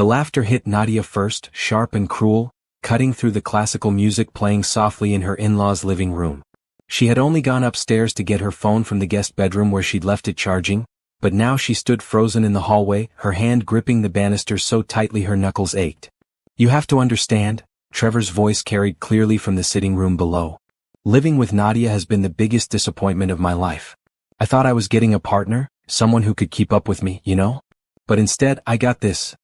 The laughter hit Nadia first, sharp and cruel, cutting through the classical music playing softly in her in-laws' living room. She had only gone upstairs to get her phone from the guest bedroom where she'd left it charging, but now she stood frozen in the hallway, her hand gripping the banisters so tightly her knuckles ached. "You have to understand," Trevor's voice carried clearly from the sitting room below. "Living with Nadia has been the biggest disappointment of my life. I thought I was getting a partner, someone who could keep up with me, you know? But instead I got this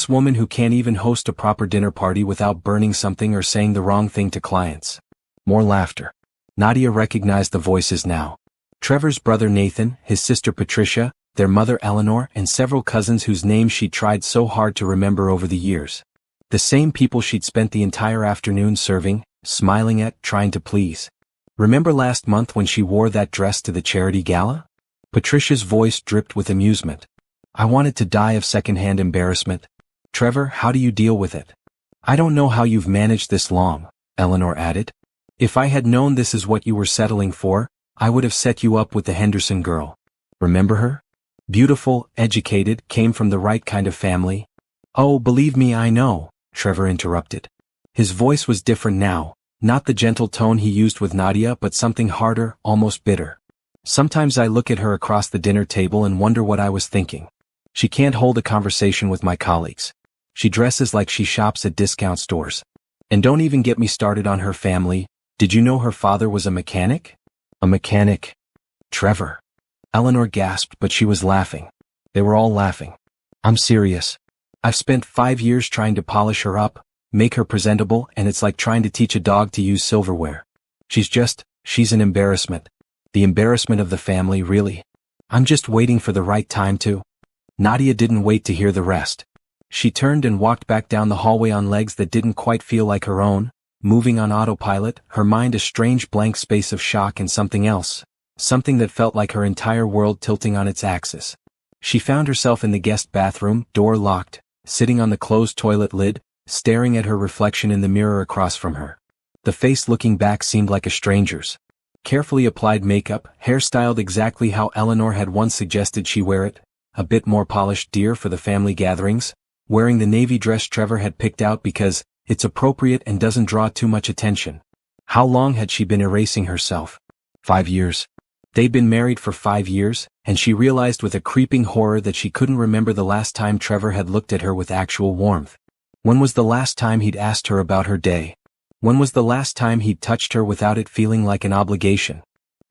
woman who can't even host a proper dinner party without burning something or saying the wrong thing to clients." More laughter. Nadia recognized the voices now. Trevor's brother Nathan, his sister Patricia, their mother Eleanor, and several cousins whose names she'd tried so hard to remember over the years. The same people she'd spent the entire afternoon serving, smiling at, trying to please. "Remember last month when she wore that dress to the charity gala?" Patricia's voice dripped with amusement. "I wanted to die of secondhand embarrassment. Trevor, how do you deal with it?" "I don't know how you've managed this long," Eleanor added. "If I had known this is what you were settling for, I would have set you up with the Henderson girl. Remember her? Beautiful, educated, came from the right kind of family." "Oh, believe me, I know," Trevor interrupted. His voice was different now, not the gentle tone he used with Nadia but something harder, almost bitter. "Sometimes I look at her across the dinner table and wonder what I was thinking. She can't hold a conversation with my colleagues. She dresses like she shops at discount stores. And don't even get me started on her family. Did you know her father was a mechanic?" "A mechanic?" "Trevor." Eleanor gasped, but she was laughing. They were all laughing. "I'm serious. I've spent 5 years trying to polish her up, make her presentable, and it's like trying to teach a dog to use silverware. She's an embarrassment. The embarrassment of the family, really. I'm just waiting for the right time to—" Nadia didn't wait to hear the rest. She turned and walked back down the hallway on legs that didn't quite feel like her own, moving on autopilot, her mind a strange blank space of shock and something else, something that felt like her entire world tilting on its axis. She found herself in the guest bathroom, door locked, sitting on the closed toilet lid, staring at her reflection in the mirror across from her. The face looking back seemed like a stranger's. Carefully applied makeup, hairstyled exactly how Eleanor had once suggested she wear it, a bit more polished dear for the family gatherings, wearing the navy dress Trevor had picked out because it's appropriate and doesn't draw too much attention. How long had she been erasing herself? 5 years. They'd been married for 5 years, and she realized with a creeping horror that she couldn't remember the last time Trevor had looked at her with actual warmth. When was the last time he'd asked her about her day? When was the last time he'd touched her without it feeling like an obligation?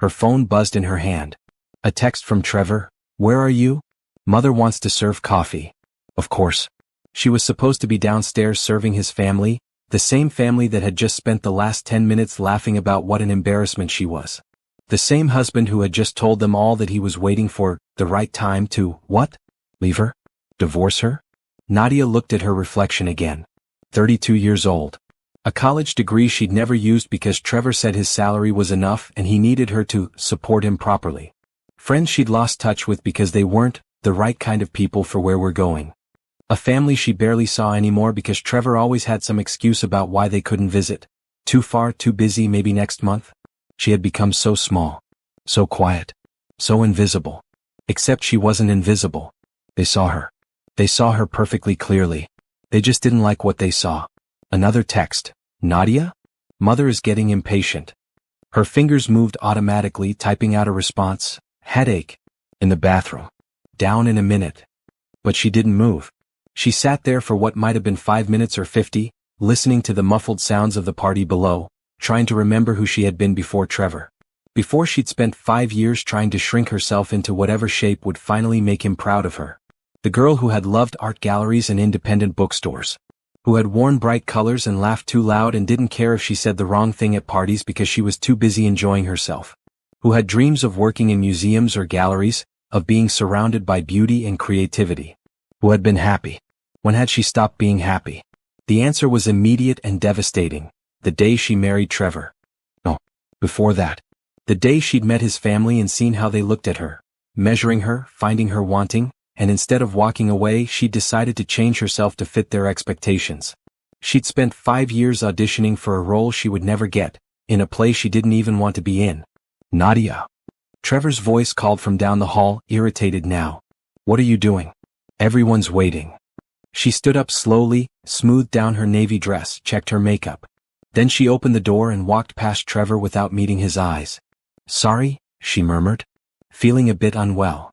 Her phone buzzed in her hand. A text from Trevor. "Where are you? Mother wants to serve coffee." Of course. She was supposed to be downstairs serving his family, the same family that had just spent the last 10 minutes laughing about what an embarrassment she was. The same husband who had just told them all that he was waiting for the right time to, what? Leave her? Divorce her? Nadia looked at her reflection again. 32 years old. A college degree she'd never used because Trevor said his salary was enough and he needed her to support him properly. Friends she'd lost touch with because they weren't the right kind of people for where we're going. A family she barely saw anymore because Trevor always had some excuse about why they couldn't visit. Too far, too busy, maybe next month. She had become so small, so quiet, so invisible. Except she wasn't invisible. They saw her. They saw her perfectly clearly. They just didn't like what they saw. Another text. "Nadia? Mother is getting impatient." Her fingers moved automatically, typing out a response. "Headache." In the bathroom. "Down in a minute." But she didn't move. She sat there for what might have been 5 minutes or 50, listening to the muffled sounds of the party below, trying to remember who she had been before Trevor. Before she'd spent 5 years trying to shrink herself into whatever shape would finally make him proud of her. The girl who had loved art galleries and independent bookstores. Who had worn bright colors and laughed too loud and didn't care if she said the wrong thing at parties because she was too busy enjoying herself. Who had dreams of working in museums or galleries, of being surrounded by beauty and creativity. Who had been happy. When had she stopped being happy? The answer was immediate and devastating. The day she married Trevor. No. Before that. The day she'd met his family and seen how they looked at her. Measuring her, finding her wanting, and instead of walking away she'd decided to change herself to fit their expectations. She'd spent 5 years auditioning for a role she would never get, in a play she didn't even want to be in. "Nadia." Trevor's voice called from down the hall, irritated now. "What are you doing? Everyone's waiting." She stood up slowly, smoothed down her navy dress, checked her makeup. Then she opened the door and walked past Trevor without meeting his eyes. "Sorry," she murmured, feeling a bit unwell.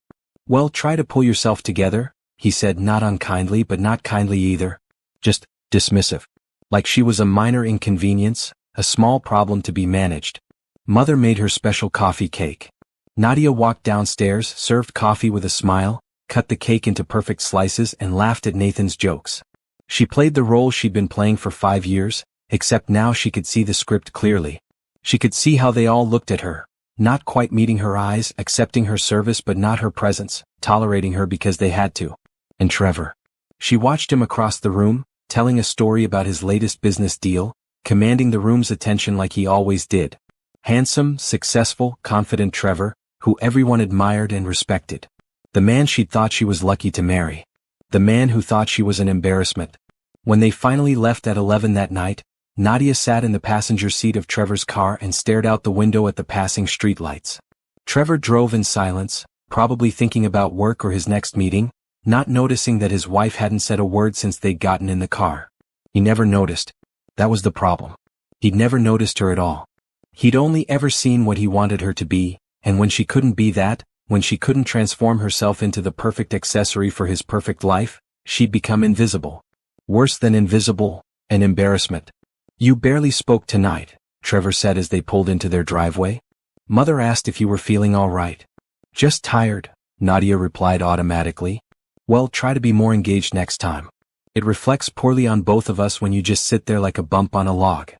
"Well, try to pull yourself together," he said, not unkindly but not kindly either. Just dismissive. Like she was a minor inconvenience, a small problem to be managed. Mother made her special coffee cake. Nadia walked downstairs, served coffee with a smile, cut the cake into perfect slices and laughed at Nathan's jokes. She played the role she'd been playing for 5 years, except now she could see the script clearly. She could see how they all looked at her, not quite meeting her eyes, accepting her service but not her presence, tolerating her because they had to. And Trevor. She watched him across the room, telling a story about his latest business deal, commanding the room's attention like he always did. Handsome, successful, confident Trevor, who everyone admired and respected. The man she'd thought she was lucky to marry. The man who thought she was an embarrassment. When they finally left at 11 that night, Nadia sat in the passenger seat of Trevor's car and stared out the window at the passing streetlights. Trevor drove in silence, probably thinking about work or his next meeting, not noticing that his wife hadn't said a word since they'd gotten in the car. He never noticed. That was the problem. He'd never noticed her at all. He'd only ever seen what he wanted her to be, and when she couldn't be that, when she couldn't transform herself into the perfect accessory for his perfect life, she'd become invisible. Worse than invisible, an embarrassment. "You barely spoke tonight," Trevor said as they pulled into their driveway. "Mother asked if you were feeling all right." "Just tired," Nadia replied automatically. "Well, try to be more engaged next time. It reflects poorly on both of us when you just sit there like a bump on a log."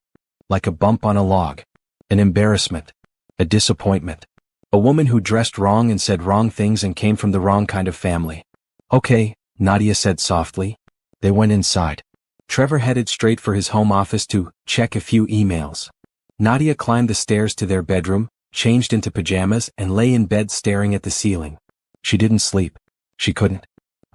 Like a bump on a log. An embarrassment. A disappointment. A woman who dressed wrong and said wrong things and came from the wrong kind of family. "Okay," Nadia said softly. They went inside. Trevor headed straight for his home office to check a few emails. Nadia climbed the stairs to their bedroom, changed into pajamas and lay in bed staring at the ceiling. She didn't sleep. She couldn't.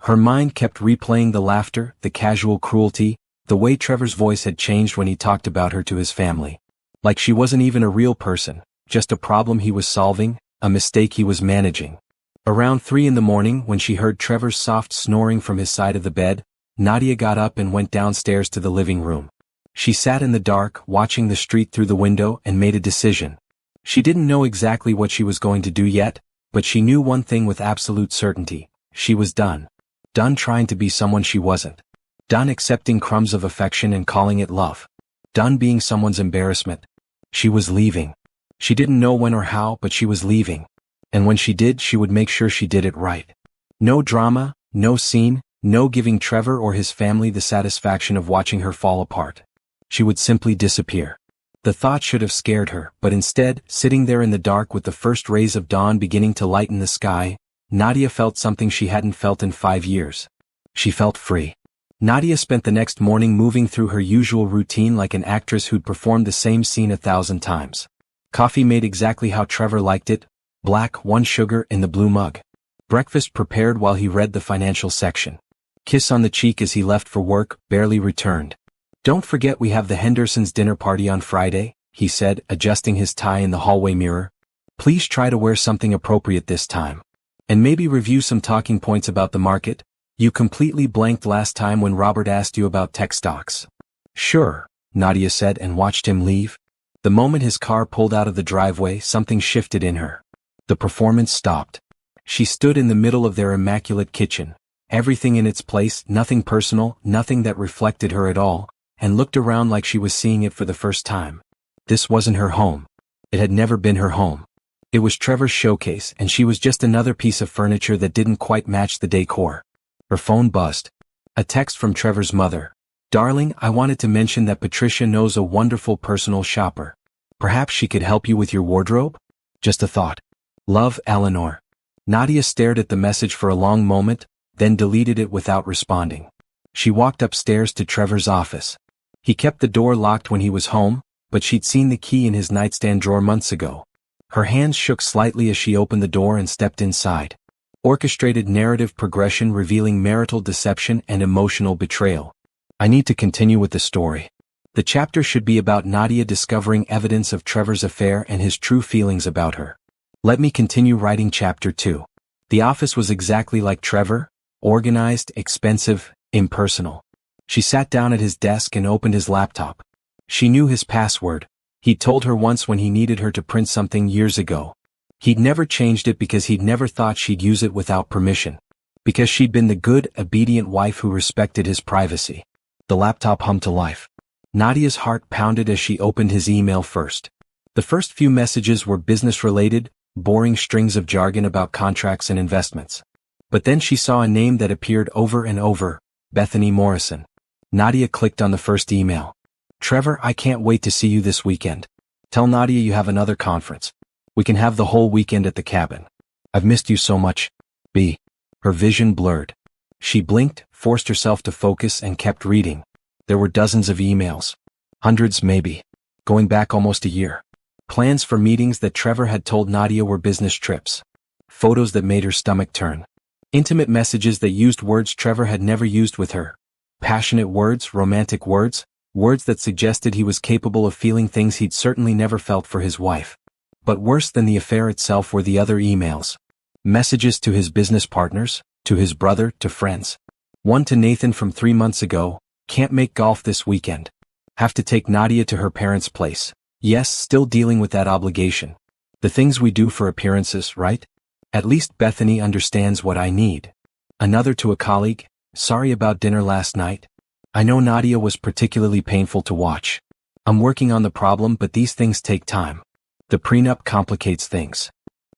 Her mind kept replaying the laughter, the casual cruelty, the way Trevor's voice had changed when he talked about her to his family. Like she wasn't even a real person, just a problem he was solving, a mistake he was managing. Around 3 in the morning, when she heard Trevor's soft snoring from his side of the bed, Nadia got up and went downstairs to the living room. She sat in the dark, watching the street through the window, and made a decision. She didn't know exactly what she was going to do yet, but she knew one thing with absolute certainty. She was done. Done trying to be someone she wasn't. Done accepting crumbs of affection and calling it love. Done being someone's embarrassment. She was leaving. She didn't know when or how, but she was leaving. And when she did, she would make sure she did it right. No drama, no scene, no giving Trevor or his family the satisfaction of watching her fall apart. She would simply disappear. The thought should have scared her, but instead, sitting there in the dark with the first rays of dawn beginning to lighten the sky, Nadia felt something she hadn't felt in 5 years. She felt free. Nadia spent the next morning moving through her usual routine like an actress who'd performed the same scene 1,000 times. Coffee made exactly how Trevor liked it, black, 1 sugar in the blue mug. Breakfast prepared while he read the financial section. Kiss on the cheek as he left for work, barely returned. "Don't forget we have the Hendersons' dinner party on Friday," he said, adjusting his tie in the hallway mirror. "Please try to wear something appropriate this time. And maybe review some talking points about the market. You completely blanked last time when Robert asked you about tech stocks." "Sure," Nadia said and watched him leave. The moment his car pulled out of the driveway, something shifted in her. The performance stopped. She stood in the middle of their immaculate kitchen, everything in its place, nothing personal, nothing that reflected her at all, and looked around like she was seeing it for the first time. This wasn't her home. It had never been her home. It was Trevor's showcase, and she was just another piece of furniture that didn't quite match the decor. Her phone buzzed. A text from Trevor's mother. "Darling, I wanted to mention that Patricia knows a wonderful personal shopper. Perhaps she could help you with your wardrobe? Just a thought. Love, Eleanor." Nadia stared at the message for a long moment, then deleted it without responding. She walked upstairs to Trevor's office. He kept the door locked when he was home, but she'd seen the key in his nightstand drawer months ago. Her hands shook slightly as she opened the door and stepped inside. Orchestrated narrative progression revealing marital deception and emotional betrayal. I need to continue with the story. The chapter should be about Nadia discovering evidence of Trevor's affair and his true feelings about her. Let me continue writing chapter 2. The office was exactly like Trevor, organized, expensive, impersonal. She sat down at his desk and opened his laptop. She knew his password. He'd told her once when he needed her to print something years ago. He'd never changed it because he'd never thought she'd use it without permission. Because she'd been the good, obedient wife who respected his privacy. The laptop hummed to life. Nadia's heart pounded as she opened his email first. The first few messages were business-related, boring strings of jargon about contracts and investments. But then she saw a name that appeared over and over, Bethany Morrison. Nadia clicked on the first email. Trevor, I can't wait to see you this weekend. Tell Nadia you have another conference. We can have the whole weekend at the cabin. I've missed you so much. B. Her vision blurred. She blinked, forced herself to focus and kept reading. There were dozens of emails. Hundreds maybe. Going back almost a year. Plans for meetings that Trevor had told Nadia were business trips. Photos that made her stomach turn. Intimate messages that used words Trevor had never used with her. Passionate words, romantic words, words that suggested he was capable of feeling things he'd certainly never felt for his wife. But worse than the affair itself were the other emails. Messages to his business partners, to his brother, to friends. One to Nathan from 3 months ago, can't make golf this weekend. Have to take Nadia to her parents' place. Yes, still dealing with that obligation. The things we do for appearances, right? At least Bethany understands what I need. Another to a colleague, sorry about dinner last night. I know Nadia was particularly painful to watch. I'm working on the problem, but these things take time. The prenup complicates things.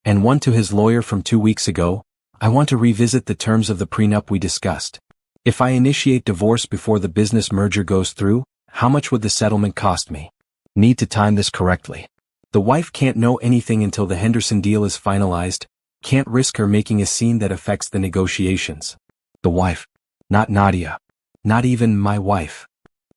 And one to his lawyer from 2 weeks ago, I want to revisit the terms of the prenup we discussed. If I initiate divorce before the business merger goes through, how much would the settlement cost me? Need to time this correctly. The wife can't know anything until the Henderson deal is finalized, can't risk her making a scene that affects the negotiations. The wife. Not Nadia. Not even my wife.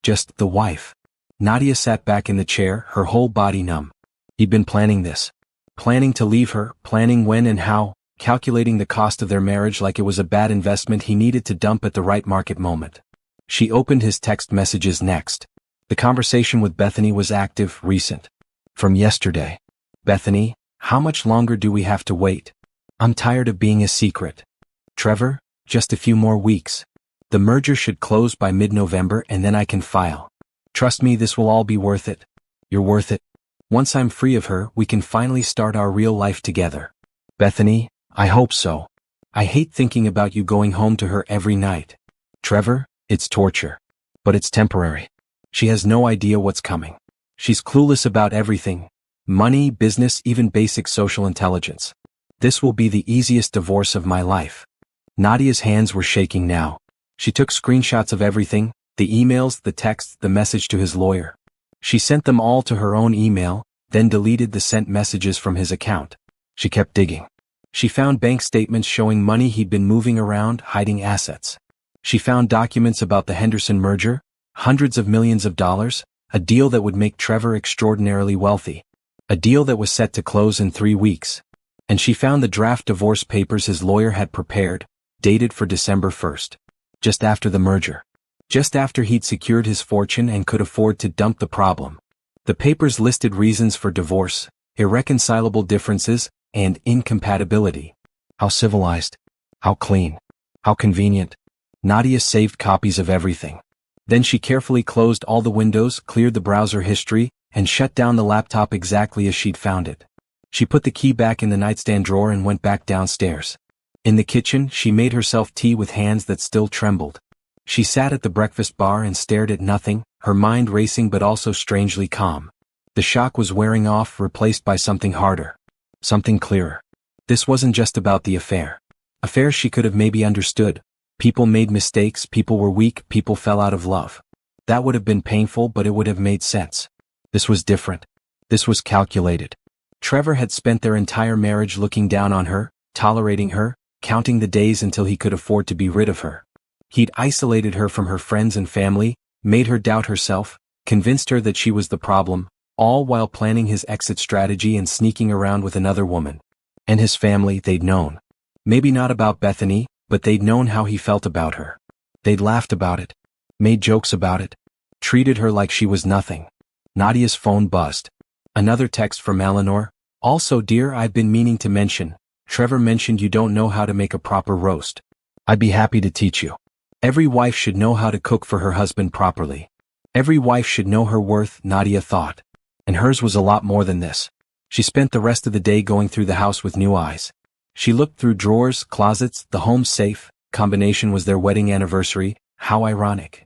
Just the wife. Nadia sat back in the chair, her whole body numb. He'd been planning this. Planning to leave her, planning when and how, calculating the cost of their marriage like it was a bad investment he needed to dump at the right market moment. She opened his text messages next. The conversation with Bethany was active, recent. From yesterday. Bethany, how much longer do we have to wait? I'm tired of being a secret. Trevor, just a few more weeks. The merger should close by mid-November and then I can file. Trust me, this will all be worth it. You're worth it. Once I'm free of her, we can finally start our real life together. Bethany, I hope so. I hate thinking about you going home to her every night. Trevor, it's torture. But it's temporary. She has no idea what's coming. She's clueless about everything. Money, business, even basic social intelligence. This will be the easiest divorce of my life. Nadia's hands were shaking now. She took screenshots of everything, the emails, the texts, the message to his lawyer. She sent them all to her own email, then deleted the sent messages from his account. She kept digging. She found bank statements showing money he'd been moving around, hiding assets. She found documents about the Henderson merger, hundreds of millions of dollars, a deal that would make Trevor extraordinarily wealthy. A deal that was set to close in 3 weeks. And she found the draft divorce papers his lawyer had prepared, dated for December 1st. Just after the merger. Just after he'd secured his fortune and could afford to dump the problem. The papers listed reasons for divorce, irreconcilable differences, and incompatibility. How civilized. How clean. How convenient. Nadia saved copies of everything. Then she carefully closed all the windows, cleared the browser history, and shut down the laptop exactly as she'd found it. She put the key back in the nightstand drawer and went back downstairs. In the kitchen, she made herself tea with hands that still trembled. She sat at the breakfast bar and stared at nothing, her mind racing but also strangely calm. The shock was wearing off, replaced by something harder. Something clearer. This wasn't just about the affair. Affairs she could have maybe understood. People made mistakes, people were weak, people fell out of love. That would have been painful, but it would have made sense. This was different. This was calculated. Trevor had spent their entire marriage looking down on her, tolerating her, counting the days until he could afford to be rid of her. He'd isolated her from her friends and family, made her doubt herself, convinced her that she was the problem, all while planning his exit strategy and sneaking around with another woman. And his family, they'd known. Maybe not about Bethany, but they'd known how he felt about her. They'd laughed about it, made jokes about it, treated her like she was nothing. Nadia's phone buzzed. Another text from Eleanor. Also, dear, I've been meaning to mention, Trevor mentioned you don't know how to make a proper roast. I'd be happy to teach you. Every wife should know how to cook for her husband properly. Every wife should know her worth, Nadia thought. And hers was a lot more than this. She spent the rest of the day going through the house with new eyes. She looked through drawers, closets, the home safe. Combination was their wedding anniversary. How ironic.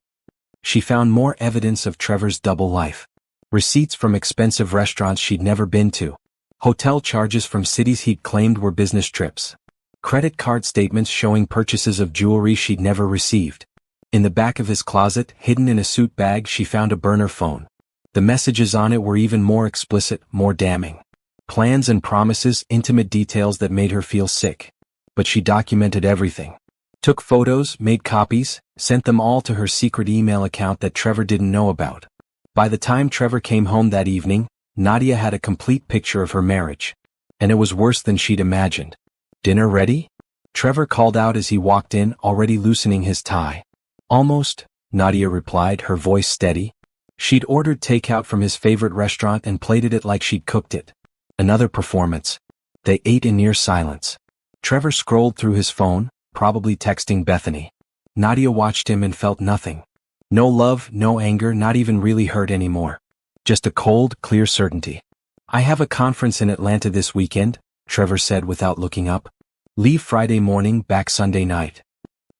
She found more evidence of Trevor's double life. Receipts from expensive restaurants she'd never been to. Hotel charges from cities he'd claimed were business trips. Credit card statements showing purchases of jewelry she'd never received. In the back of his closet, hidden in a suit bag, she found a burner phone. The messages on it were even more explicit, more damning. Plans and promises, intimate details that made her feel sick. But she documented everything. Took photos, made copies, sent them all to her secret email account that Trevor didn't know about. By the time Trevor came home that evening, Nadia had a complete picture of her marriage. And it was worse than she'd imagined. "Dinner ready?" Trevor called out as he walked in, already loosening his tie. "Almost," Nadia replied, her voice steady. She'd ordered takeout from his favorite restaurant and plated it like she'd cooked it. Another performance. They ate in near silence. Trevor scrolled through his phone, probably texting Bethany. Nadia watched him and felt nothing. No love, no anger, not even really hurt anymore. Just a cold, clear certainty. "I have a conference in Atlanta this weekend," Trevor said without looking up. "Leave Friday morning, back Sunday night."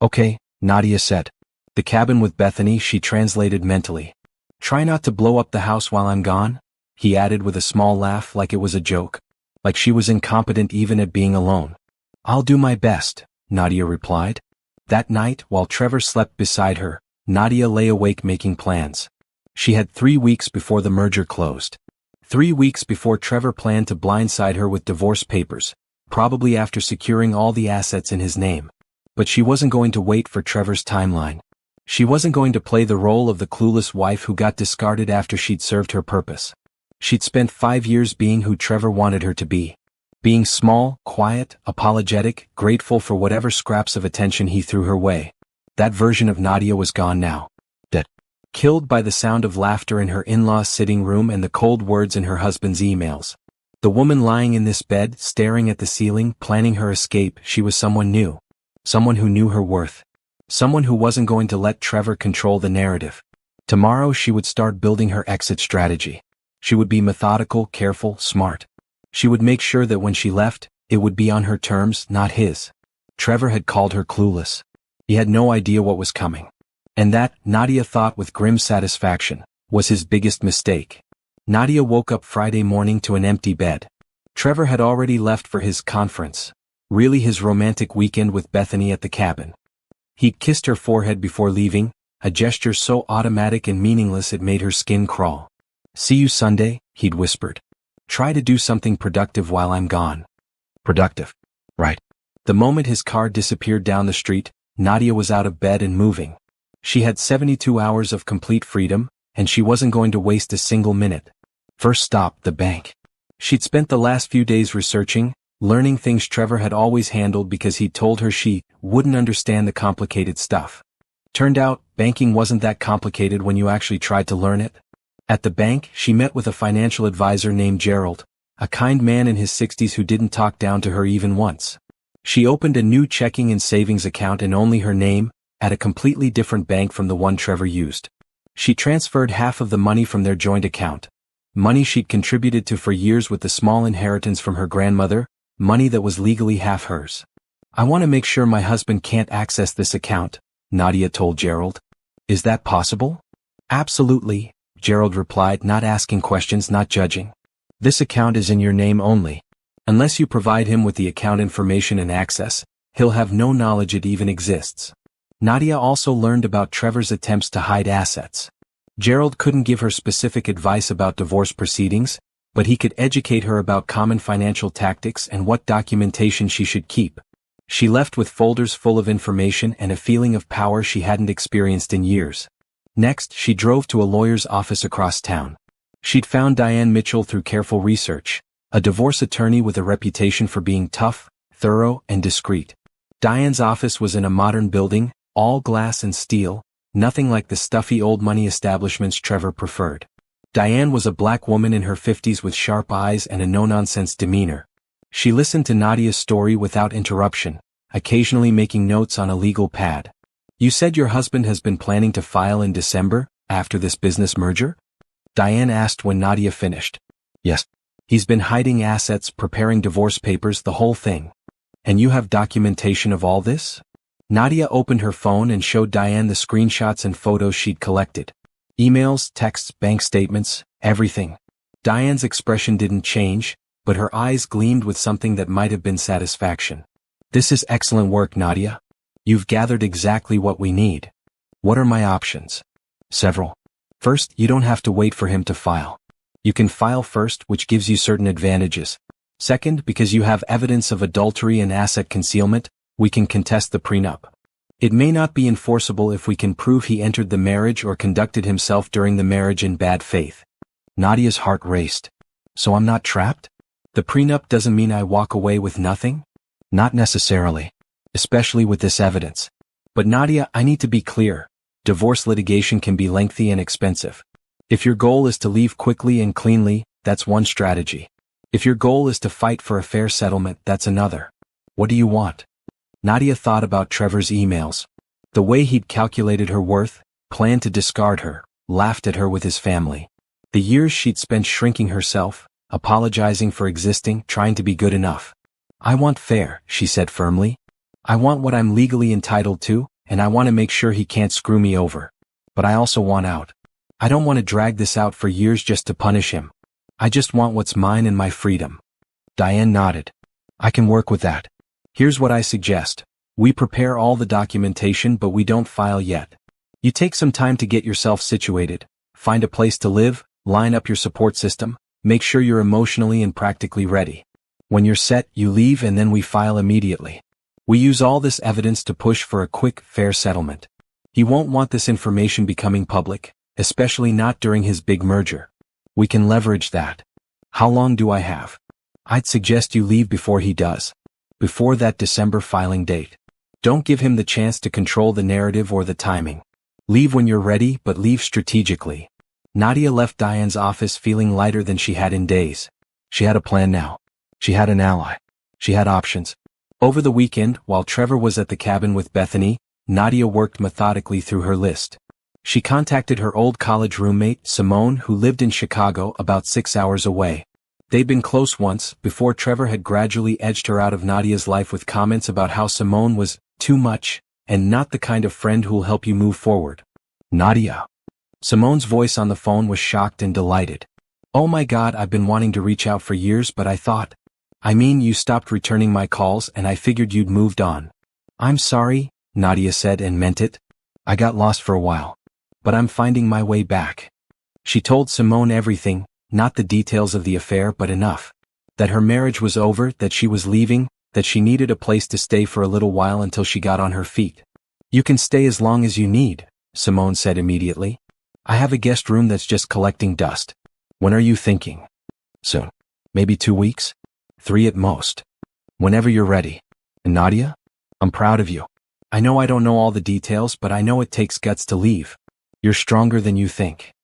"Okay," Nadia said. "The cabin with Bethany," she translated mentally. "Try not to blow up the house while I'm gone," he added with a small laugh, like it was a joke. Like she was incompetent even at being alone. "I'll do my best," Nadia replied. That night, while Trevor slept beside her, Nadia lay awake making plans. She had 3 weeks before the merger closed. 3 weeks before Trevor planned to blindside her with divorce papers, probably after securing all the assets in his name. But she wasn't going to wait for Trevor's timeline. She wasn't going to play the role of the clueless wife who got discarded after she'd served her purpose. She'd spent 5 years being who Trevor wanted her to be. Being small, quiet, apologetic, grateful for whatever scraps of attention he threw her way. That version of Nadia was gone now. Dead. Killed by the sound of laughter in her in-laws' sitting room and the cold words in her husband's emails. The woman lying in this bed, staring at the ceiling, planning her escape, she was someone new. Someone who knew her worth. Someone who wasn't going to let Trevor control the narrative. Tomorrow she would start building her exit strategy. She would be methodical, careful, smart. She would make sure that when she left, it would be on her terms, not his. Trevor had called her clueless. He had no idea what was coming. And that, Nadia thought with grim satisfaction, was his biggest mistake. Nadia woke up Friday morning to an empty bed. Trevor had already left for his conference. Really his romantic weekend with Bethany at the cabin. He'd kissed her forehead before leaving, a gesture so automatic and meaningless it made her skin crawl. "See you Sunday," he'd whispered. "Try to do something productive while I'm gone." Productive. Right. The moment his car disappeared down the street, Nadia was out of bed and moving. She had 72 hours of complete freedom, and she wasn't going to waste a single minute. First stop, the bank. She'd spent the last few days researching, learning things Trevor had always handled because he'd told her she wouldn't understand the complicated stuff. Turned out, banking wasn't that complicated when you actually tried to learn it. At the bank, she met with a financial advisor named Gerald, a kind man in his 60s who didn't talk down to her even once. She opened a new checking and savings account in only her name, at a completely different bank from the one Trevor used. She transferred half of the money from their joint account. Money she'd contributed to for years with the small inheritance from her grandmother, money that was legally half hers. "I want to make sure my husband can't access this account," Nadia told Gerald. "Is that possible?" "Absolutely," Gerald replied, not asking questions, not judging. "This account is in your name only. Unless you provide him with the account information and access, he'll have no knowledge it even exists." Nadia also learned about Trevor's attempts to hide assets. Gerald couldn't give her specific advice about divorce proceedings, but he could educate her about common financial tactics and what documentation she should keep. She left with folders full of information and a feeling of power she hadn't experienced in years. Next, she drove to a lawyer's office across town. She'd found Diane Mitchell through careful research, a divorce attorney with a reputation for being tough, thorough, and discreet. Diane's office was in a modern building, all glass and steel, nothing like the stuffy old money establishments Trevor preferred. Diane was a black woman in her 50s with sharp eyes and a no-nonsense demeanor. She listened to Nadia's story without interruption, occasionally making notes on a legal pad. You said your husband has been planning to file in December, after this business merger? Diane asked when Nadia finished. Yes. He's been hiding assets, preparing divorce papers, the whole thing. And you have documentation of all this? Nadia opened her phone and showed Diane the screenshots and photos she'd collected. Emails, texts, bank statements, everything. Diane's expression didn't change, but her eyes gleamed with something that might have been satisfaction. This is excellent work, Nadia. You've gathered exactly what we need. What are my options? Several. First, you don't have to wait for him to file. You can file first, which gives you certain advantages. Second, because you have evidence of adultery and asset concealment, we can contest the prenup. It may not be enforceable if we can prove he entered the marriage or conducted himself during the marriage in bad faith. Nadia's heart raced. So I'm not trapped? The prenup doesn't mean I walk away with nothing? Not necessarily. Especially with this evidence. But Nadia, I need to be clear. Divorce litigation can be lengthy and expensive. If your goal is to leave quickly and cleanly, that's one strategy. If your goal is to fight for a fair settlement, that's another. What do you want? Nadia thought about Trevor's emails. The way he'd calculated her worth, planned to discard her, laughed at her with his family. The years she'd spent shrinking herself, apologizing for existing, trying to be good enough. I want fair, she said firmly. I want what I'm legally entitled to, and I want to make sure he can't screw me over. But I also want out. I don't want to drag this out for years just to punish him. I just want what's mine and my freedom. Diane nodded. I can work with that. Here's what I suggest. We prepare all the documentation, but we don't file yet. You take some time to get yourself situated, find a place to live, line up your support system, make sure you're emotionally and practically ready. When you're set, you leave and then we file immediately. We use all this evidence to push for a quick, fair settlement. He won't want this information becoming public, especially not during his big merger. We can leverage that. How long do I have? I'd suggest you leave before he does. Before that December filing date. Don't give him the chance to control the narrative or the timing. Leave when you're ready, but leave strategically. Nadia left Diane's office feeling lighter than she had in days. She had a plan now. She had an ally. She had options. Over the weekend, while Trevor was at the cabin with Bethany, Nadia worked methodically through her list. She contacted her old college roommate, Simone, who lived in Chicago about 6 hours away. They'd been close once, before Trevor had gradually edged her out of Nadia's life with comments about how Simone was too much, and not the kind of friend who'll help you move forward. Nadia. Simone's voice on the phone was shocked and delighted. Oh my God, I've been wanting to reach out for years, but you stopped returning my calls and I figured you'd moved on. I'm sorry, Nadia said and meant it. I got lost for a while. But I'm finding my way back. She told Simone everything, not the details of the affair but enough. That her marriage was over, that she was leaving, that she needed a place to stay for a little while until she got on her feet. You can stay as long as you need, Simone said immediately. I have a guest room that's just collecting dust. When are you thinking? Soon. Maybe 2 weeks? 3 at most. Whenever you're ready. And Nadia? I'm proud of you. I know I don't know all the details, but I know it takes guts to leave. You're stronger than you think.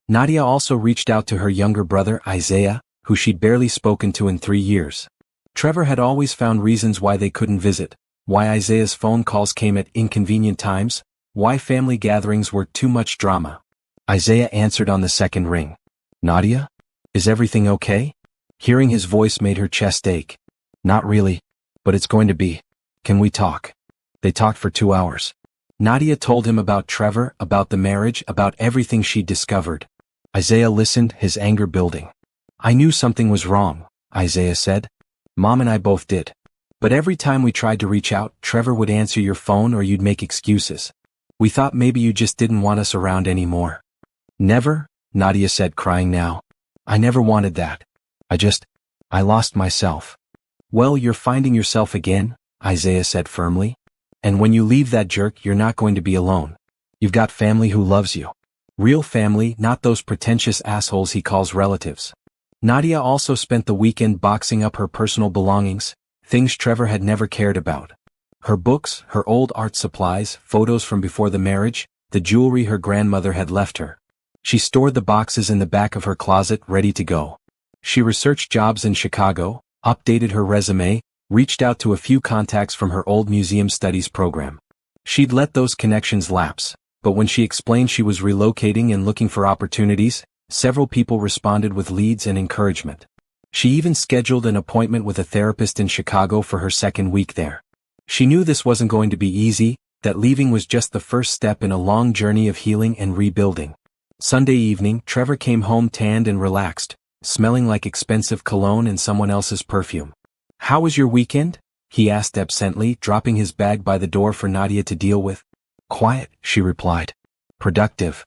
Nadia also reached out to her younger brother, Isaiah, who she'd barely spoken to in 3 years. Trevor had always found reasons why they couldn't visit, why Isaiah's phone calls came at inconvenient times, why family gatherings were too much drama. Isaiah answered on the second ring. Nadia? Is everything okay? Hearing his voice made her chest ache. Not really, but it's going to be. Can we talk? They talked for 2 hours. Nadia told him about Trevor, about the marriage, about everything she'd discovered. Isaiah listened, his anger building. I knew something was wrong, Isaiah said. Mom and I both did. But every time we tried to reach out, Trevor would answer your phone or you'd make excuses. We thought maybe you just didn't want us around anymore. Never, Nadia said, crying now. I never wanted that. I lost myself. Well, you're finding yourself again, Isaiah said firmly. And when you leave that jerk, you're not going to be alone. You've got family who loves you. Real family, not those pretentious assholes he calls relatives. Nadia also spent the weekend boxing up her personal belongings, things Trevor had never cared about. Her books, her old art supplies, photos from before the marriage, the jewelry her grandmother had left her. She stored the boxes in the back of her closet, ready to go. She researched jobs in Chicago, updated her resume, reached out to a few contacts from her old museum studies program. She'd let those connections lapse, but when she explained she was relocating and looking for opportunities, several people responded with leads and encouragement. She even scheduled an appointment with a therapist in Chicago for her second week there. She knew this wasn't going to be easy, that leaving was just the first step in a long journey of healing and rebuilding. Sunday evening, Trevor came home tanned and relaxed, smelling like expensive cologne and someone else's perfume. "How was your weekend?" he asked absently, dropping his bag by the door for Nadia to deal with. "Quiet," she replied. "Productive."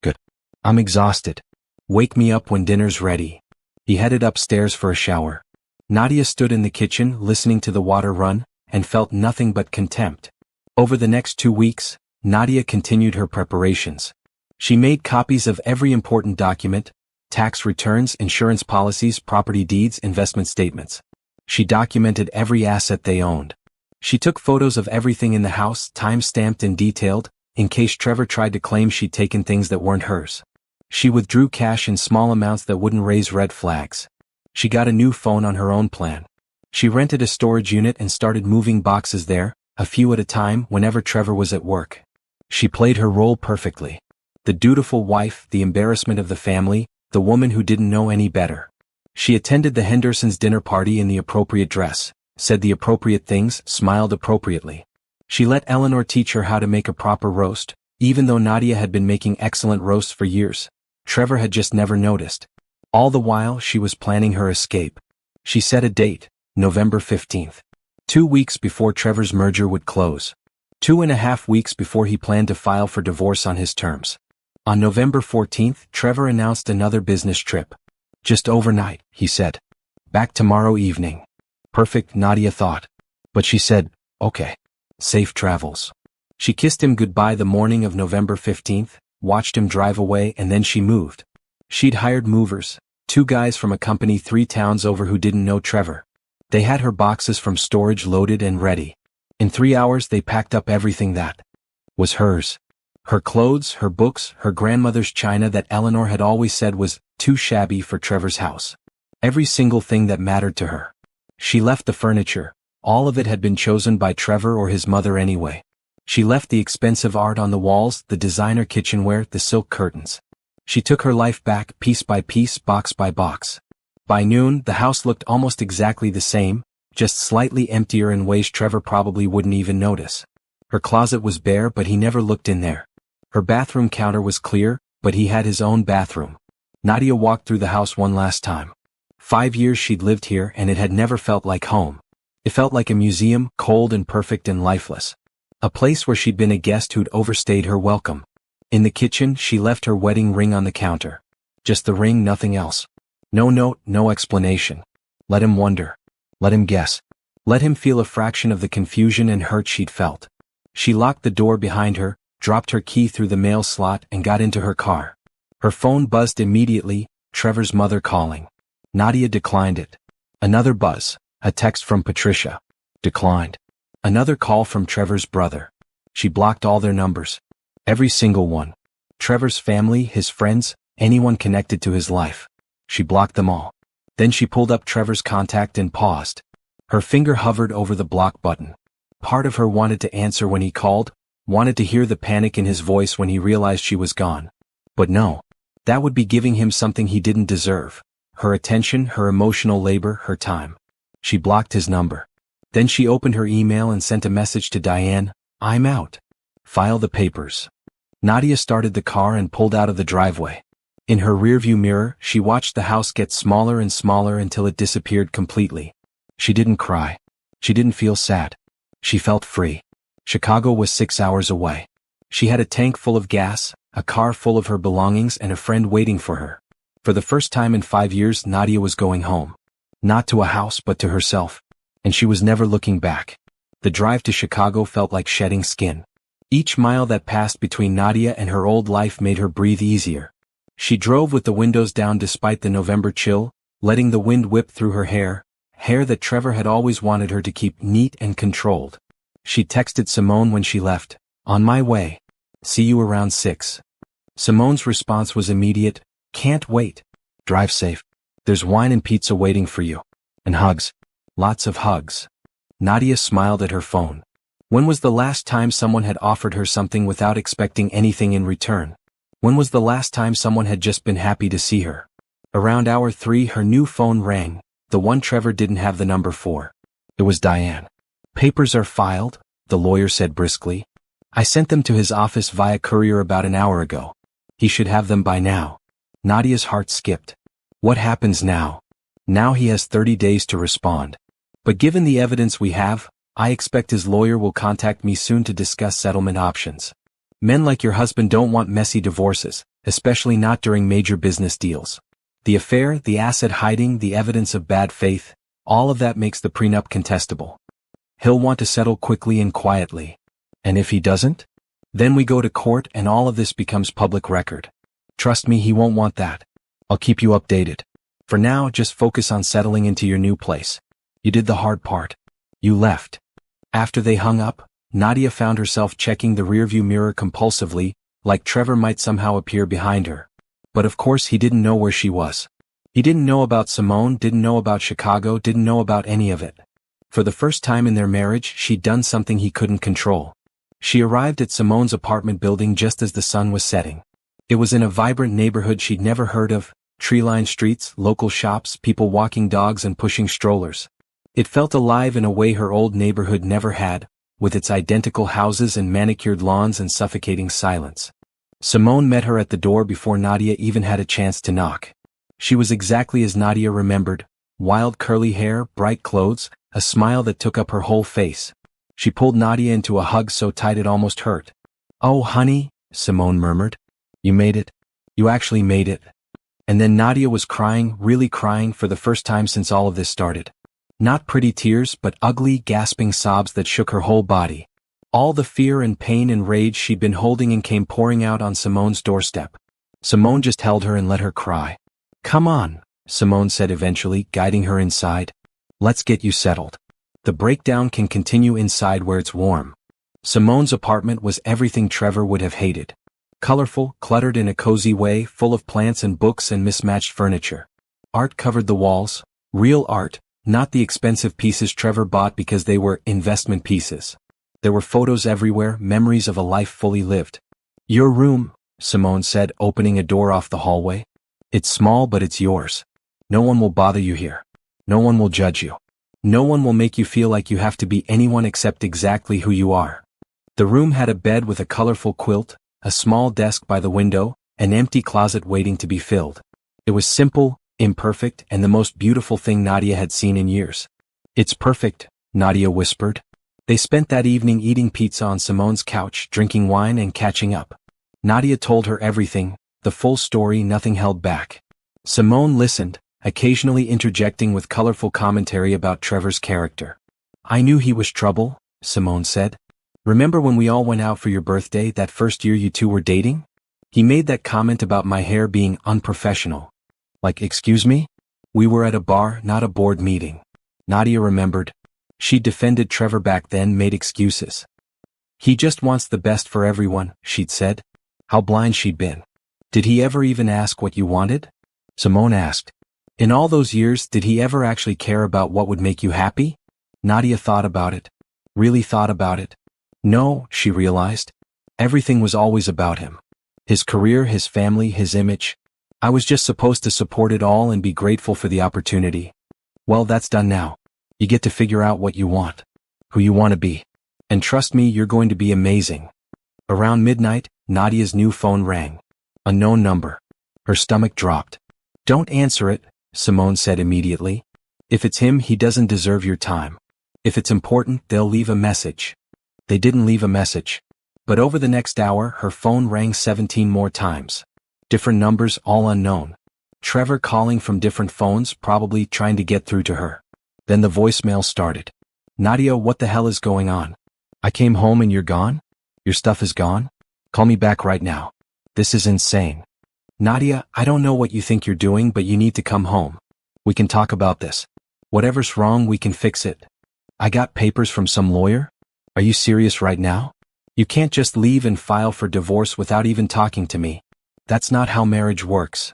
"Good. I'm exhausted. Wake me up when dinner's ready." He headed upstairs for a shower. Nadia stood in the kitchen listening to the water run, and felt nothing but contempt. Over the next 2 weeks, Nadia continued her preparations. She made copies of every important document: tax returns, insurance policies, property deeds, investment statements. She documented every asset they owned. She took photos of everything in the house, time-stamped and detailed, in case Trevor tried to claim she'd taken things that weren't hers. She withdrew cash in small amounts that wouldn't raise red flags. She got a new phone on her own plan. She rented a storage unit and started moving boxes there, a few at a time, whenever Trevor was at work. She played her role perfectly. The dutiful wife, the embarrassment of the family, the woman who didn't know any better. She attended the Hendersons' dinner party in the appropriate dress, said the appropriate things, smiled appropriately. She let Eleanor teach her how to make a proper roast, even though Nadia had been making excellent roasts for years. Trevor had just never noticed. All the while she was planning her escape. She set a date, November 15th. 2 weeks before Trevor's merger would close. 2.5 weeks before he planned to file for divorce on his terms. On November 14th, Trevor announced another business trip. "Just overnight," he said. "Back tomorrow evening." Perfect, Nadia thought. But she said, "Okay. Safe travels." She kissed him goodbye the morning of November 15th, watched him drive away, and then she moved. She'd hired movers, 2 guys from a company 3 towns over who didn't know Trevor. They had her boxes from storage loaded and ready. In 3 hours they packed up everything that was hers. Her clothes, her books, her grandmother's china that Eleanor had always said was too shabby for Trevor's house. Every single thing that mattered to her. She left the furniture. All of it had been chosen by Trevor or his mother anyway. She left the expensive art on the walls, the designer kitchenware, the silk curtains. She took her life back piece by piece, box by box. By noon, the house looked almost exactly the same, just slightly emptier in ways Trevor probably wouldn't even notice. Her closet was bare, but he never looked in there. Her bathroom counter was clear, but he had his own bathroom. Nadia walked through the house one last time. 5 years she'd lived here and it had never felt like home. It felt like a museum, cold and perfect and lifeless. A place where she'd been a guest who'd overstayed her welcome. In the kitchen, she left her wedding ring on the counter. Just the ring, nothing else. No note, no explanation. Let him wonder. Let him guess. Let him feel a fraction of the confusion and hurt she'd felt. She locked the door behind her, dropped her key through the mail slot, and got into her car. Her phone buzzed immediately, Trevor's mother calling. Nadia declined it. Another buzz, a text from Patricia. Declined. Another call from Trevor's brother. She blocked all their numbers. Every single one. Trevor's family, his friends, anyone connected to his life. She blocked them all. Then she pulled up Trevor's contact and paused. Her finger hovered over the block button. Part of her wanted to answer when he called, wanted to hear the panic in his voice when he realized she was gone. But no. That would be giving him something he didn't deserve. Her attention, her emotional labor, her time. She blocked his number. Then she opened her email and sent a message to Diane, "I'm out. File the papers." Nadia started the car and pulled out of the driveway. In her rearview mirror, she watched the house get smaller and smaller until it disappeared completely. She didn't cry. She didn't feel sad. She felt free. Chicago was 6 hours away. She had a tank full of gas, a car full of her belongings, and a friend waiting for her. For the first time in 5 years, Nadia was going home. Not to a house but to herself. And she was never looking back. The drive to Chicago felt like shedding skin. Each mile that passed between Nadia and her old life made her breathe easier. She drove with the windows down despite the November chill, letting the wind whip through her hair that Trevor had always wanted her to keep neat and controlled. She texted Simone when she left, "On my way. See you around 6. Simone's response was immediate, "Can't wait. Drive safe. There's wine and pizza waiting for you. And hugs. Lots of hugs." Nadia smiled at her phone. When was the last time someone had offered her something without expecting anything in return? When was the last time someone had just been happy to see her? Around hour 3 her new phone rang, the one Trevor didn't have the number for. It was Diane. "Papers are filed," the lawyer said briskly. "I sent them to his office via courier about an hour ago. He should have them by now." Nadia's heart skipped. What happens now? Now he has 30 days to respond. But given the evidence we have, I expect his lawyer will contact me soon to discuss settlement options. Men like your husband don't want messy divorces, especially not during major business deals. The affair, the asset hiding, the evidence of bad faith, all of that makes the prenup contestable. He'll want to settle quickly and quietly. And if he doesn't? Then we go to court and all of this becomes public record. Trust me, he won't want that. I'll keep you updated. For now, just focus on settling into your new place. You did the hard part. You left. After they hung up, Nadia found herself checking the rearview mirror compulsively, like Trevor might somehow appear behind her. But of course he didn't know where she was. He didn't know about Simone, didn't know about Chicago, didn't know about any of it. For the first time in their marriage, she'd done something he couldn't control. She arrived at Simone's apartment building just as the sun was setting. It was in a vibrant neighborhood she'd never heard of, tree-lined streets, local shops, people walking dogs and pushing strollers. It felt alive in a way her old neighborhood never had, with its identical houses and manicured lawns and suffocating silence. Simone met her at the door before Nadia even had a chance to knock. She was exactly as Nadia remembered, wild curly hair, bright clothes, a smile that took up her whole face. She pulled Nadia into a hug so tight it almost hurt. "Oh, honey," Simone murmured. "You made it. You actually made it." And then Nadia was crying, really crying for the first time since all of this started. Not pretty tears, but ugly, gasping sobs that shook her whole body. All the fear and pain and rage she'd been holding in came pouring out on Simone's doorstep. Simone just held her and let her cry. "Come on," Simone said eventually, guiding her inside. "Let's get you settled. The breakdown can continue inside where it's warm." Simone's apartment was everything Trevor would have hated. Colorful, cluttered in a cozy way, full of plants and books and mismatched furniture. Art covered the walls, real art, not the expensive pieces Trevor bought because they were investment pieces. There were photos everywhere, memories of a life fully lived. "Your room," Simone said, opening a door off the hallway. "It's small but it's yours. No one will bother you here. No one will judge you. No one will make you feel like you have to be anyone except exactly who you are." The room had a bed with a colorful quilt, a small desk by the window, an empty closet waiting to be filled. It was simple, imperfect, and the most beautiful thing Nadia had seen in years. "It's perfect," Nadia whispered. They spent that evening eating pizza on Simone's couch, drinking wine and catching up. Nadia told her everything, the full story, nothing held back. Simone listened, occasionally interjecting with colorful commentary about Trevor's character. "I knew he was trouble," Simone said. "Remember when we all went out for your birthday that first year you two were dating? He made that comment about my hair being unprofessional." Like, excuse me? We were at a bar, not a board meeting. Nadia remembered. She defended Trevor back then, made excuses. "He just wants the best for everyone," she'd said. How blind she'd been. "Did he ever even ask what you wanted?" Simone asked. "In all those years, did he ever actually care about what would make you happy?" Nadia thought about it. Really thought about it. No, she realized. Everything was always about him. His career, his family, his image. I was just supposed to support it all and be grateful for the opportunity. Well, that's done now. You get to figure out what you want. Who you want to be. And trust me, you're going to be amazing. Around midnight, Nadia's new phone rang. Unknown number. Her stomach dropped. "Don't answer it," Simone said immediately. "If it's him, he doesn't deserve your time. If it's important, they'll leave a message." They didn't leave a message. But over the next hour, her phone rang 17 more times. Different numbers, all unknown. Trevor calling from different phones, probably trying to get through to her. Then the voicemail started. "Nadia, what the hell is going on? I came home and you're gone? Your stuff is gone? Call me back right now. This is insane. Nadia, I don't know what you think you're doing, but you need to come home. We can talk about this. Whatever's wrong, we can fix it. I got papers from some lawyer? Are you serious right now? You can't just leave and file for divorce without even talking to me. That's not how marriage works."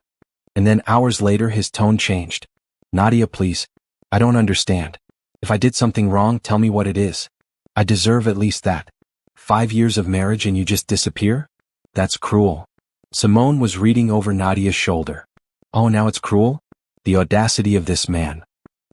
And then hours later his tone changed. "Nadia, please. I don't understand. If I did something wrong, tell me what it is. I deserve at least that. 5 years of marriage and you just disappear? That's cruel. Simone was reading over Nadia's shoulder. Oh, now it's cruel? The audacity of this man.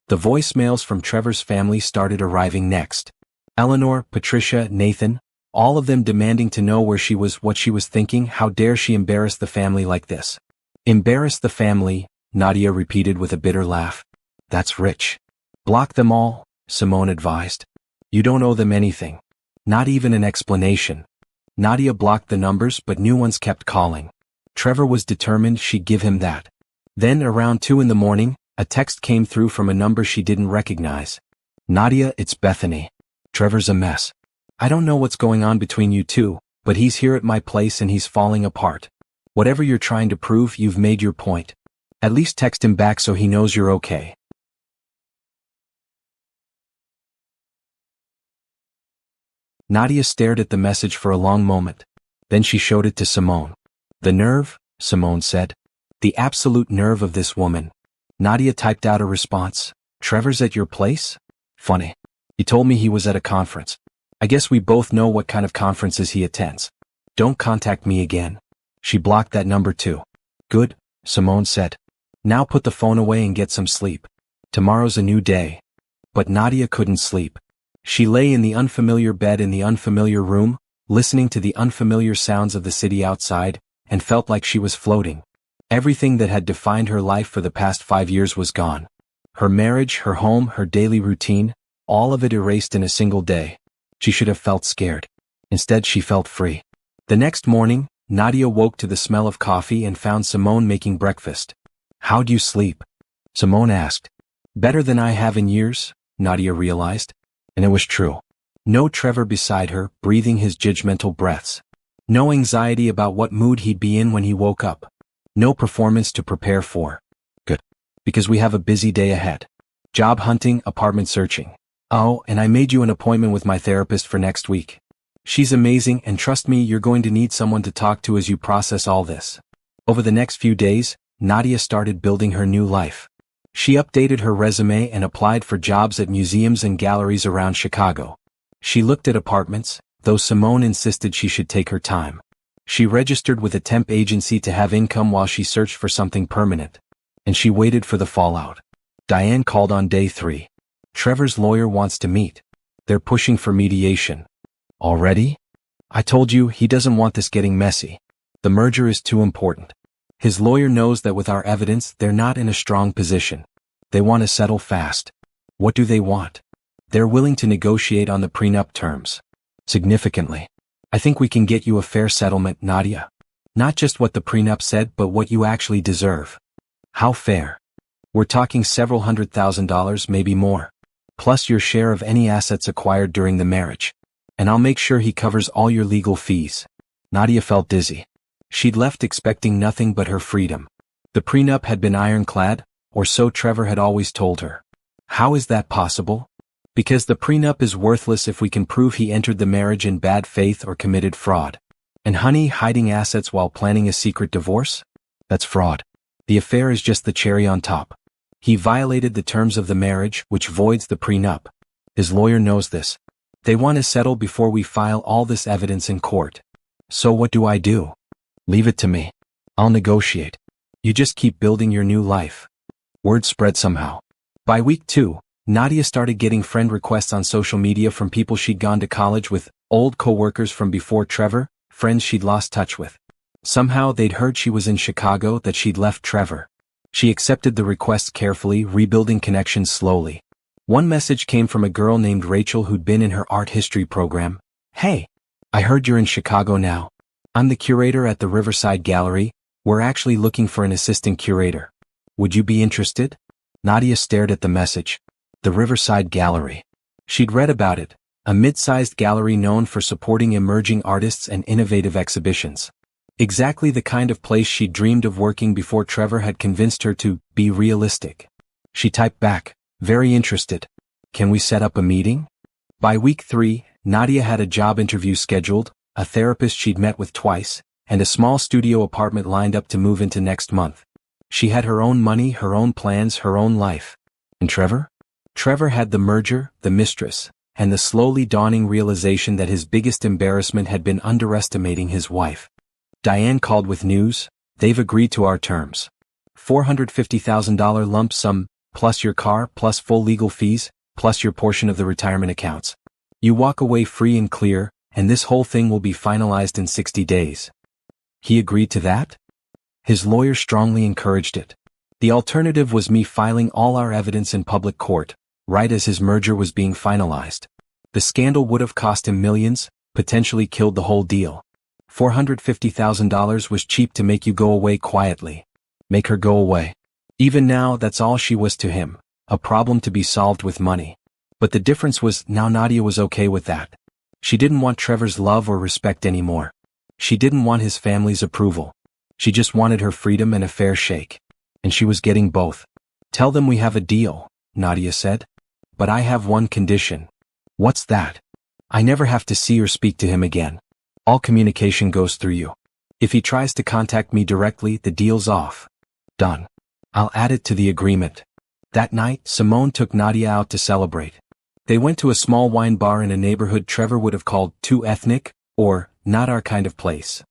The voicemails from Trevor's family started arriving next. Eleanor, Patricia, Nathan, all of them demanding to know where she was, what she was thinking. How dare she embarrass the family like this? Embarrass the family, Nadia repeated with a bitter laugh. That's rich. Block them all, Simone advised. You don't owe them anything. Not even an explanation. Nadia blocked the numbers, but new ones kept calling. Trevor was determined she'd give him that. Then around 2 in the morning, a text came through from a number she didn't recognize. Nadia, it's Bethany. Trevor's a mess. I don't know what's going on between you two, but he's here at my place and he's falling apart. Whatever you're trying to prove, you've made your point. At least text him back so he knows you're okay. Nadia stared at the message for a long moment. Then she showed it to Simone. The nerve, Simone said. The absolute nerve of this woman. Nadia typed out a response. Trevor's at your place? Funny. He told me he was at a conference. I guess we both know what kind of conferences he attends. Don't contact me again. She blocked that number too. Good, Simone said. Now put the phone away and get some sleep. Tomorrow's a new day. But Nadia couldn't sleep. She lay in the unfamiliar bed in the unfamiliar room, listening to the unfamiliar sounds of the city outside, and felt like she was floating. Everything that had defined her life for the past 5 years was gone. Her marriage, her home, her daily routine, all of it erased in a single day. She should have felt scared. Instead, she felt free. The next morning, Nadia woke to the smell of coffee and found Simone making breakfast. How'd you sleep? Simone asked. Better than I have in years, Nadia realized. And it was true. No Trevor beside her, breathing his judgmental breaths. No anxiety about what mood he'd be in when he woke up. No performance to prepare for. Good. Because we have a busy day ahead. Job hunting, apartment searching. Oh, and I made you an appointment with my therapist for next week. She's amazing, and trust me, you're going to need someone to talk to as you process all this. Over the next few days, Nadia started building her new life. She updated her resume and applied for jobs at museums and galleries around Chicago. She looked at apartments, though Simone insisted she should take her time. She registered with a temp agency to have income while she searched for something permanent. And she waited for the fallout. Diane called on day 3. Trevor's lawyer wants to meet. They're pushing for mediation. Already? I told you, he doesn't want this getting messy. The merger is too important. His lawyer knows that with our evidence, they're not in a strong position. They want to settle fast. What do they want? They're willing to negotiate on the prenup terms. Significantly. I think we can get you a fair settlement, Nadia. Not just what the prenup said, but what you actually deserve. How fair? We're talking several $100,000, maybe more. Plus your share of any assets acquired during the marriage. And I'll make sure he covers all your legal fees. Nadia felt dizzy. She'd left expecting nothing but her freedom. The prenup had been ironclad, or so Trevor had always told her. How is that possible? Because the prenup is worthless if we can prove he entered the marriage in bad faith or committed fraud. And honey, hiding assets while planning a secret divorce? That's fraud. The affair is just the cherry on top. He violated the terms of the marriage, which voids the prenup. His lawyer knows this. They want to settle before we file all this evidence in court. So what do I do? Leave it to me. I'll negotiate. You just keep building your new life. Word spread somehow. By week 2, Nadia started getting friend requests on social media from people she'd gone to college with, old co-workers from before Trevor, friends she'd lost touch with. Somehow they'd heard she was in Chicago, that she'd left Trevor. She accepted the requests carefully, rebuilding connections slowly. One message came from a girl named Rachel who'd been in her art history program. Hey, I heard you're in Chicago now. I'm the curator at the Riverside Gallery. We're actually looking for an assistant curator. Would you be interested? Nadia stared at the message. The Riverside Gallery. She'd read about it, a mid-sized gallery known for supporting emerging artists and innovative exhibitions. Exactly the kind of place she'd dreamed of working before Trevor had convinced her to be realistic. She typed back, very interested. Can we set up a meeting? By week 3, Nadia had a job interview scheduled, a therapist she'd met with twice, and a small studio apartment lined up to move into next month. She had her own money, her own plans, her own life. And Trevor? Trevor had the merger, the mistress, and the slowly dawning realization that his biggest embarrassment had been underestimating his wife. Diane called with news. They've agreed to our terms. $450,000 lump sum, plus your car, plus full legal fees, plus your portion of the retirement accounts. You walk away free and clear, and this whole thing will be finalized in 60 days. He agreed to that? His lawyer strongly encouraged it. The alternative was me filing all our evidence in public court, right as his merger was being finalized. The scandal would have cost him millions, potentially killed the whole deal. $450,000 was cheap to make you go away quietly. Make her go away. Even now, that's all she was to him, a problem to be solved with money. But the difference was now Nadia was okay with that. She didn't want Trevor's love or respect anymore. She didn't want his family's approval. She just wanted her freedom and a fair shake. And she was getting both. Tell them we have a deal, Nadia said. But I have one condition. What's that? I never have to see or speak to him again. All communication goes through you. If he tries to contact me directly, the deal's off. Done. I'll add it to the agreement. That night, Simone took Nadia out to celebrate. They went to a small wine bar in a neighborhood Trevor would have called too ethnic, or not our kind of place.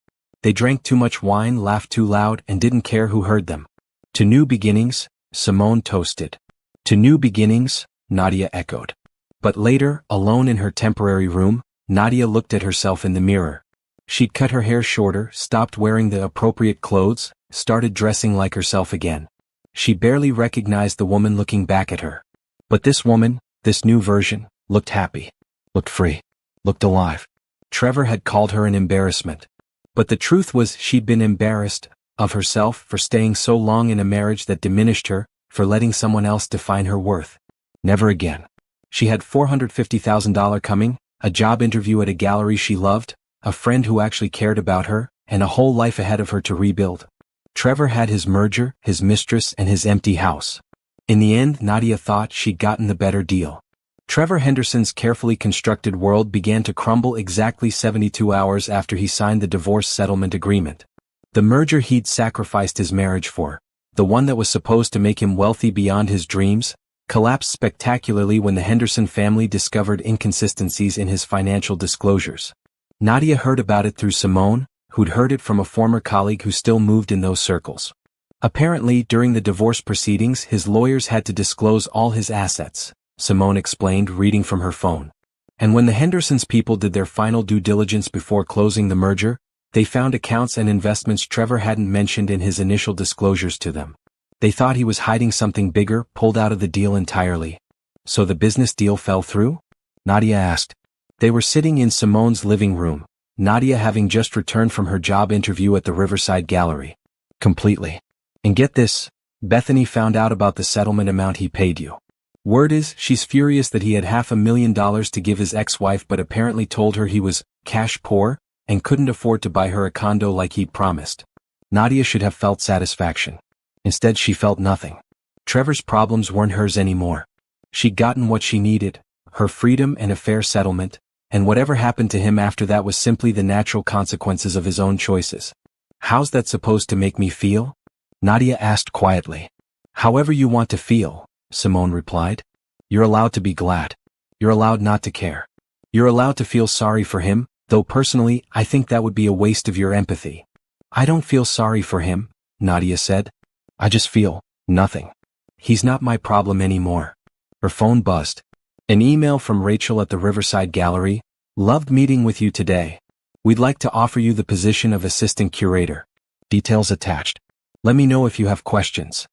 They drank too much wine, laughed too loud, and didn't care who heard them. To new beginnings, Simone toasted. To new beginnings, Nadia echoed. But later, alone in her temporary room, Nadia looked at herself in the mirror. She'd cut her hair shorter, stopped wearing the appropriate clothes, started dressing like herself again. She barely recognized the woman looking back at her. But this woman, this new version, looked happy, looked free, looked alive. Trevor had called her an embarrassment. But the truth was she'd been embarrassed of herself for staying so long in a marriage that diminished her, for letting someone else define her worth. Never again. She had $450,000 coming, a job interview at a gallery she loved, a friend who actually cared about her, and a whole life ahead of her to rebuild. Trevor had his merger, his mistress, and his empty house. In the end, Nadia thought she'd gotten the better deal. Trevor Henderson's carefully constructed world began to crumble exactly 72 hours after he signed the divorce settlement agreement. The merger he'd sacrificed his marriage for, the one that was supposed to make him wealthy beyond his dreams, collapsed spectacularly when the Henderson family discovered inconsistencies in his financial disclosures. Nadia heard about it through Simone, who'd heard it from a former colleague who still moved in those circles. Apparently, during the divorce proceedings, his lawyers had to disclose all his assets, Simone explained, reading from her phone. And when the Hendersons people did their final due diligence before closing the merger, they found accounts and investments Trevor hadn't mentioned in his initial disclosures to them. They thought he was hiding something bigger, pulled out of the deal entirely. So the business deal fell through? Nadia asked. They were sitting in Simone's living room, Nadia having just returned from her job interview at the Riverside Gallery. Completely. And get this, Bethany found out about the settlement amount he paid you. Word is, she's furious that he had $500,000 to give his ex-wife but apparently told her he was cash poor and couldn't afford to buy her a condo like he'd promised. Nadia should have felt satisfaction. Instead, she felt nothing. Trevor's problems weren't hers anymore. She'd gotten what she needed, her freedom and a fair settlement, and whatever happened to him after that was simply the natural consequences of his own choices. How's that supposed to make me feel? Nadia asked quietly. However you want to feel, Simone replied. You're allowed to be glad. You're allowed not to care. You're allowed to feel sorry for him, though personally, I think that would be a waste of your empathy. I don't feel sorry for him, Nadia said. I just feel nothing. He's not my problem anymore. Her phone buzzed. An email from Rachel at the Riverside Gallery. Loved meeting with you today. We'd like to offer you the position of assistant curator. Details attached. Let me know if you have questions.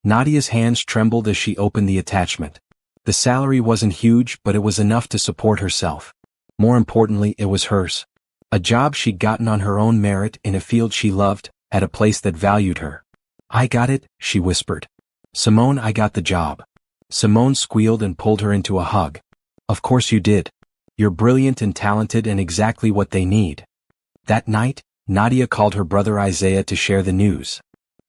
Nadia's hands trembled as she opened the attachment. The salary wasn't huge, but it was enough to support herself. More importantly, it was hers. A job she'd gotten on her own merit in a field she loved, at a place that valued her. I got it, she whispered. Simone, I got the job. Simone squealed and pulled her into a hug. Of course you did. You're brilliant and talented and exactly what they need. That night, Nadia called her brother Isaiah to share the news.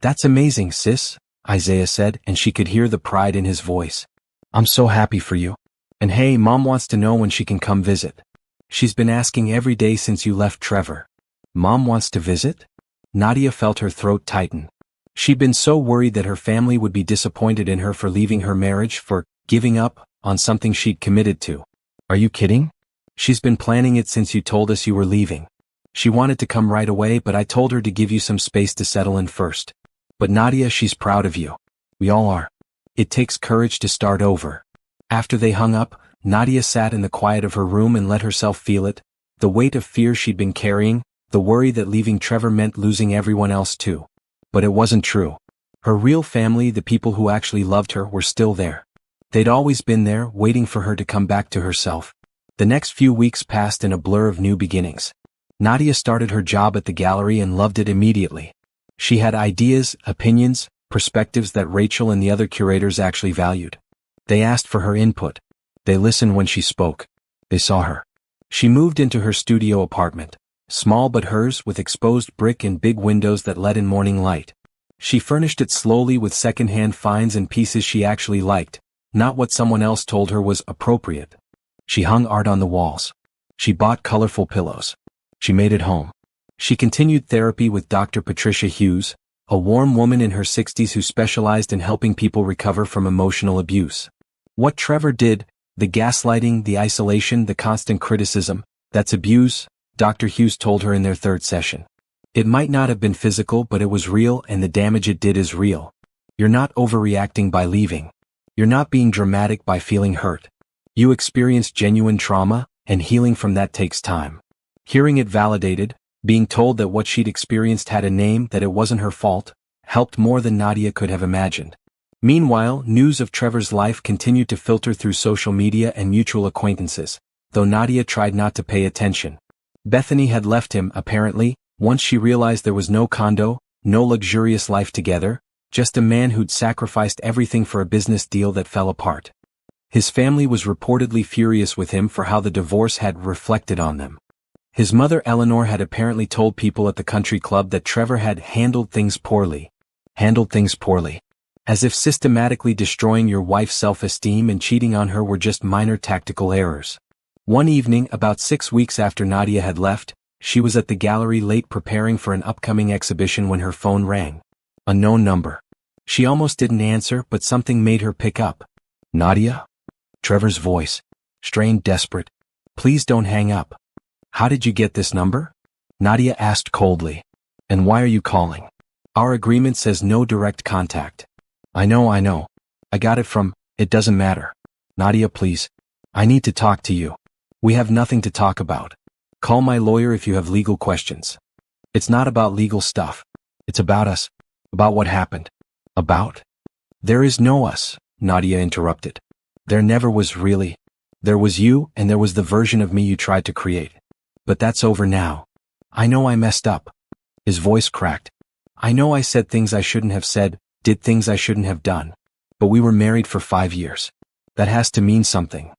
That's amazing, sis, Isaiah said, and she could hear the pride in his voice. I'm so happy for you. And hey, Mom wants to know when she can come visit. She's been asking every day since you left Trevor. Mom wants to visit? Nadia felt her throat tighten. She'd been so worried that her family would be disappointed in her for leaving her marriage, for giving up on something she'd committed to. Are you kidding? She's been planning it since you told us you were leaving. She wanted to come right away, but I told her to give you some space to settle in first. But Nadia, she's proud of you. We all are. It takes courage to start over. After they hung up, Nadia sat in the quiet of her room and let herself feel it, the weight of fear she'd been carrying, the worry that leaving Trevor meant losing everyone else too. But it wasn't true. Her real family, the people who actually loved her, were still there. They'd always been there, waiting for her to come back to herself. The next few weeks passed in a blur of new beginnings. Nadia started her job at the gallery and loved it immediately. She had ideas, opinions, perspectives that Rachel and the other curators actually valued. They asked for her input. They listened when she spoke. They saw her. She moved into her studio apartment, small but hers, with exposed brick and big windows that let in morning light. She furnished it slowly with second-hand finds and pieces she actually liked, not what someone else told her was appropriate. She hung art on the walls. She bought colorful pillows. She made it home. She continued therapy with Dr. Patricia Hughes, a warm woman in her 60s who specialized in helping people recover from emotional abuse. What Trevor did, the gaslighting, the isolation, the constant criticism, that's abuse, Dr. Hughes told her in their third session. It might not have been physical, but it was real, and the damage it did is real. You're not overreacting by leaving. You're not being dramatic by feeling hurt. You experienced genuine trauma, and healing from that takes time. Hearing it validated, being told that what she'd experienced had a name, that it wasn't her fault, helped more than Nadia could have imagined. Meanwhile, news of Trevor's life continued to filter through social media and mutual acquaintances, though Nadia tried not to pay attention. Bethany had left him, apparently, once she realized there was no condo, no luxurious life together, just a man who'd sacrificed everything for a business deal that fell apart. His family was reportedly furious with him for how the divorce had reflected on them. His mother Eleanor had apparently told people at the country club that Trevor had handled things poorly. Handled things poorly. As if systematically destroying your wife's self-esteem and cheating on her were just minor tactical errors. One evening, about 6 weeks after Nadia had left, she was at the gallery late preparing for an upcoming exhibition when her phone rang. A known number. She almost didn't answer, but something made her pick up. Nadia? Trevor's voice. Strained, desperate. Please don't hang up. How did you get this number? Nadia asked coldly. And why are you calling? Our agreement says no direct contact. I know. I got it from, it doesn't matter. Nadia, please. I need to talk to you. We have nothing to talk about. Call my lawyer if you have legal questions. It's not about legal stuff. It's about us. About what happened. About? There is no us, Nadia interrupted. There never was really. There was you, and there was the version of me you tried to create. But that's over now. I know I messed up. His voice cracked. I know I said things I shouldn't have said, did things I shouldn't have done. But we were married for 5 years. That has to mean something.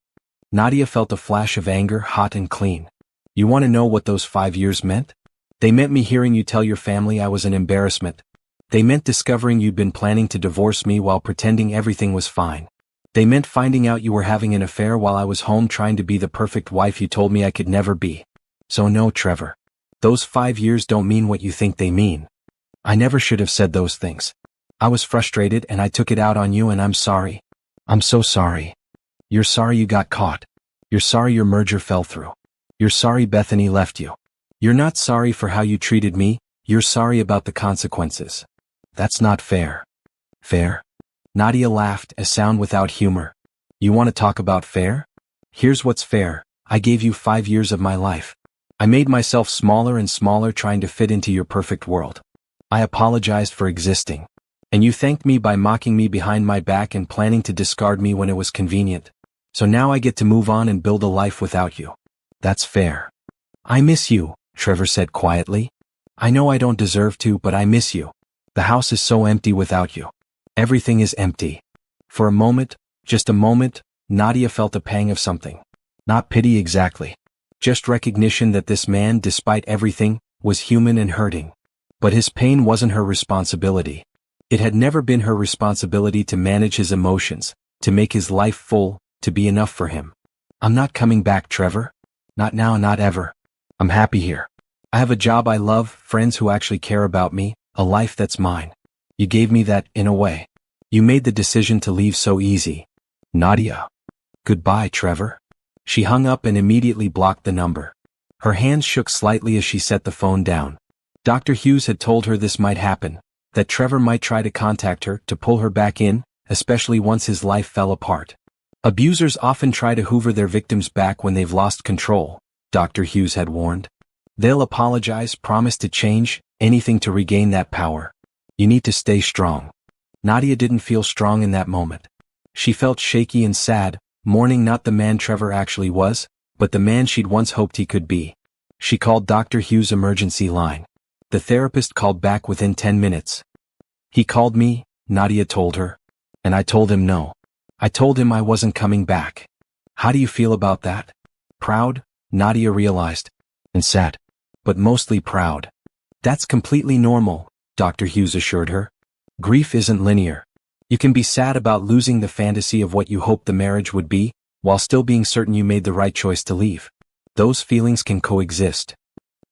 Nadia felt a flash of anger, hot and clean. You want to know what those 5 years meant? They meant me hearing you tell your family I was an embarrassment. They meant discovering you'd been planning to divorce me while pretending everything was fine. They meant finding out you were having an affair while I was home trying to be the perfect wife you told me I could never be. So no, Trevor. Those 5 years don't mean what you think they mean. I never should have said those things. I was frustrated and I took it out on you, and I'm sorry. I'm so sorry. You're sorry you got caught. You're sorry your merger fell through. You're sorry Bethany left you. You're not sorry for how you treated me, you're sorry about the consequences. That's not fair. Fair? Nadia laughed, a sound without humor. You want to talk about fair? Here's what's fair. I gave you 5 years of my life. I made myself smaller and smaller trying to fit into your perfect world. I apologized for existing. And you thanked me by mocking me behind my back and planning to discard me when it was convenient. So now I get to move on and build a life without you. That's fair. I miss you, Trevor said quietly. I know I don't deserve to, but I miss you. The house is so empty without you. Everything is empty. For a moment, just a moment, Nadia felt a pang of something. Not pity exactly. Just recognition that this man, despite everything, was human and hurting. But his pain wasn't her responsibility. It had never been her responsibility to manage his emotions, to make his life full, to be enough for him. I'm not coming back, Trevor. Not now, not ever. I'm happy here. I have a job I love, friends who actually care about me, a life that's mine. You gave me that, in a way. You made the decision to leave so easy. Nadia. Goodbye, Trevor. She hung up and immediately blocked the number. Her hands shook slightly as she set the phone down. Dr. Hughes had told her this might happen, that Trevor might try to contact her to pull her back in, especially once his life fell apart. Abusers often try to hoover their victims back when they've lost control, Dr. Hughes had warned. They'll apologize, promise to change, anything to regain that power. You need to stay strong. Nadia didn't feel strong in that moment. She felt shaky and sad, mourning not the man Trevor actually was, but the man she'd once hoped he could be. She called Dr. Hughes' emergency line. The therapist called back within 10 minutes. He called me, Nadia told her. And I told him no. I told him I wasn't coming back. How do you feel about that? Proud, Nadia realized. And sad. But mostly proud. That's completely normal, Dr. Hughes assured her. Grief isn't linear. You can be sad about losing the fantasy of what you hoped the marriage would be, while still being certain you made the right choice to leave. Those feelings can coexist.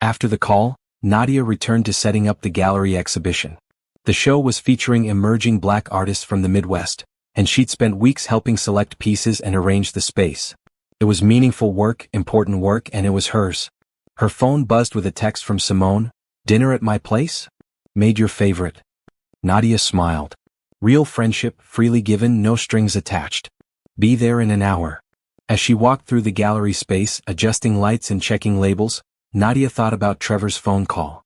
After the call, Nadia returned to setting up the gallery exhibition. The show was featuring emerging Black artists from the Midwest, and she'd spent weeks helping select pieces and arrange the space. It was meaningful work, important work, and it was hers. Her phone buzzed with a text from Simone. Dinner at my place? Made your favorite. Nadia smiled. Real friendship, freely given, no strings attached. Be there in an hour. As she walked through the gallery space, adjusting lights and checking labels, Nadia thought about Trevor's phone call.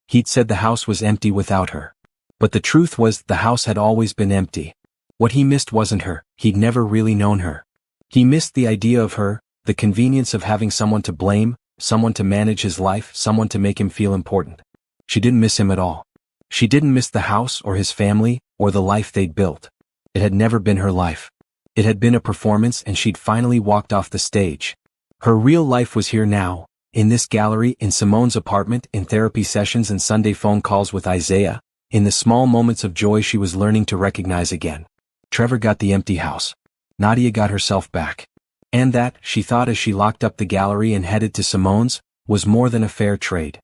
He'd said the house was empty without her. But the truth was, the house had always been empty. What he missed wasn't her, he'd never really known her. He missed the idea of her, the convenience of having someone to blame, someone to manage his life, someone to make him feel important. She didn't miss him at all. She didn't miss the house or his family, or the life they'd built. It had never been her life. It had been a performance, and she'd finally walked off the stage. Her real life was here now, in this gallery, in Simone's apartment, in therapy sessions and Sunday phone calls with Isaiah, in the small moments of joy she was learning to recognize again. Trevor got the empty house. Nadia got herself back. And that, she thought as she locked up the gallery and headed to Simone's, was more than a fair trade.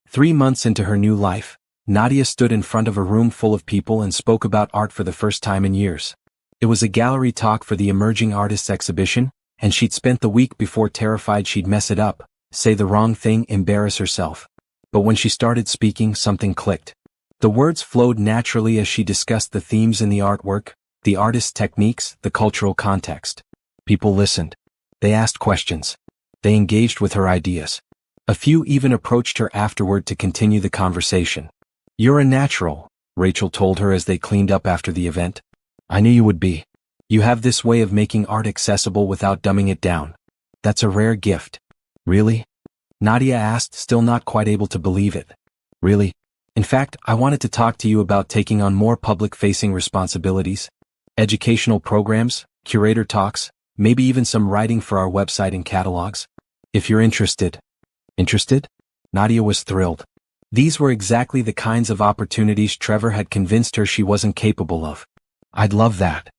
3 months into her new life, Nadia stood in front of a room full of people and spoke about art for the first time in years. It was a gallery talk for the Emerging Artists exhibition, and she'd spent the week before terrified she'd mess it up, say the wrong thing, embarrass herself. But when she started speaking, something clicked. The words flowed naturally as she discussed the themes in the artwork, the artist's techniques, the cultural context. People listened. They asked questions. They engaged with her ideas. A few even approached her afterward to continue the conversation. You're a natural, Rachel told her as they cleaned up after the event. I knew you would be. You have this way of making art accessible without dumbing it down. That's a rare gift. Really? Nadia asked, still not quite able to believe it. Really? In fact, I wanted to talk to you about taking on more public-facing responsibilities. Educational programs, curator talks, maybe even some writing for our website and catalogs. If you're interested. Interested? Nadia was thrilled. These were exactly the kinds of opportunities Trevor had convinced her she wasn't capable of. I'd love that.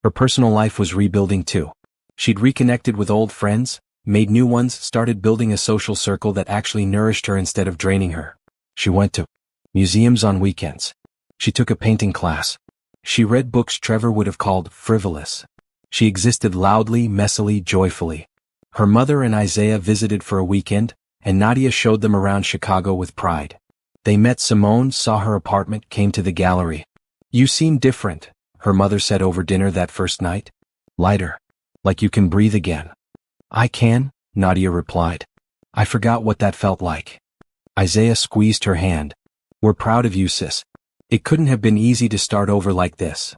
Her personal life was rebuilding too. She'd reconnected with old friends, made new ones, started building a social circle that actually nourished her instead of draining her. She went to museums on weekends. She took a painting class. She read books Trevor would have called frivolous. She existed loudly, messily, joyfully. Her mother and Isaiah visited for a weekend, and Nadia showed them around Chicago with pride. They met Simone, saw her apartment, came to the gallery. You seem different, her mother said over dinner that first night. Lighter. Like you can breathe again. I can, Nadia replied. I forgot what that felt like. Isaiah squeezed her hand. We're proud of you, sis. It couldn't have been easy to start over like this.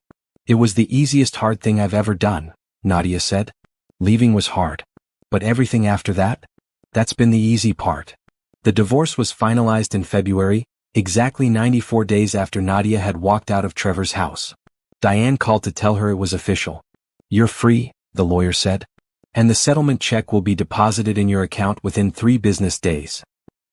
It was the easiest hard thing I've ever done, Nadia said. Leaving was hard. But everything after that? That's been the easy part. The divorce was finalized in February, exactly 94 days after Nadia had walked out of Trevor's house. Diane called to tell her it was official. You're free, the lawyer said. And the settlement check will be deposited in your account within 3 business days.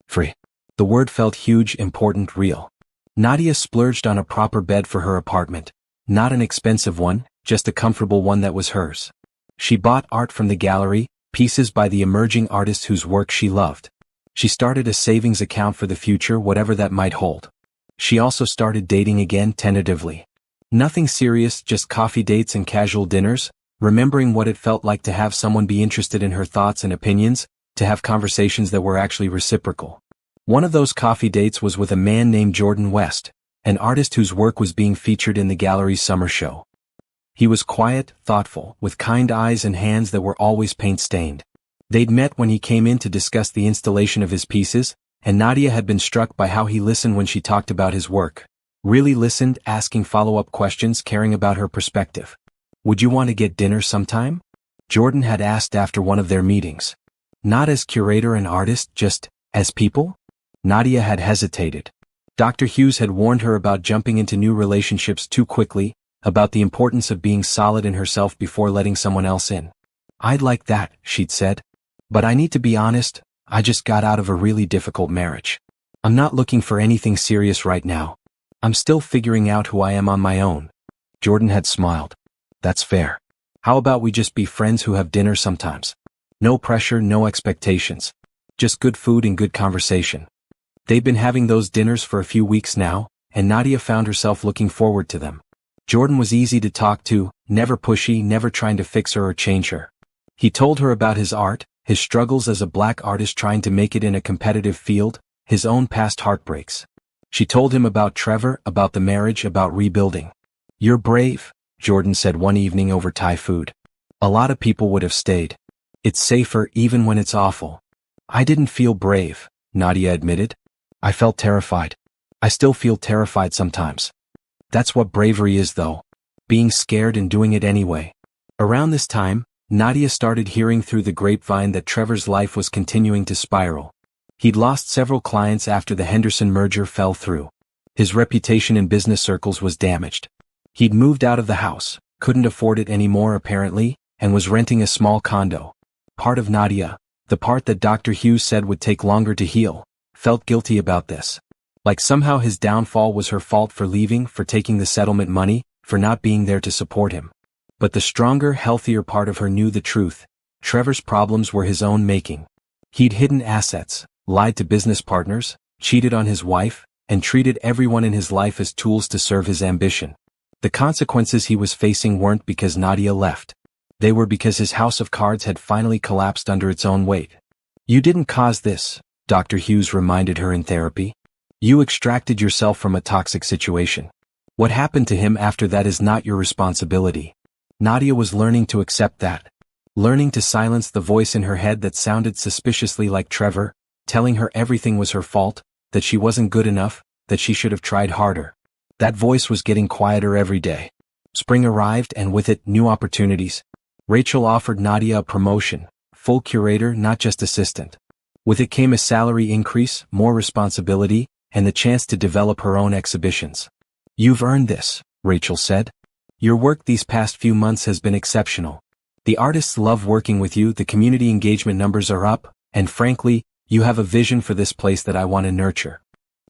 Free. The word felt huge, important, real. Nadia splurged on a proper bed for her apartment. Not an expensive one, just a comfortable one that was hers. She bought art from the gallery, pieces by the emerging artists whose work she loved. She started a savings account for the future, whatever that might hold. She also started dating again tentatively. Nothing serious, just coffee dates and casual dinners, remembering what it felt like to have someone be interested in her thoughts and opinions, to have conversations that were actually reciprocal. One of those coffee dates was with a man named Jordan West, an artist whose work was being featured in the gallery's summer show. He was quiet, thoughtful, with kind eyes and hands that were always paint-stained. They'd met when he came in to discuss the installation of his pieces, and Nadia had been struck by how he listened when she talked about his work. Really listened, asking follow-up questions, caring about her perspective. "Would you want to get dinner sometime?" Jordan had asked after one of their meetings. Not as curator and artist, just as people? Nadia had hesitated. Dr. Hughes had warned her about jumping into new relationships too quickly, about the importance of being solid in herself before letting someone else in. "I'd like that," she'd said. "But I need to be honest, I just got out of a really difficult marriage. I'm not looking for anything serious right now. I'm still figuring out who I am on my own." Jordan had smiled. "That's fair. How about we just be friends who have dinner sometimes? No pressure, no expectations. Just good food and good conversation." They'd been having those dinners for a few weeks now, and Nadia found herself looking forward to them. Jordan was easy to talk to, never pushy, never trying to fix her or change her. He told her about his art, his struggles as a black artist trying to make it in a competitive field, his own past heartbreaks. She told him about Trevor, about the marriage, about rebuilding. "You're brave," Jordan said one evening over Thai food. "A lot of people would have stayed. It's safer even when it's awful." "I didn't feel brave," Nadia admitted. "I felt terrified. I still feel terrified sometimes." That's what bravery is though. Being scared and doing it anyway. Around this time, Nadia started hearing through the grapevine that Trevor's life was continuing to spiral. He'd lost several clients after the Henderson merger fell through. His reputation in business circles was damaged. He'd moved out of the house, couldn't afford it anymore apparently, and was renting a small condo. Part of Nadia, the part that Dr. Hughes said would take longer to heal, felt guilty about this. Like somehow his downfall was her fault for leaving, for taking the settlement money, for not being there to support him. But the stronger, healthier part of her knew the truth. Trevor's problems were his own making. He'd hidden assets, lied to business partners, cheated on his wife, and treated everyone in his life as tools to serve his ambition. The consequences he was facing weren't because Nadia left. They were because his house of cards had finally collapsed under its own weight. "You didn't cause this," Dr. Hughes reminded her in therapy. "You extracted yourself from a toxic situation. What happened to him after that is not your responsibility." Nadia was learning to accept that. Learning to silence the voice in her head that sounded suspiciously like Trevor, telling her everything was her fault, that she wasn't good enough, that she should have tried harder. That voice was getting quieter every day. Spring arrived and with it, new opportunities. Rachel offered Nadia a promotion, full curator, not just assistant. With it came a salary increase, more responsibility, and the chance to develop her own exhibitions. "You've earned this," Rachel said. "Your work these past few months has been exceptional. The artists love working with you, the community engagement numbers are up, and frankly, you have a vision for this place that I want to nurture."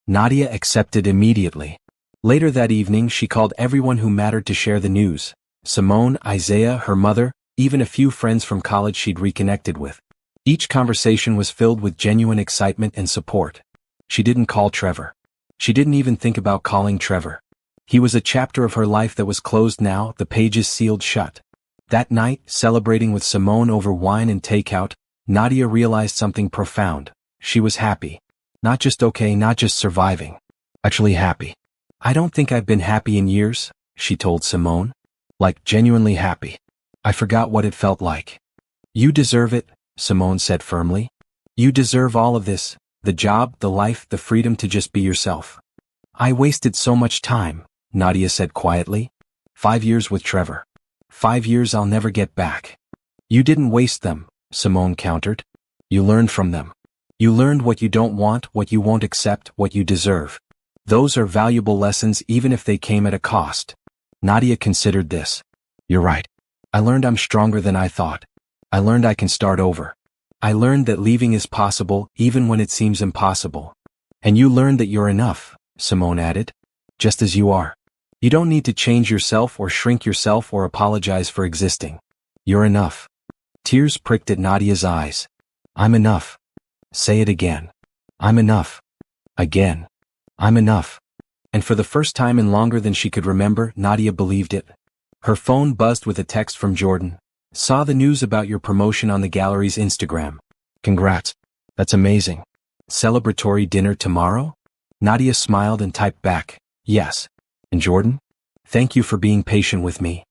Nadia accepted immediately. Later that evening she called everyone who mattered to share the news. Simone, Isaiah, her mother, even a few friends from college she'd reconnected with. Each conversation was filled with genuine excitement and support. She didn't call Trevor. She didn't even think about calling Trevor. He was a chapter of her life that was closed now, the pages sealed shut. That night, celebrating with Simone over wine and takeout, Nadia realized something profound. She was happy. Not just okay, not just surviving. Actually happy. "I don't think I've been happy in years," she told Simone. "Like genuinely happy. I forgot what it felt like." "You deserve it," Simone said firmly. "You deserve all of this, the job, the life, the freedom to just be yourself." "I wasted so much time," Nadia said quietly. 5 years with Trevor. 5 years I'll never get back." "You didn't waste them," Simone countered. "You learned from them. You learned what you don't want, what you won't accept, what you deserve. Those are valuable lessons even if they came at a cost." Nadia considered this. "You're right. I learned I'm stronger than I thought. I learned I can start over. I learned that leaving is possible even when it seems impossible." "And you learned that you're enough," Simone added. "Just as you are. You don't need to change yourself or shrink yourself or apologize for existing. You're enough." Tears pricked at Nadia's eyes. "I'm enough." "Say it again." "I'm enough." "Again." "I'm enough." And for the first time in longer than she could remember, Nadia believed it. Her phone buzzed with a text from Jordan. Saw the news about your promotion on the gallery's Instagram. Congrats. That's amazing. Celebratory dinner tomorrow? Nadia smiled and typed back, yes. And Jordan? Thank you for being patient with me.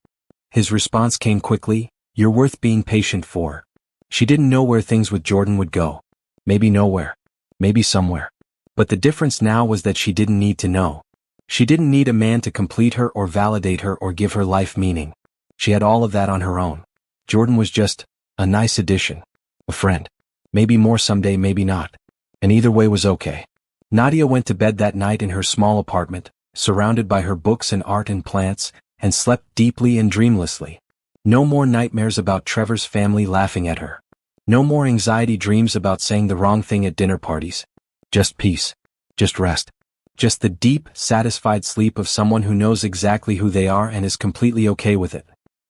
His response came quickly, you're worth being patient for. She didn't know where things with Jordan would go. Maybe nowhere. Maybe somewhere. But the difference now was that she didn't need to know. She didn't need a man to complete her or validate her or give her life meaning. She had all of that on her own. Jordan was just a nice addition. A friend. Maybe more someday, maybe not. And either way was okay. Nadia went to bed that night in her small apartment, surrounded by her books and art and plants, and slept deeply and dreamlessly. No more nightmares about Trevor's family laughing at her. No more anxiety dreams about saying the wrong thing at dinner parties. Just peace. Just rest. Just the deep, satisfied sleep of someone who knows exactly who they are and is completely okay with it.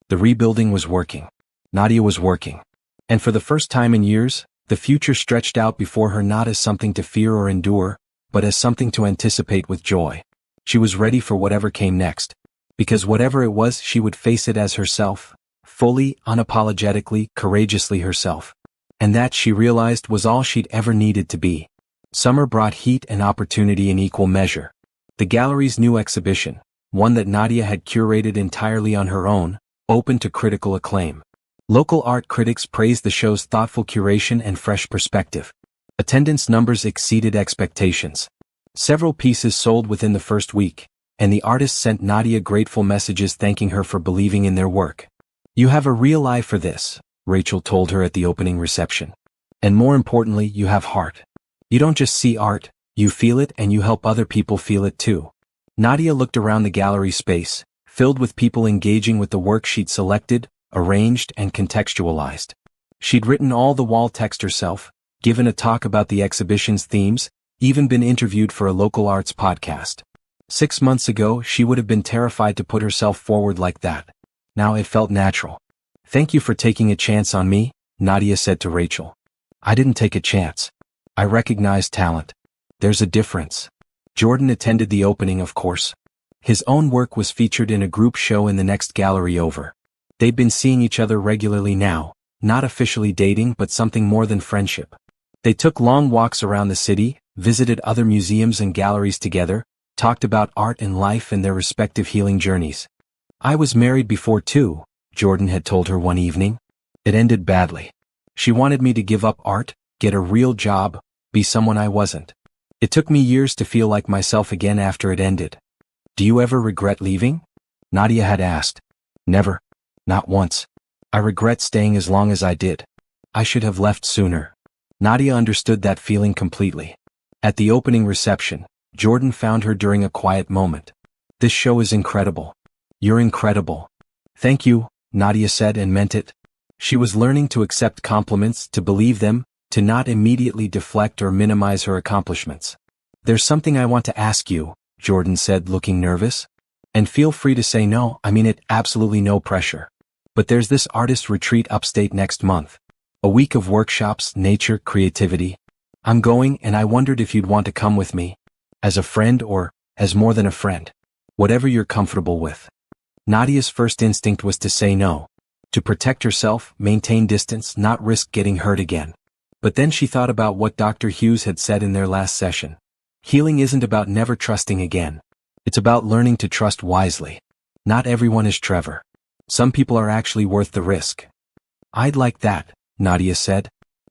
The rebuilding was working. Nadia was working. And for the first time in years, the future stretched out before her not as something to fear or endure, but as something to anticipate with joy. She was ready for whatever came next. Because whatever it was, she would face it as herself, fully, unapologetically, courageously herself. And that, she realized, was all she'd ever needed to be. Summer brought heat and opportunity in equal measure. The gallery's new exhibition, one that Nadia had curated entirely on her own, opened to critical acclaim. Local art critics praised the show's thoughtful curation and fresh perspective. Attendance numbers exceeded expectations. Several pieces sold within the first week, and the artists sent Nadia grateful messages thanking her for believing in their work. You have a real eye for this, Rachel told her at the opening reception. And more importantly, you have heart. You don't just see art, you feel it and you help other people feel it too. Nadia looked around the gallery space, filled with people engaging with the work she'd selected, arranged and contextualized. She'd written all the wall text herself, given a talk about the exhibition's themes, even been interviewed for a local arts podcast. 6 months ago, she would have been terrified to put herself forward like that. Now it felt natural. Thank you for taking a chance on me, Nadia said to Rachel. I didn't take a chance. I recognize talent. There's a difference. Jordan attended the opening, of course. His own work was featured in a group show in the next gallery over. They'd been seeing each other regularly now, not officially dating but something more than friendship. They took long walks around the city, visited other museums and galleries together, talked about art and life and their respective healing journeys. I was married before too, Jordan had told her one evening. It ended badly. She wanted me to give up art, get a real job, be someone I wasn't. It took me years to feel like myself again after it ended. Do you ever regret leaving? Nadia had asked. Never. Not once. I regret staying as long as I did. I should have left sooner. Nadia understood that feeling completely. At the opening reception, Jordan found her during a quiet moment. This show is incredible. You're incredible. Thank you, Nadia said and meant it. She was learning to accept compliments, to believe them, to not immediately deflect or minimize her accomplishments. There's something I want to ask you, Jordan said, looking nervous. And feel free to say no, I mean it, absolutely no pressure. But there's this artist retreat upstate next month. A week of workshops, nature, creativity. I'm going and I wondered if you'd want to come with me. As a friend or as more than a friend. Whatever you're comfortable with. Nadia's first instinct was to say no. To protect herself, maintain distance, not risk getting hurt again. But then she thought about what Dr. Hughes had said in their last session. Healing isn't about never trusting again. It's about learning to trust wisely. Not everyone is Trevor. Some people are actually worth the risk. I'd like that, Nadia said.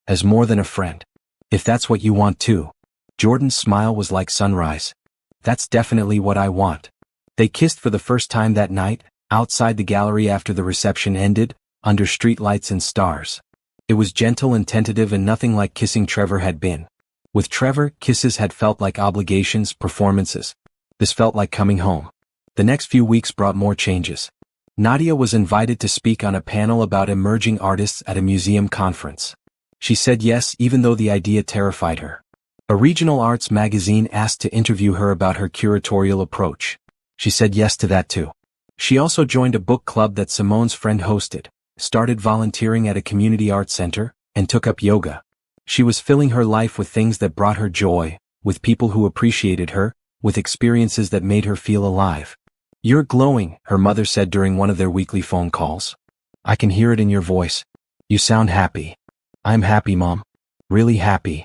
As more than a friend. If that's what you want too. Jordan's smile was like sunrise. That's definitely what I want. They kissed for the first time that night, outside the gallery after the reception ended, under streetlights and stars. It was gentle and tentative and nothing like kissing Trevor had been. With Trevor, kisses had felt like obligations, performances. This felt like coming home. The next few weeks brought more changes. Nadia was invited to speak on a panel about emerging artists at a museum conference. She said yes even though the idea terrified her. A regional arts magazine asked to interview her about her curatorial approach. She said yes to that too. She also joined a book club that Simone's friend hosted, started volunteering at a community arts center, and took up yoga. She was filling her life with things that brought her joy, with people who appreciated her, with experiences that made her feel alive. "You're glowing," her mother said during one of their weekly phone calls. "I can hear it in your voice. You sound happy." "I'm happy, Mom. Really happy."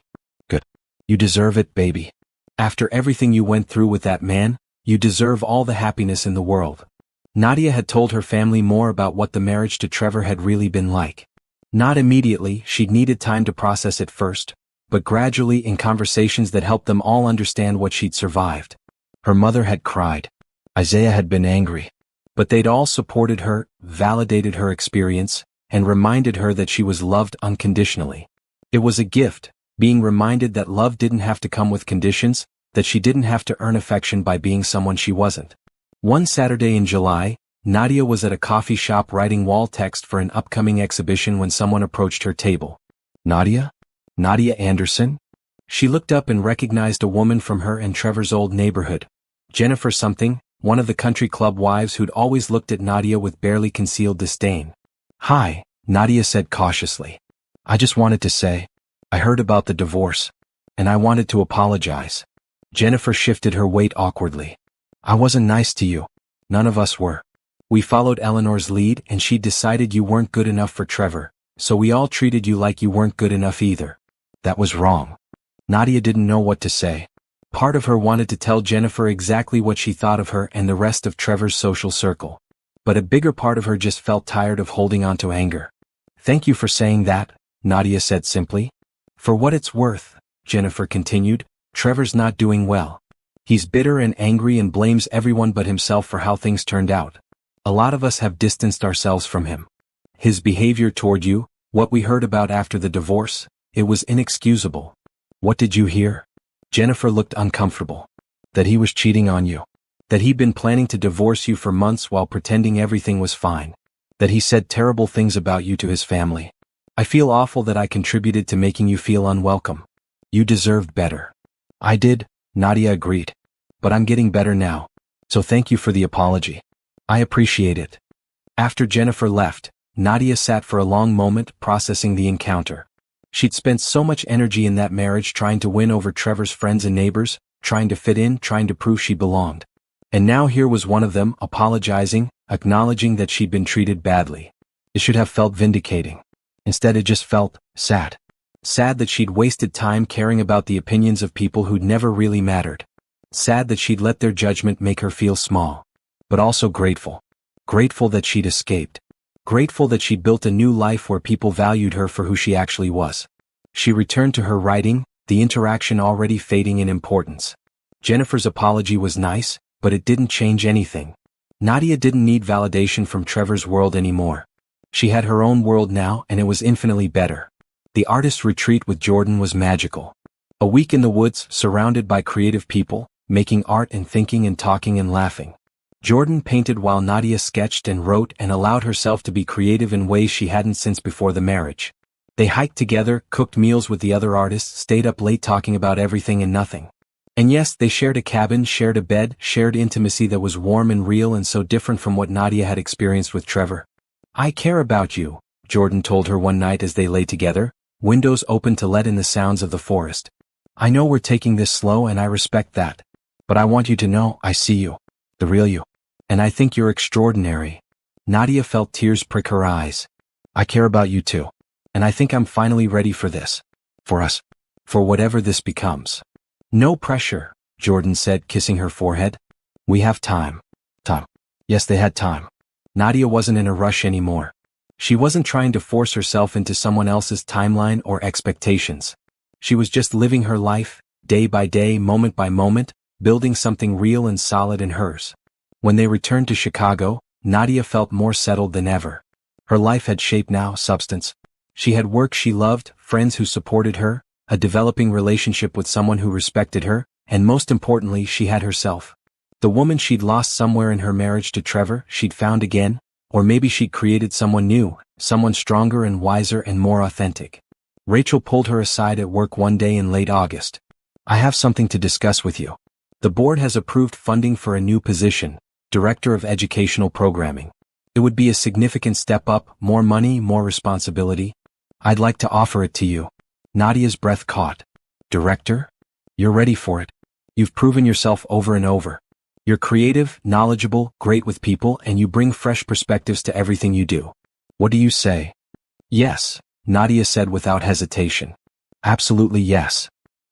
"Good. You deserve it, baby. After everything you went through with that man, you deserve all the happiness in the world." Nadia had told her family more about what the marriage to Trevor had really been like. Not immediately, she'd needed time to process it first, but gradually in conversations that helped them all understand what she'd survived. Her mother had cried. Isaiah had been angry. But they'd all supported her, validated her experience, and reminded her that she was loved unconditionally. It was a gift, being reminded that love didn't have to come with conditions, that she didn't have to earn affection by being someone she wasn't. One Saturday in July, Nadia was at a coffee shop writing wall text for an upcoming exhibition when someone approached her table. "Nadia? Nadia Anderson?" She looked up and recognized a woman from her and Trevor's old neighborhood. Jennifer something, one of the country club wives who'd always looked at Nadia with barely concealed disdain. "Hi," Nadia said cautiously. "I just wanted to say, I heard about the divorce, and I wanted to apologize." Jennifer shifted her weight awkwardly. "I wasn't nice to you. None of us were. We followed Eleanor's lead and she decided you weren't good enough for Trevor, so we all treated you like you weren't good enough either. That was wrong." Nadia didn't know what to say. Part of her wanted to tell Jennifer exactly what she thought of her and the rest of Trevor's social circle. But a bigger part of her just felt tired of holding on to anger. "Thank you for saying that," Nadia said simply. "For what it's worth," Jennifer continued, "Trevor's not doing well. He's bitter and angry and blames everyone but himself for how things turned out. A lot of us have distanced ourselves from him. His behavior toward you, what we heard about after the divorce, it was inexcusable." "What did you hear?" Jennifer looked uncomfortable. "That he was cheating on you. That he'd been planning to divorce you for months while pretending everything was fine. That he said terrible things about you to his family. I feel awful that I contributed to making you feel unwelcome. You deserved better." "I did," Nadia agreed. "But I'm getting better now. So thank you for the apology. I appreciate it." After Jennifer left, Nadia sat for a long moment processing the encounter. She'd spent so much energy in that marriage trying to win over Trevor's friends and neighbors, trying to fit in, trying to prove she belonged. And now here was one of them, apologizing, acknowledging that she'd been treated badly. It should have felt vindicating. Instead it just felt sad. Sad that she'd wasted time caring about the opinions of people who'd never really mattered. Sad that she'd let their judgment make her feel small. But also grateful. Grateful that she'd escaped. Grateful that she'd built a new life where people valued her for who she actually was. She returned to her writing, the interaction already fading in importance. Jennifer's apology was nice, but it didn't change anything. Nadia didn't need validation from Trevor's world anymore. She had her own world now and it was infinitely better. The artist's retreat with Jordan was magical. A week in the woods, surrounded by creative people, making art and thinking and talking and laughing. Jordan painted while Nadia sketched and wrote and allowed herself to be creative in ways she hadn't since before the marriage. They hiked together, cooked meals with the other artists, stayed up late talking about everything and nothing. And yes, they shared a cabin, shared a bed, shared intimacy that was warm and real and so different from what Nadia had experienced with Trevor. "I care about you," Jordan told her one night as they lay together, windows open to let in the sounds of the forest. "I know we're taking this slow and I respect that. But I want you to know I see you. The real you. And I think you're extraordinary." Nadia felt tears prick her eyes. "I care about you too. And I think I'm finally ready for this. For us. For whatever this becomes." "No pressure," Jordan said, kissing her forehead. "We have time." Time. Yes, they had time. Nadia wasn't in a rush anymore. She wasn't trying to force herself into someone else's timeline or expectations. She was just living her life, day by day, moment by moment, building something real and solid in hers. When they returned to Chicago, Nadia felt more settled than ever. Her life had shape now, substance. She had work she loved, friends who supported her, a developing relationship with someone who respected her, and most importantly, she had herself. The woman she'd lost somewhere in her marriage to Trevor, she'd found again, or maybe she'd created someone new, someone stronger and wiser and more authentic. Rachel pulled her aside at work one day in late August. "I have something to discuss with you. The board has approved funding for a new position, Director of Educational Programming. It would be a significant step up, more money, more responsibility. I'd like to offer it to you." Nadia's breath caught. "Director? You're ready for it. You've proven yourself over and over. You're creative, knowledgeable, great with people, and you bring fresh perspectives to everything you do. What do you say?" "Yes," Nadia said without hesitation. "Absolutely yes."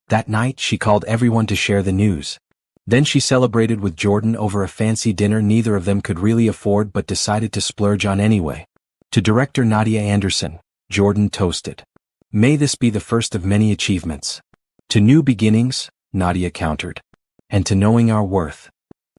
That night she called everyone to share the news. Then she celebrated with Jordan over a fancy dinner neither of them could really afford but decided to splurge on anyway. To director Nadia Anderson, Jordan toasted. "May this be the first of many achievements." "To new beginnings," Nadia countered. "And to knowing our worth."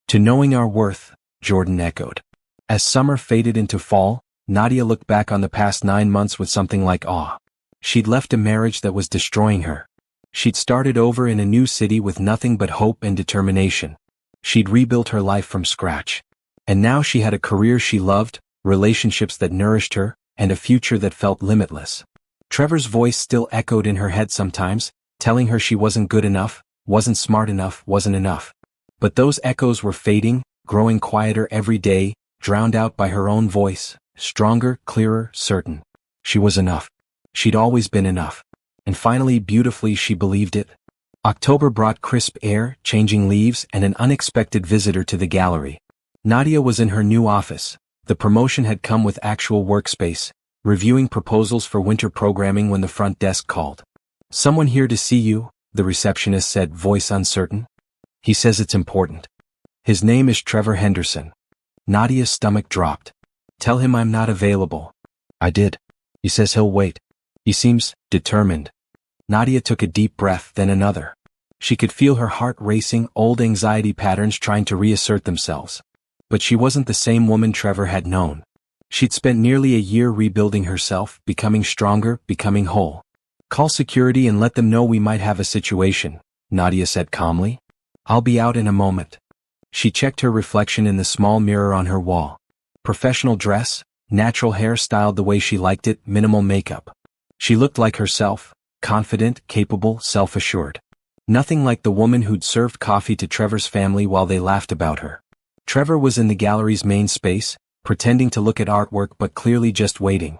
"To knowing our worth," Jordan echoed. As summer faded into fall, Nadia looked back on the past 9 months with something like awe. She'd left a marriage that was destroying her. She'd started over in a new city with nothing but hope and determination. She'd rebuilt her life from scratch. And now she had a career she loved, relationships that nourished her, and a future that felt limitless. Trevor's voice still echoed in her head sometimes, telling her she wasn't good enough, wasn't smart enough, wasn't enough. But those echoes were fading, growing quieter every day, drowned out by her own voice, stronger, clearer, certain. She was enough. She'd always been enough. And finally, beautifully, she believed it. October brought crisp air, changing leaves, and an unexpected visitor to the gallery. Nadia was in her new office. The promotion had come with actual workspace, reviewing proposals for winter programming when the front desk called. "Someone here to see you," the receptionist said, voice uncertain. "He says it's important. His name is Trevor Henderson." Nadia's stomach dropped. "Tell him I'm not available." "I did. He says he'll wait. He seems determined." Nadia took a deep breath, then another. She could feel her heart racing, old anxiety patterns trying to reassert themselves. But she wasn't the same woman Trevor had known. She'd spent nearly a year rebuilding herself, becoming stronger, becoming whole. "Call security and let them know we might have a situation," Nadia said calmly. "I'll be out in a moment." She checked her reflection in the small mirror on her wall. Professional dress, natural hair styled the way she liked it, minimal makeup. She looked like herself, confident, capable, self-assured. Nothing like the woman who'd served coffee to Trevor's family while they laughed about her. Trevor was in the gallery's main space, pretending to look at artwork but clearly just waiting.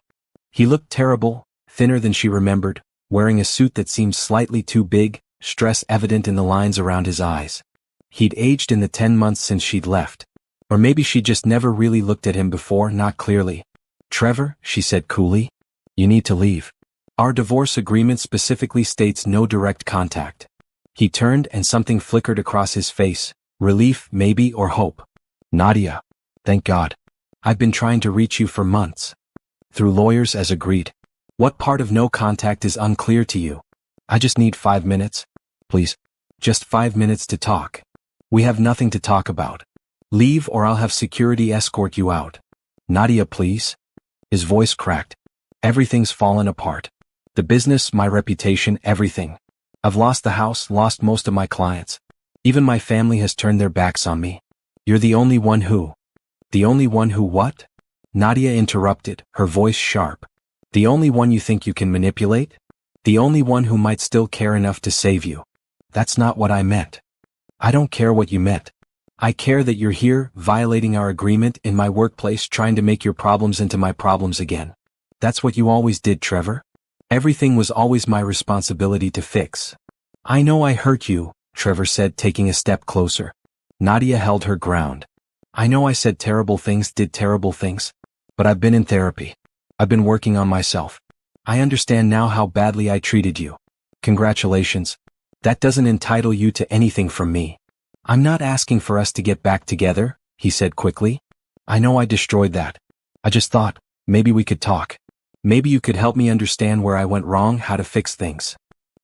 He looked terrible, thinner than she remembered, wearing a suit that seemed slightly too big, stress evident in the lines around his eyes. He'd aged in the 10 months since she'd left. Or maybe she just never really looked at him before, not clearly. "Trevor," she said coolly, "you need to leave. Our divorce agreement specifically states no direct contact." He turned and something flickered across his face, relief, maybe, or hope. "Nadia. Thank God. I've been trying to reach you for months. Through lawyers as agreed. What part of no contact is unclear to you? I just need 5 minutes. Please. Just 5 minutes to talk. We have nothing to talk about. Leave or I'll have security escort you out." "Nadia, please." His voice cracked. "Everything's fallen apart. The business, my reputation, everything. I've lost the house, lost most of my clients. Even my family has turned their backs on me. You're the only one who..." "The only one who what?" Nadia interrupted, her voice sharp. "The only one you think you can manipulate? The only one who might still care enough to save you." "That's not what I meant." "I don't care what you meant. I care that you're here, violating our agreement, in my workplace, trying to make your problems into my problems again. That's what you always did, Trevor. Everything was always my responsibility to fix." "I know I hurt you," Trevor said, taking a step closer. Nadia held her ground. "I know I said terrible things, did terrible things. But I've been in therapy. I've been working on myself. I understand now how badly I treated you. Congratulations. That doesn't entitle you to anything from me." "I'm not asking for us to get back together," he said quickly. "I know I destroyed that. I just thought, maybe we could talk. Maybe you could help me understand where I went wrong, how to fix things."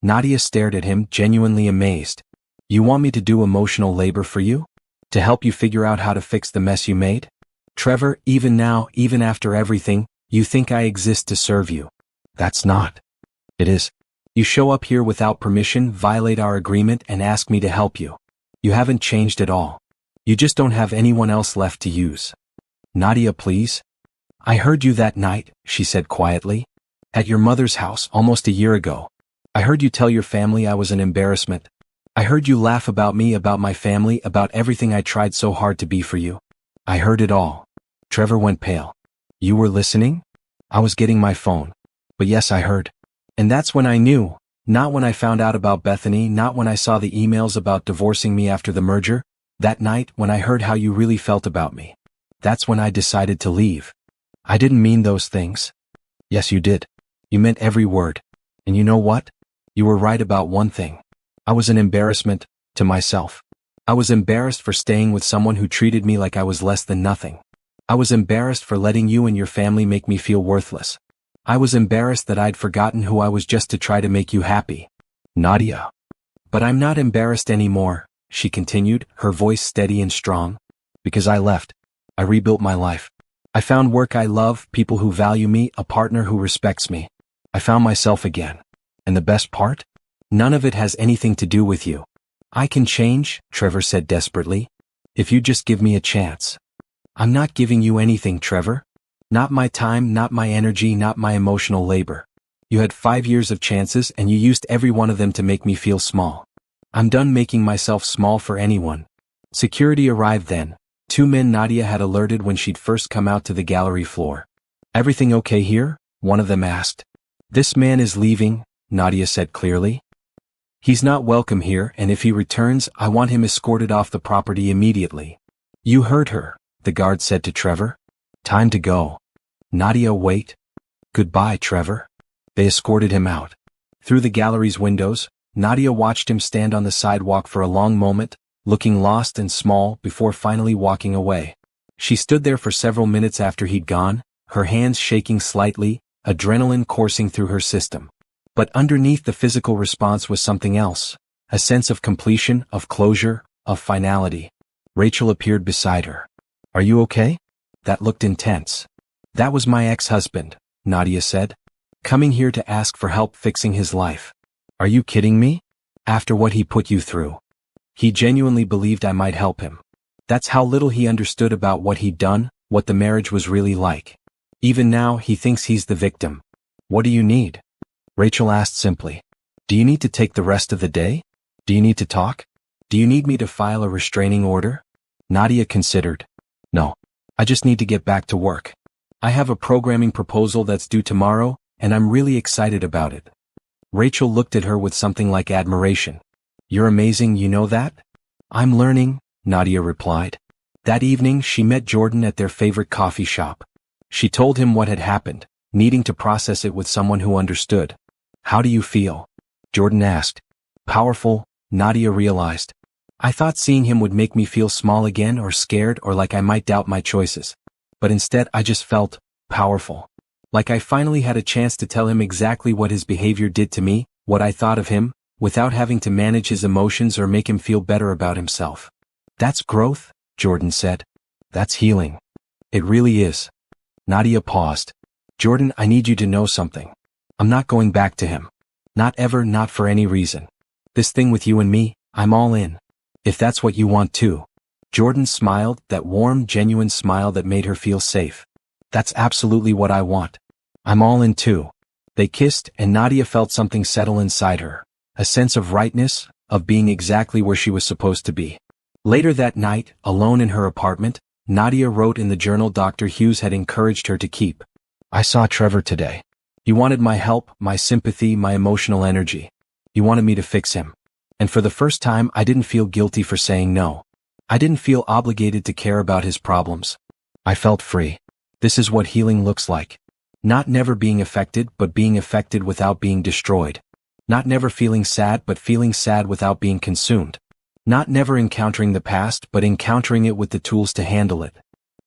Nadia stared at him, genuinely amazed. "You want me to do emotional labor for you? To help you figure out how to fix the mess you made? Trevor, even now, even after everything, you think I exist to serve you. That's not. It is. You show up here without permission, violate our agreement, and ask me to help you. You haven't changed at all. You just don't have anyone else left to use." "Nadia, please." "I heard you that night," she said quietly. "At your mother's house, almost a year ago. I heard you tell your family I was an embarrassment. I heard you laugh about me, about my family, about everything I tried so hard to be for you. I heard it all." Trevor went pale. "You were listening?" "I was getting my phone. But yes, I heard. And that's when I knew. Not when I found out about Bethany, not when I saw the emails about divorcing me after the merger. That night, when I heard how you really felt about me. That's when I decided to leave. I didn't mean those things. Yes, you did. You meant every word. And you know what? You were right about one thing. I was an embarrassment to myself. I was embarrassed for staying with someone who treated me like I was less than nothing. I was embarrassed for letting you and your family make me feel worthless. I was embarrassed that I'd forgotten who I was just to try to make you happy. Nadia. But I'm not embarrassed anymore, she continued, her voice steady and strong. Because I left. I rebuilt my life. I found work I love, people who value me, a partner who respects me. I found myself again. And the best part? None of it has anything to do with you. I can change, Trevor said desperately. If you just give me a chance. I'm not giving you anything, Trevor. Not my time, not my energy, not my emotional labor. You had 5 years of chances and you used every one of them to make me feel small. I'm done making myself small for anyone. Security arrived then. 2 men Nadia had alerted when she'd first come out to the gallery floor. Everything okay here? One of them asked. This man is leaving, Nadia said clearly. He's not welcome here, and if he returns, I want him escorted off the property immediately. You heard her, the guard said to Trevor. Time to go. Nadia, wait. Goodbye, Trevor. They escorted him out. Through the gallery's windows, Nadia watched him stand on the sidewalk for a long moment, looking lost and small before finally walking away. She stood there for several minutes after he'd gone, her hands shaking slightly, adrenaline coursing through her system. But underneath the physical response was something else, a sense of completion, of closure, of finality. Rachel appeared beside her. Are you okay? That looked intense. That was my ex-husband, Nadia said. Coming here to ask for help fixing his life. Are you kidding me? After what he put you through. He genuinely believed I might help him. That's how little he understood about what he'd done, what the marriage was really like. Even now, he thinks he's the victim. What do you need? Rachel asked simply. Do you need to take the rest of the day? Do you need to talk? Do you need me to file a restraining order? Nadia considered. No. I just need to get back to work. I have a programming proposal that's due tomorrow, and I'm really excited about it. Rachel looked at her with something like admiration. You're amazing, you know that? I'm learning, Nadia replied. That evening, she met Jordan at their favorite coffee shop. She told him what had happened, needing to process it with someone who understood. How do you feel? Jordan asked. Powerful, Nadia realized. I thought seeing him would make me feel small again or scared or like I might doubt my choices. But instead I just felt powerful. Like I finally had a chance to tell him exactly what his behavior did to me, what I thought of him, without having to manage his emotions or make him feel better about himself. That's growth, Jordan said. That's healing. It really is. Nadia paused. Jordan, I need you to know something. I'm not going back to him. Not ever, not for any reason. This thing with you and me, I'm all in. If that's what you want too. Jordan smiled, that warm, genuine smile that made her feel safe. That's absolutely what I want. I'm all in too. They kissed, and Nadia felt something settle inside her. A sense of rightness, of being exactly where she was supposed to be. Later that night, alone in her apartment, Nadia wrote in the journal Dr. Hughes had encouraged her to keep. I saw Trevor today. He wanted my help, my sympathy, my emotional energy. He wanted me to fix him. And for the first time, I didn't feel guilty for saying no. I didn't feel obligated to care about his problems. I felt free. This is what healing looks like. Not never being affected, but being affected without being destroyed. Not never feeling sad, but feeling sad without being consumed. Not never encountering the past, but encountering it with the tools to handle it.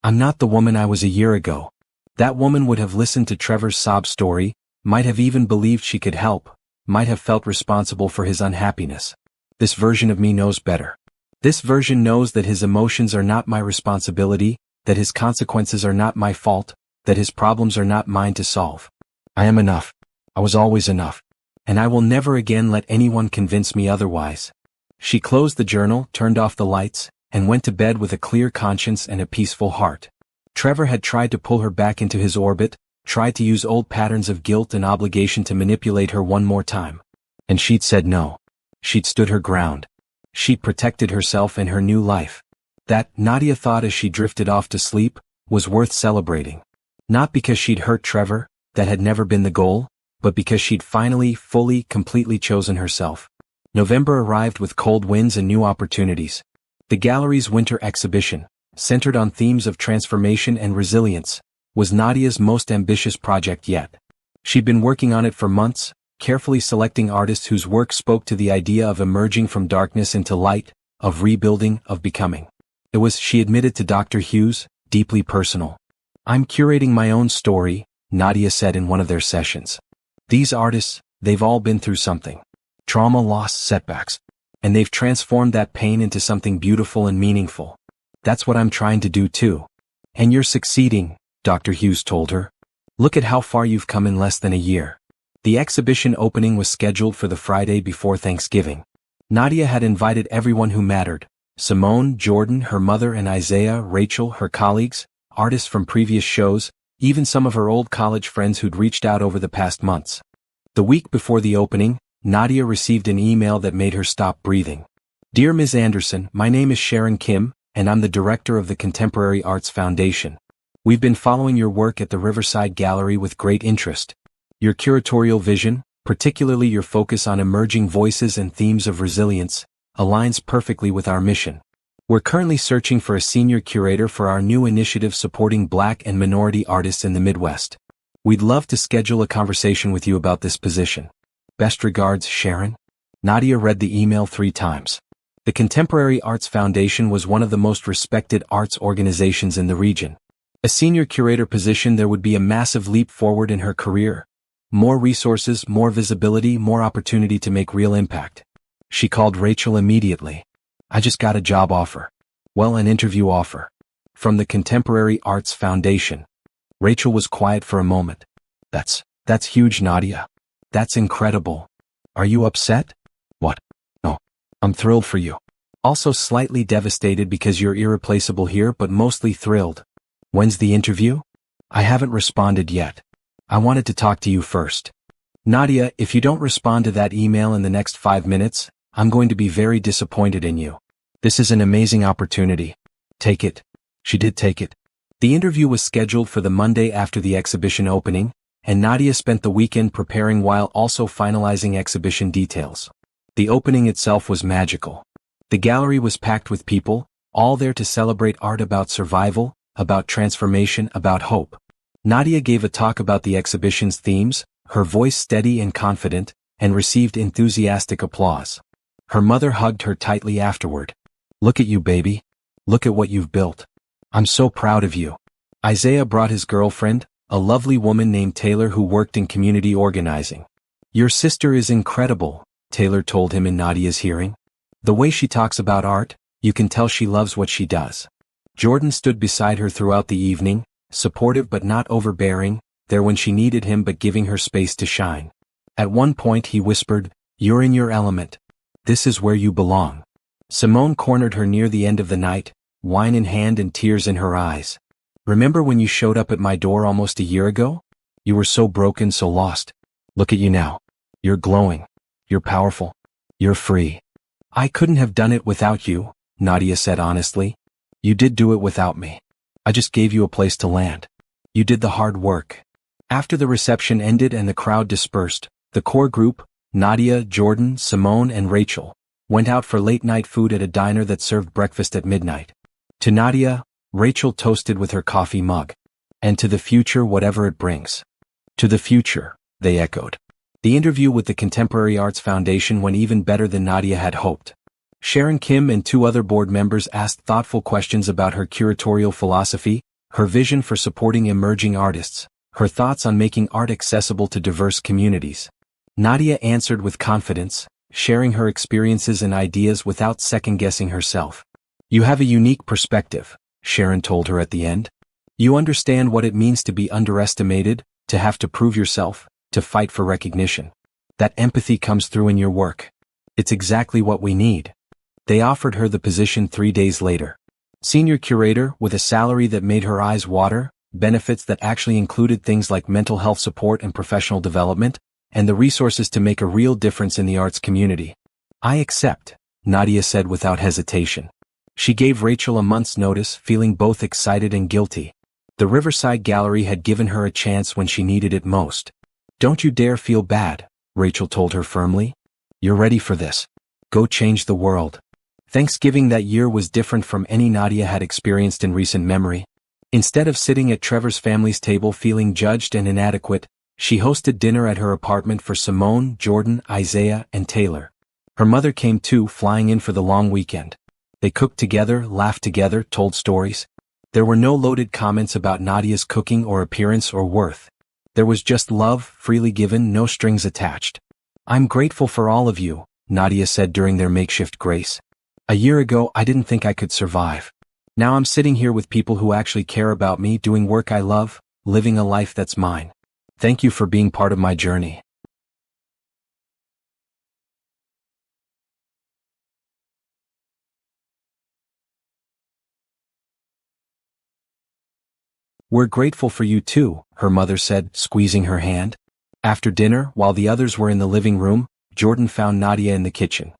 I'm not the woman I was a year ago. That woman would have listened to Trevor's sob story, might have even believed she could help, might have felt responsible for his unhappiness. This version of me knows better. This version knows that his emotions are not my responsibility, that his consequences are not my fault, that his problems are not mine to solve. I am enough. I was always enough. And I will never again let anyone convince me otherwise. She closed the journal, turned off the lights, and went to bed with a clear conscience and a peaceful heart. Trevor had tried to pull her back into his orbit, tried to use old patterns of guilt and obligation to manipulate her one more time. And she'd said no. She'd stood her ground. She'd protected herself and her new life. That, Nadia thought as she drifted off to sleep, was worth celebrating. Not because she'd hurt Trevor, that had never been the goal, but because she'd finally, fully, completely chosen herself. November arrived with cold winds and new opportunities. The gallery's winter exhibition, centered on themes of transformation and resilience, was Nadia's most ambitious project yet. She'd been working on it for months, carefully selecting artists whose work spoke to the idea of emerging from darkness into light, of rebuilding, of becoming. It was, she admitted to Dr. Hughes, deeply personal. "I'm curating my own story," Nadia said in one of their sessions. "These artists, they've all been through something. Trauma, loss, setbacks. And they've transformed that pain into something beautiful and meaningful. That's what I'm trying to do too. And you're succeeding," Dr. Hughes told her. "Look at how far you've come in less than a year." The exhibition opening was scheduled for the Friday before Thanksgiving. Nadia had invited everyone who mattered: Simone, Jordan, her mother, and Isaiah, Rachel, her colleagues, artists from previous shows, even some of her old college friends who'd reached out over the past months. The week before the opening, Nadia received an email that made her stop breathing. "Dear Ms. Anderson, my name is Sharon Kim, and I'm the director of the Contemporary Arts Foundation. We've been following your work at the Riverside Gallery with great interest. Your curatorial vision, particularly your focus on emerging voices and themes of resilience, aligns perfectly with our mission. We're currently searching for a senior curator for our new initiative supporting Black and minority artists in the Midwest. We'd love to schedule a conversation with you about this position. Best regards, Sharon." Nadia read the email 3 times. The Contemporary Arts Foundation was one of the most respected arts organizations in the region. A senior curator position, there would be a massive leap forward in her career. More resources, more visibility, more opportunity to make real impact. She called Rachel immediately. "I just got a job offer. Well, an interview offer. From the Contemporary Arts Foundation." Rachel was quiet for a moment. That's huge, Nadia. That's incredible. Are you upset?" "What? No. I'm thrilled for you. Also slightly devastated because you're irreplaceable here, but mostly thrilled. When's the interview?" "I haven't responded yet. I wanted to talk to you first." "Nadia, if you don't respond to that email in the next 5 minutes, I'm going to be very disappointed in you. This is an amazing opportunity. Take it." She did take it. The interview was scheduled for the Monday after the exhibition opening, and Nadia spent the weekend preparing while also finalizing exhibition details. The opening itself was magical. The gallery was packed with people, all there to celebrate art about survival, about transformation, about hope. Nadia gave a talk about the exhibition's themes, her voice steady and confident, and received enthusiastic applause. Her mother hugged her tightly afterward. "Look at you, baby. Look at what you've built. I'm so proud of you." Isaiah brought his girlfriend, a lovely woman named Taylor who worked in community organizing. "Your sister is incredible," Taylor told him in Nadia's hearing. "The way she talks about art, you can tell she loves what she does." Jordan stood beside her throughout the evening, supportive but not overbearing, there when she needed him but giving her space to shine. At one point he whispered, "You're in your element. This is where you belong." Simone cornered her near the end of the night, wine in hand and tears in her eyes. "Remember when you showed up at my door almost a year ago? You were so broken, so lost. Look at you now. You're glowing. You're powerful. You're free." "I couldn't have done it without you," Nadia said honestly. "You did do it without me. I just gave you a place to land. You did the hard work." After the reception ended and the crowd dispersed, the core group, Nadia, Jordan, Simone, and Rachel, went out for late-night food at a diner that served breakfast at midnight. To Nadia, Rachel toasted with her coffee mug. "And to the future, whatever it brings." "To the future," they echoed. The interview with the Contemporary Arts Foundation went even better than Nadia had hoped. Sharon Kim and 2 other board members asked thoughtful questions about her curatorial philosophy, her vision for supporting emerging artists, her thoughts on making art accessible to diverse communities. Nadia answered with confidence, sharing her experiences and ideas without second-guessing herself. "You have a unique perspective," Sharon told her at the end. "You understand what it means to be underestimated, to have to prove yourself, to fight for recognition. That empathy comes through in your work. It's exactly what we need." They offered her the position 3 days later. Senior curator with a salary that made her eyes water, benefits that actually included things like mental health support and professional development, and the resources to make a real difference in the arts community. "I accept," Nadia said without hesitation. She gave Rachel a month's notice, feeling both excited and guilty. The Riverside Gallery had given her a chance when she needed it most. Don't you dare feel bad, Rachel told her firmly. You're ready for this. Go change the world. Thanksgiving that year was different from any Nadia had experienced in recent memory. Instead of sitting at Trevor's family's table feeling judged and inadequate, she hosted dinner at her apartment for Simone, Jordan, Isaiah, and Taylor. Her mother came too, flying in for the long weekend. They cooked together, laughed together, told stories. There were no loaded comments about Nadia's cooking or appearance or worth. There was just love, freely given, no strings attached. I'm grateful for all of you, Nadia said during their makeshift grace. A year ago I didn't think I could survive. Now I'm sitting here with people who actually care about me, doing work I love, living a life that's mine. Thank you for being part of my journey. We're grateful for you too, her mother said, squeezing her hand. After dinner, while the others were in the living room, Jordan found Nadia in the kitchen.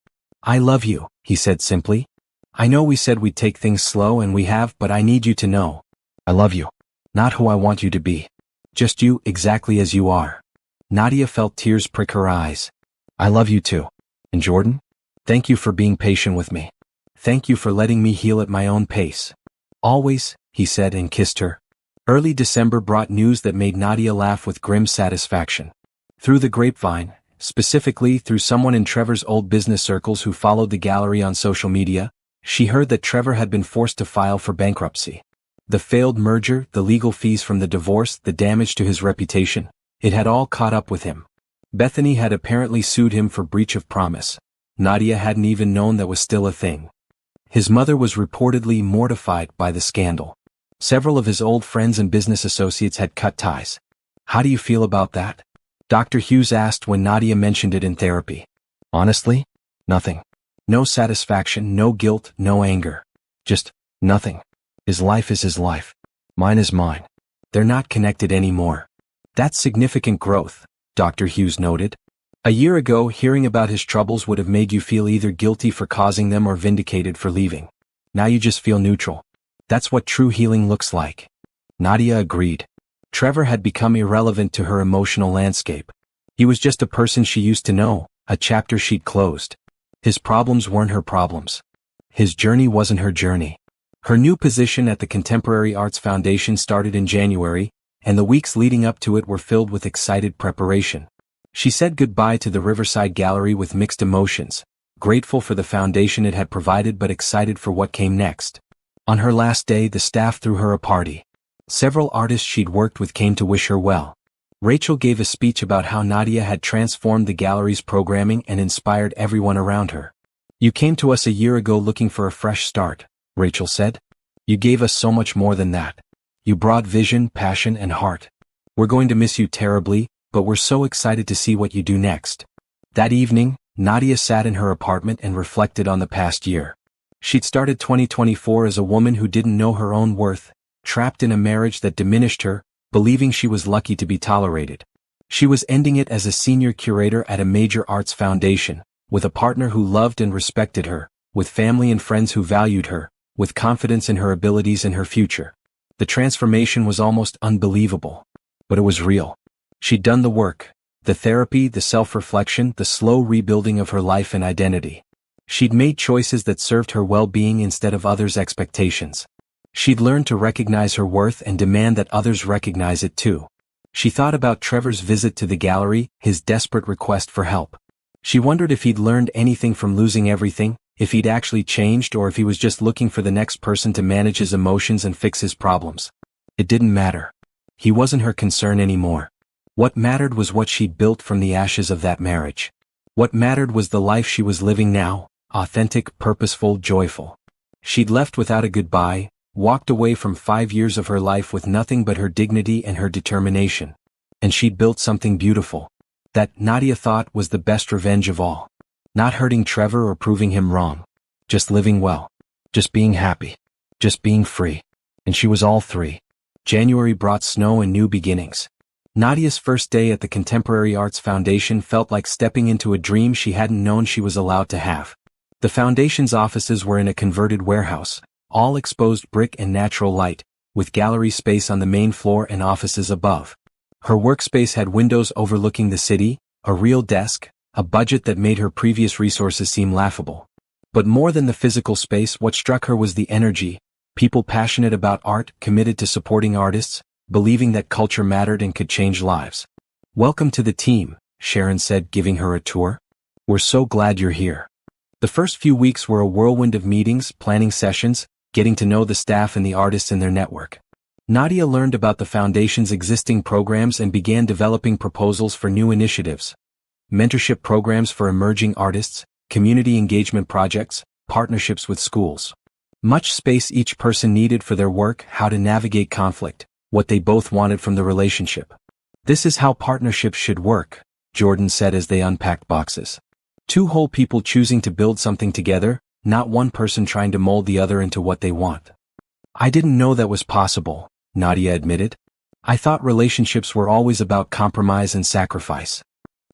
I love you, he said simply. I know we said we'd take things slow and we have, but I need you to know. I love you. Not who I want you to be. Just you, exactly as you are. Nadia felt tears prick her eyes. I love you too. And Jordan? Thank you for being patient with me. Thank you for letting me heal at my own pace. Always, he said and kissed her. Early December brought news that made Nadia laugh with grim satisfaction. Through the grapevine, specifically through someone in Trevor's old business circles who followed the gallery on social media, she heard that Trevor had been forced to file for bankruptcy. The failed merger, the legal fees from the divorce, the damage to his reputation, it had all caught up with him. Bethany had apparently sued him for breach of promise. Nadia hadn't even known that was still a thing. His mother was reportedly mortified by the scandal. Several of his old friends and business associates had cut ties. How do you feel about that? Dr. Hughes asked when Nadia mentioned it in therapy. Honestly? Nothing. No satisfaction, no guilt, no anger. Just nothing. His life is his life. Mine is mine. They're not connected anymore. That's significant growth, Dr. Hughes noted. A year ago, hearing about his troubles would have made you feel either guilty for causing them or vindicated for leaving. Now you just feel neutral. That's what true healing looks like. Nadia agreed. Trevor had become irrelevant to her emotional landscape. He was just a person she used to know, a chapter she'd closed. His problems weren't her problems. His journey wasn't her journey. Her new position at the Contemporary Arts Foundation started in January, and the weeks leading up to it were filled with excited preparation. She said goodbye to the Riverside Gallery with mixed emotions, grateful for the foundation it had provided but excited for what came next. On her last day, the staff threw her a party. Several artists she'd worked with came to wish her well. Rachel gave a speech about how Nadia had transformed the gallery's programming and inspired everyone around her. You came to us a year ago looking for a fresh start, Rachel said. You gave us so much more than that. You brought vision, passion, and heart. We're going to miss you terribly, but we're so excited to see what you do next. That evening, Nadia sat in her apartment and reflected on the past year. She'd started 2024 as a woman who didn't know her own worth, trapped in a marriage that diminished her, believing she was lucky to be tolerated. She was ending it as a senior curator at a major arts foundation, with a partner who loved and respected her, with family and friends who valued her, with confidence in her abilities and her future. The transformation was almost unbelievable. But it was real. She'd done the work, the therapy, the self-reflection, the slow rebuilding of her life and identity. She'd made choices that served her well-being instead of others' expectations. She'd learned to recognize her worth and demand that others recognize it too. She thought about Trevor's visit to the gallery, his desperate request for help. She wondered if he'd learned anything from losing everything, if he'd actually changed or if he was just looking for the next person to manage his emotions and fix his problems. It didn't matter. He wasn't her concern anymore. What mattered was what she'd built from the ashes of that marriage. What mattered was the life she was living now, authentic, purposeful, joyful. She'd left without a goodbye, walked away from 5 years of her life with nothing but her dignity and her determination. And she'd built something beautiful. That, Nadia thought, was the best revenge of all. Not hurting Trevor or proving him wrong. Just living well. Just being happy. Just being free. And she was all three. January brought snow and new beginnings. Nadia's first day at the Contemporary Arts Foundation felt like stepping into a dream she hadn't known she was allowed to have. The foundation's offices were in a converted warehouse, all exposed brick and natural light, with gallery space on the main floor and offices above. Her workspace had windows overlooking the city, a real desk, a budget that made her previous resources seem laughable. But more than the physical space, what struck her was the energy, people passionate about art, committed to supporting artists, believing that culture mattered and could change lives. "Welcome to the team," Sharon said, giving her a tour. "We're so glad you're here." The first few weeks were a whirlwind of meetings, planning sessions, getting to know the staff and the artists in their network. Nadia learned about the foundation's existing programs and began developing proposals for new initiatives. Mentorship programs for emerging artists, community engagement projects, partnerships with schools. Much space each person needed for their work, how to navigate conflict, what they both wanted from the relationship. "This is how partnerships should work," Jordan said as they unpacked boxes. Two whole people choosing to build something together, not one person trying to mold the other into what they want. "I didn't know that was possible," Nadia admitted. "I thought relationships were always about compromise and sacrifice."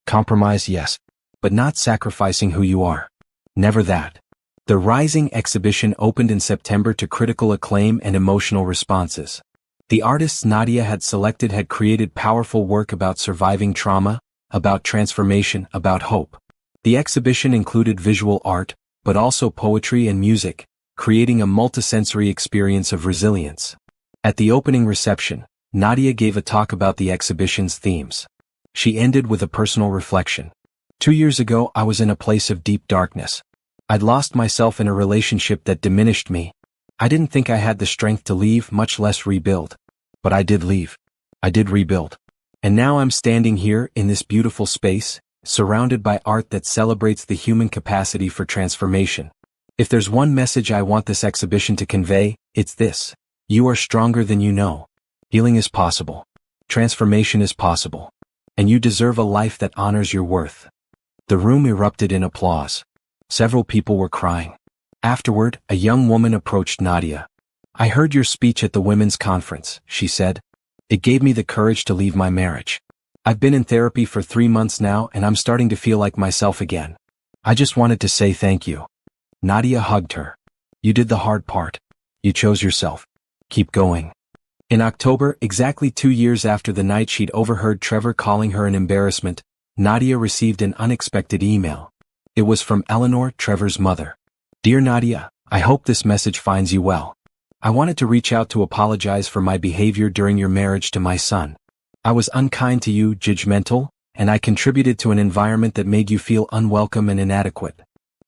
"Compromise, yes. But not sacrificing who you are. Never that." The Rising exhibition opened in September to critical acclaim and emotional responses. The artists Nadia had selected had created powerful work about surviving trauma, about transformation, about hope. The exhibition included visual art, but also poetry and music, creating a multisensory experience of resilience. At the opening reception, Nadia gave a talk about the exhibition's themes. She ended with a personal reflection. 2 years ago, I was in a place of deep darkness. I'd lost myself in a relationship that diminished me. I didn't think I had the strength to leave, much less rebuild. But I did leave. I did rebuild. And now I'm standing here in this beautiful space, surrounded by art that celebrates the human capacity for transformation. If there's one message I want this exhibition to convey, it's this. You are stronger than you know. Healing is possible. Transformation is possible. And you deserve a life that honors your worth. The room erupted in applause. Several people were crying. Afterward, a young woman approached Nadia. "I heard your speech at the women's conference," she said. "It gave me the courage to leave my marriage. I've been in therapy for 3 months now and I'm starting to feel like myself again. I just wanted to say thank you." Nadia hugged her. "You did the hard part. You chose yourself. Keep going." In October, exactly 2 years after the night she'd overheard Trevor calling her an embarrassment, Nadia received an unexpected email. It was from Eleanor, Trevor's mother. "Dear Nadia, I hope this message finds you well. I wanted to reach out to apologize for my behavior during your marriage to my son. I was unkind to you, judgmental, and I contributed to an environment that made you feel unwelcome and inadequate.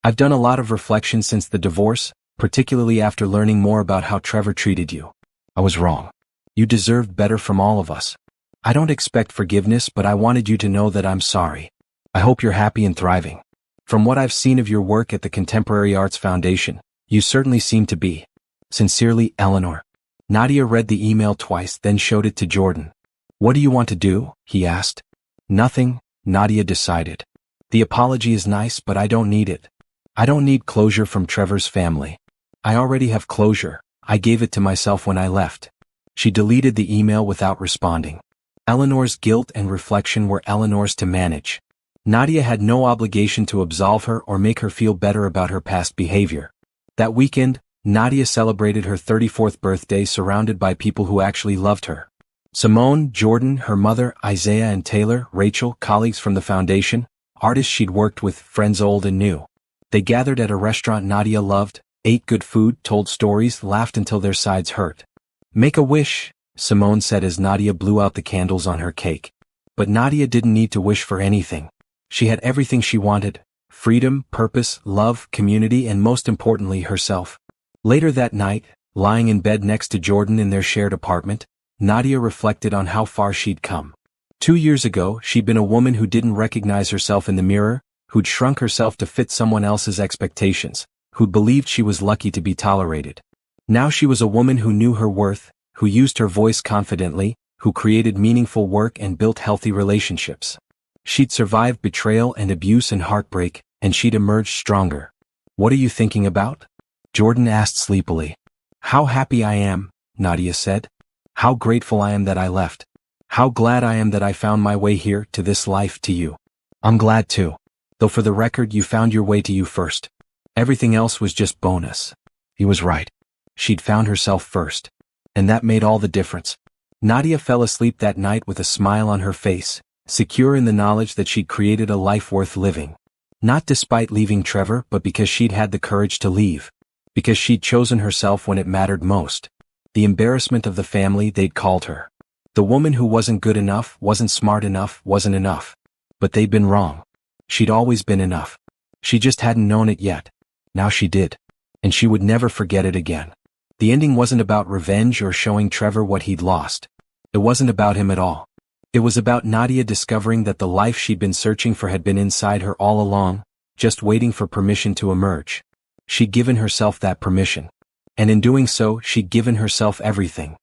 I've done a lot of reflection since the divorce, particularly after learning more about how Trevor treated you. I was wrong. You deserved better from all of us. I don't expect forgiveness, but I wanted you to know that I'm sorry. I hope you're happy and thriving. From what I've seen of your work at the Contemporary Arts Foundation, you certainly seem to be. Sincerely, Eleanor." Nadia read the email twice, then showed it to Jordan. "What do you want to do?" he asked. "Nothing," Nadia decided. "The apology is nice, but I don't need it. I don't need closure from Trevor's family. I already have closure. I gave it to myself when I left." She deleted the email without responding. Eleanor's guilt and reflection were Eleanor's to manage. Nadia had no obligation to absolve her or make her feel better about her past behavior. That weekend, Nadia celebrated her 34th birthday surrounded by people who actually loved her. Simone, Jordan, her mother, Isaiah and Taylor, Rachel, colleagues from the foundation, artists she'd worked with, friends old and new. They gathered at a restaurant Nadia loved, ate good food, told stories, laughed until their sides hurt. "Make a wish," Simone said as Nadia blew out the candles on her cake. But Nadia didn't need to wish for anything. She had everything she wanted: freedom, purpose, love, community, and most importantly, herself. Later that night, lying in bed next to Jordan in their shared apartment, Nadia reflected on how far she'd come. 2 years ago, she'd been a woman who didn't recognize herself in the mirror, who'd shrunk herself to fit someone else's expectations, who'd believed she was lucky to be tolerated. Now she was a woman who knew her worth, who used her voice confidently, who created meaningful work and built healthy relationships. She'd survived betrayal and abuse and heartbreak, and she'd emerged stronger. "What are you thinking about?" Jordan asked sleepily. "How happy I am," Nadia said. "How grateful I am that I left. How glad I am that I found my way here, to this life, to you. I'm glad too. Though for the record, you found your way to you first. Everything else was just bonus." He was right. She'd found herself first. And that made all the difference. Nadia fell asleep that night with a smile on her face, secure in the knowledge that she'd created a life worth living. Not despite leaving Trevor, but because she'd had the courage to leave. Because she'd chosen herself when it mattered most. The embarrassment of the family, they'd called her. The woman who wasn't good enough, wasn't smart enough, wasn't enough. But they'd been wrong. She'd always been enough. She just hadn't known it yet. Now she did. And she would never forget it again. The ending wasn't about revenge or showing Trevor what he'd lost. It wasn't about him at all. It was about Nadia discovering that the life she'd been searching for had been inside her all along, just waiting for permission to emerge. She'd given herself that permission. And in doing so, she'd given herself everything.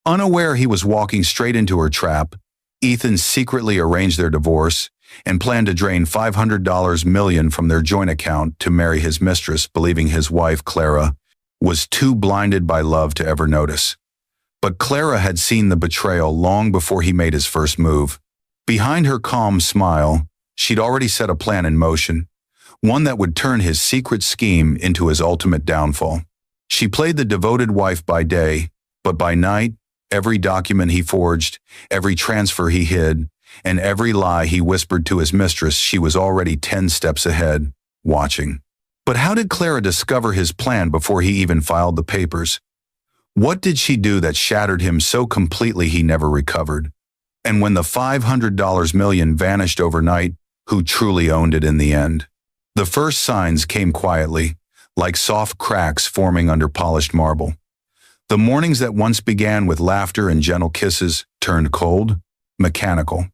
Unaware he was walking straight into her trap, Ethan secretly arranged their divorce and planned to drain $500 million from their joint account to marry his mistress, believing his wife, Clara, was too blinded by love to ever notice. But Clara had seen the betrayal long before he made his first move. Behind her calm smile, she'd already set a plan in motion, one that would turn his secret scheme into his ultimate downfall. She played the devoted wife by day, but by night, every document he forged, every transfer he hid, and every lie he whispered to his mistress, she was already 10 steps ahead, watching. But how did Clara discover his plan before he even filed the papers? What did she do that shattered him so completely he never recovered? And when the $500 million vanished overnight, who truly owned it in the end? The first signs came quietly, like soft cracks forming under polished marble. The mornings that once began with laughter and gentle kisses turned cold, mechanical.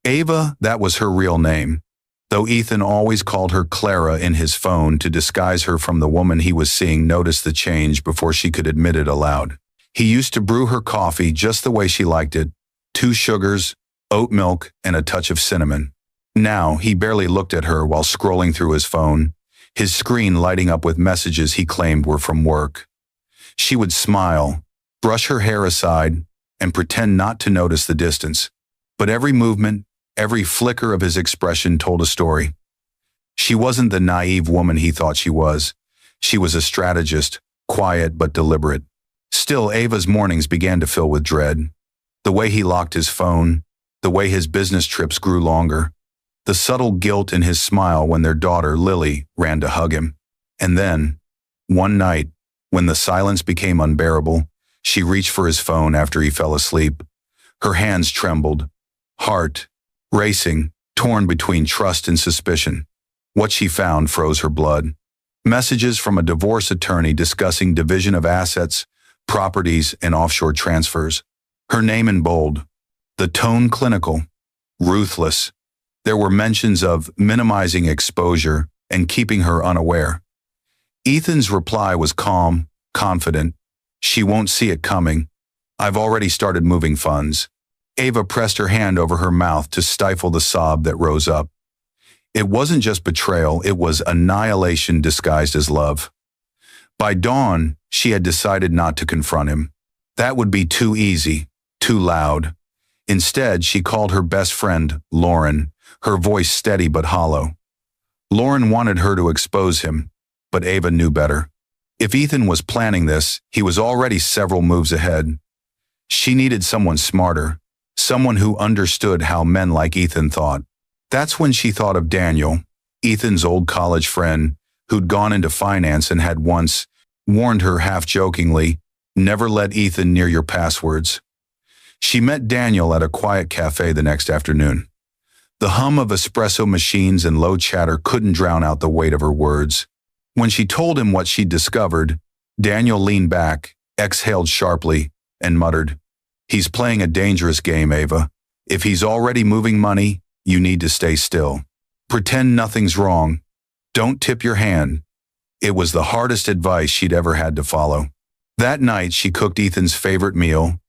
Ava, that was her real name, though Ethan always called her Clara in his phone to disguise her from the woman he was seeing, noticed the change before she could admit it aloud. He used to brew her coffee just the way she liked it, 2 sugars, oat milk, and a touch of cinnamon. Now, he barely looked at her while scrolling through his phone, his screen lighting up with messages he claimed were from work. She would smile, brush her hair aside, and pretend not to notice the distance. But every movement, every flicker of his expression told a story. She wasn't the naive woman he thought she was. She was a strategist, quiet but deliberate. Still, Ava's mornings began to fill with dread. The way he locked his phone, the way his business trips grew longer, the subtle guilt in his smile when their daughter, Lily, ran to hug him. And then, one night, when the silence became unbearable, she reached for his phone after he fell asleep. Her hands trembled, heart racing, torn between trust and suspicion. What she found froze her blood. Messages from a divorce attorney discussing division of assets, properties, and offshore transfers. Her name in bold. The tone clinical, ruthless. There were mentions of minimizing exposure and keeping her unaware. Ethan's reply was calm, confident. She won't see it coming. I've already started moving funds. Ava pressed her hand over her mouth to stifle the sob that rose up. It wasn't just betrayal, it was annihilation disguised as love. By dawn, she had decided not to confront him. That would be too easy, too loud. Instead, she called her best friend, Lauren, her voice steady but hollow. Lauren wanted her to expose him, but Ava knew better. If Ethan was planning this, he was already several moves ahead. She needed someone smarter, someone who understood how men like Ethan thought. That's when she thought of Daniel, Ethan's old college friend, who'd gone into finance and had once warned her half-jokingly, never let Ethan near your passwords. She met Daniel at a quiet cafe the next afternoon. The hum of espresso machines and low chatter couldn't drown out the weight of her words. When she told him what she'd discovered, Daniel leaned back, exhaled sharply, and muttered, "He's playing a dangerous game, Ava. If he's already moving money, you need to stay still. Pretend nothing's wrong. Don't tip your hand." It was the hardest advice she'd ever had to follow. That night, she cooked Ethan's favorite meal,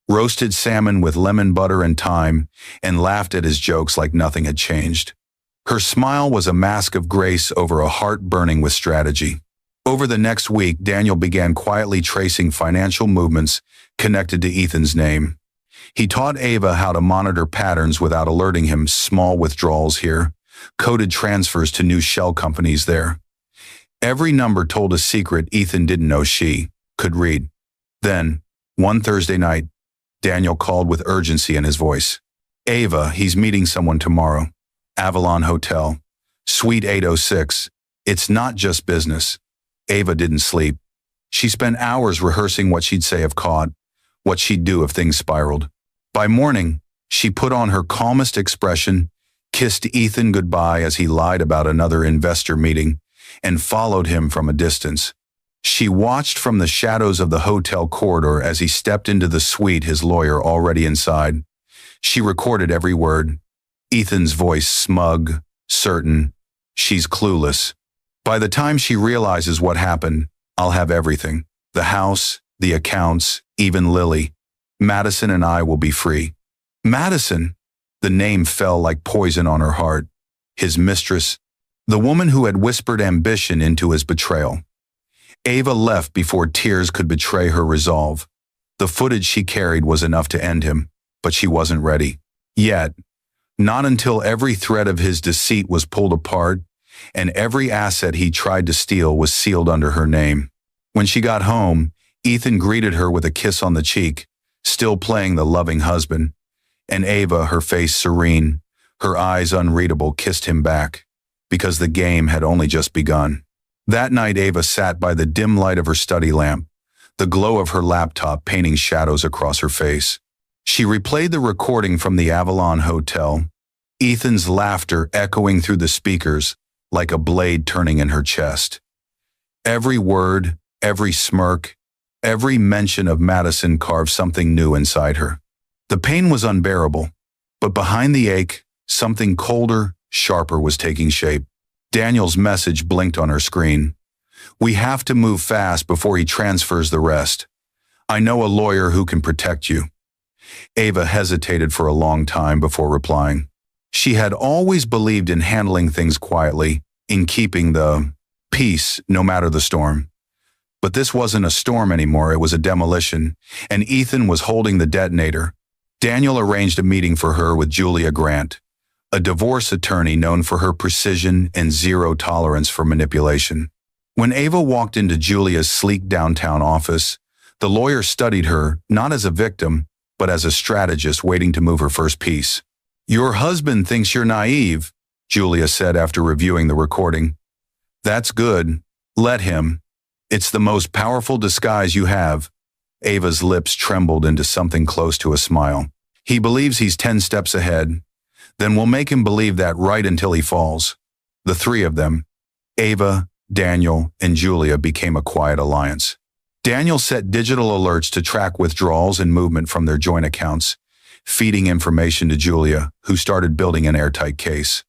roasted salmon with lemon butter and thyme, and laughed at his jokes like nothing had changed. Her smile was a mask of grace over a heart burning with strategy. Over the next week, Daniel began quietly tracing financial movements connected to Ethan's name. He taught Ava how to monitor patterns without alerting him, small withdrawals here, coded transfers to new shell companies there. Every number told a secret Ethan didn't know she could read. Then, one Thursday night, Daniel called with urgency in his voice. Ava, he's meeting someone tomorrow. Avalon Hotel. Suite 806. It's not just business. Ava didn't sleep. She spent hours rehearsing what she'd say if caught, what she'd do if things spiraled. By morning, she put on her calmest expression, kissed Ethan goodbye as he lied about another investor meeting, and followed him from a distance. She watched from the shadows of the hotel corridor as he stepped into the suite, his lawyer already inside. She recorded every word. Ethan's voice smug, certain. She's clueless. By the time she realizes what happened, I'll have everything. The house, the accounts, even Lily. Madison and I will be free. Madison! The name fell like poison on her heart. His mistress, the woman who had whispered ambition into his betrayal. Ava left before tears could betray her resolve. The footage she carried was enough to end him, but she wasn't ready. Yet, not until every thread of his deceit was pulled apart and every asset he tried to steal was sealed under her name. When she got home, Ethan greeted her with a kiss on the cheek, still playing the loving husband. And Ava, her face serene, her eyes unreadable, kissed him back, because the game had only just begun. That night Ava sat by the dim light of her study lamp, the glow of her laptop painting shadows across her face. She replayed the recording from the Avalon Hotel, Ethan's laughter echoing through the speakers like a blade turning in her chest. Every word, every smirk, every mention of Madison carved something new inside her. The pain was unbearable, but behind the ache, something colder, sharper was taking shape. Daniel's message blinked on her screen. We have to move fast before he transfers the rest. I know a lawyer who can protect you. Ava hesitated for a long time before replying. She had always believed in handling things quietly, in keeping the peace no matter the storm. But this wasn't a storm anymore, it was a demolition, and Ethan was holding the detonator. Daniel arranged a meeting for her with Julia Grant, a divorce attorney known for her precision and zero tolerance for manipulation. When Ava walked into Julia's sleek downtown office, the lawyer studied her not as a victim, but as a strategist waiting to move her first piece. Your husband thinks you're naive, Julia said after reviewing the recording. That's good. Let him. It's the most powerful disguise you have. Ava's lips trembled into something close to a smile. He believes he's 10 steps ahead. Then we'll make him believe that right until he falls. The three of them, Ava, Daniel, and Julia, became a quiet alliance. Daniel set digital alerts to track withdrawals and movement from their joint accounts, feeding information to Julia, who started building an airtight case.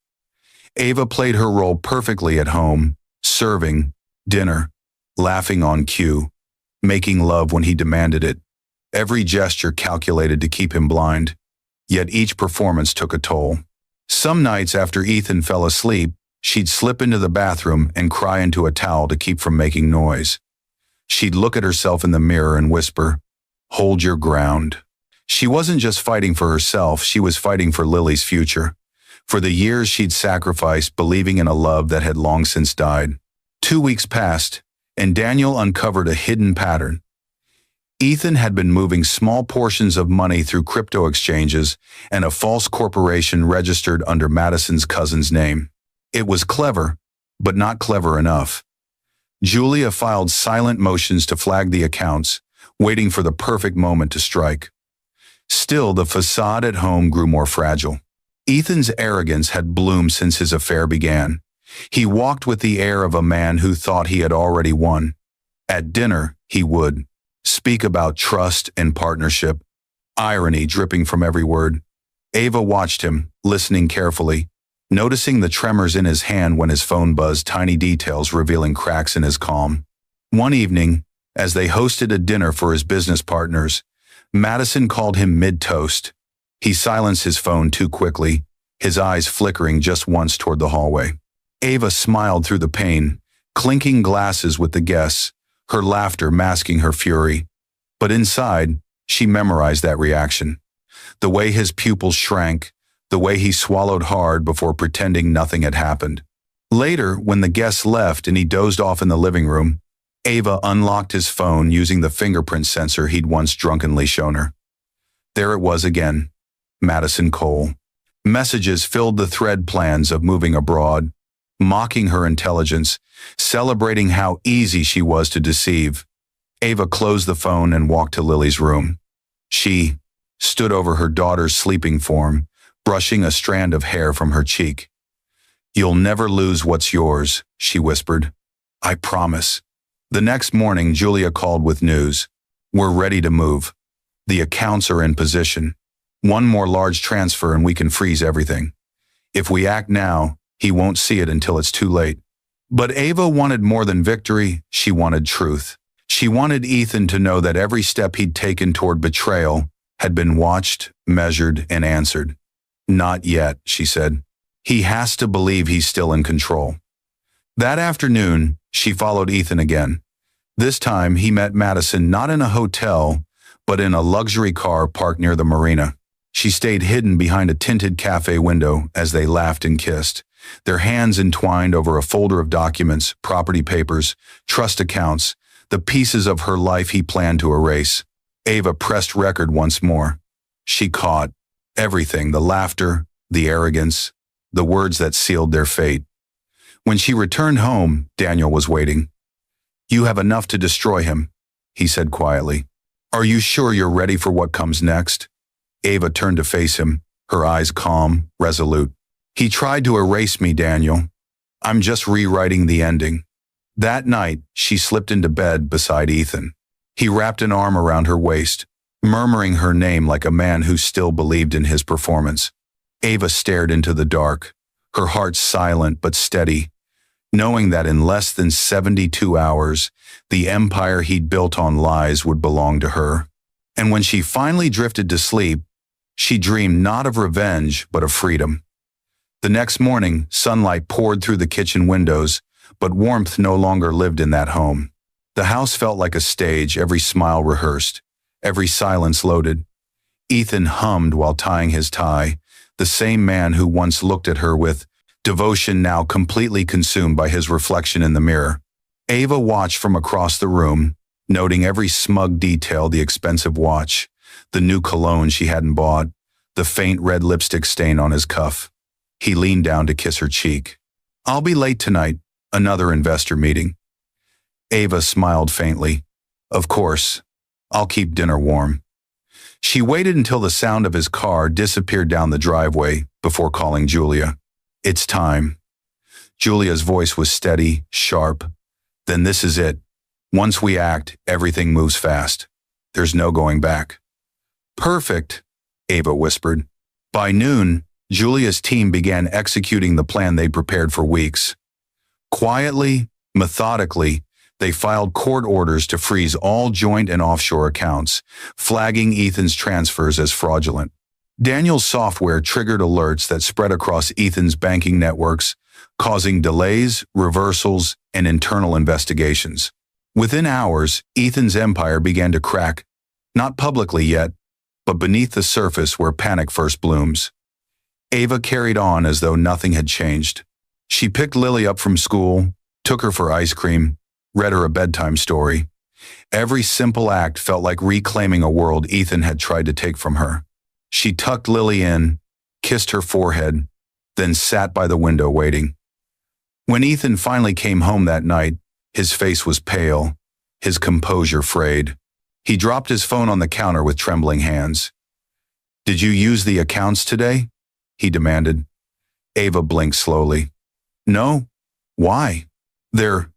Ava played her role perfectly at home, serving dinner, laughing on cue, making love when he demanded it. Every gesture calculated to keep him blind, yet each performance took a toll. Some nights after Ethan fell asleep, she'd slip into the bathroom and cry into a towel to keep from making noise. She'd look at herself in the mirror and whisper, "Hold your ground." She wasn't just fighting for herself, she was fighting for Lily's future, for the years she'd sacrificed believing in a love that had long since died. 2 weeks passed, and Daniel uncovered a hidden pattern. Ethan had been moving small portions of money through crypto exchanges and a false corporation registered under Madison's cousin's name. It was clever, but not clever enough. Julia filed silent motions to flag the accounts, waiting for the perfect moment to strike. Still, the facade at home grew more fragile. Ethan's arrogance had bloomed since his affair began. He walked with the air of a man who thought he had already won. At dinner, he would speak about trust and partnership, irony dripping from every word. Ava watched him, listening carefully, noticing the tremors in his hand when his phone buzzed, tiny details revealing cracks in his calm. One evening, as they hosted a dinner for his business partners, Madison called him mid-toast. He silenced his phone too quickly, his eyes flickering just once toward the hallway. Ava smiled through the pain, clinking glasses with the guests, her laughter masking her fury. But inside, she memorized that reaction. The way his pupils shrank, the way he swallowed hard before pretending nothing had happened. Later, when the guests left and he dozed off in the living room, Ava unlocked his phone using the fingerprint sensor he'd once drunkenly shown her. There it was again. Madison Cole. Messages filled the thread, plans of moving abroad, mocking her intelligence, celebrating how easy she was to deceive. Ava closed the phone and walked to Lily's room. She stood over her daughter's sleeping form, brushing a strand of hair from her cheek. "You'll never lose what's yours," she whispered. "I promise." The next morning, Julia called with news. "We're ready to move. The accounts are in position. One more large transfer and we can freeze everything. If we act now, he won't see it until it's too late." But Ava wanted more than victory. She wanted truth. She wanted Ethan to know that every step he'd taken toward betrayal had been watched, measured, and answered. "Not yet," she said. "He has to believe he's still in control." That afternoon, she followed Ethan again. This time, he met Madison not in a hotel, but in a luxury car parked near the marina. She stayed hidden behind a tinted cafe window as they laughed and kissed, their hands entwined over a folder of documents, property papers, trust accounts, the pieces of her life he planned to erase. Ava pressed record once more. She caught everything, the laughter, the arrogance, the words that sealed their fate. When she returned home, Daniel was waiting. "You have enough to destroy him," he said quietly. "Are you sure you're ready for what comes next?" Ava turned to face him, her eyes calm, resolute. "He tried to erase me, Daniel. I'm just rewriting the ending." That night, she slipped into bed beside Ethan. He wrapped an arm around her waist, murmuring her name like a man who still believed in his performance. Ava stared into the dark, her heart silent but steady, knowing that in less than 72 hours, the empire he'd built on lies would belong to her. And when she finally drifted to sleep, she dreamed not of revenge, but of freedom. The next morning, sunlight poured through the kitchen windows, but warmth no longer lived in that home. The house felt like a stage, every smile rehearsed, every silence loaded. Ethan hummed while tying his tie, the same man who once looked at her with devotion, now completely consumed by his reflection in the mirror. Ava watched from across the room, noting every smug detail, the expensive watch, the new cologne she hadn't bought, the faint red lipstick stain on his cuff. He leaned down to kiss her cheek. "I'll be late tonight, another investor meeting." Ava smiled faintly. "Of course, I'll keep dinner warm." She waited until the sound of his car disappeared down the driveway before calling Julia. "It's time." Julia's voice was steady, sharp. "Then this is it. Once we act, everything moves fast. There's no going back." "Perfect," Ava whispered. By noon, Julia's team began executing the plan they'd prepared for weeks. Quietly, methodically, they filed court orders to freeze all joint and offshore accounts, flagging Ethan's transfers as fraudulent. Daniel's software triggered alerts that spread across Ethan's banking networks, causing delays, reversals, and internal investigations. Within hours, Ethan's empire began to crack, not publicly yet, but beneath the surface where panic first blooms. Ava carried on as though nothing had changed. She picked Lily up from school, took her for ice cream, read her a bedtime story. Every simple act felt like reclaiming a world Ethan had tried to take from her. She tucked Lily in, kissed her forehead, then sat by the window waiting. When Ethan finally came home that night, his face was pale, his composure frayed. He dropped his phone on the counter with trembling hands. "Did you use the accounts today?" he demanded. Ava blinked slowly. "No. Why?" "They're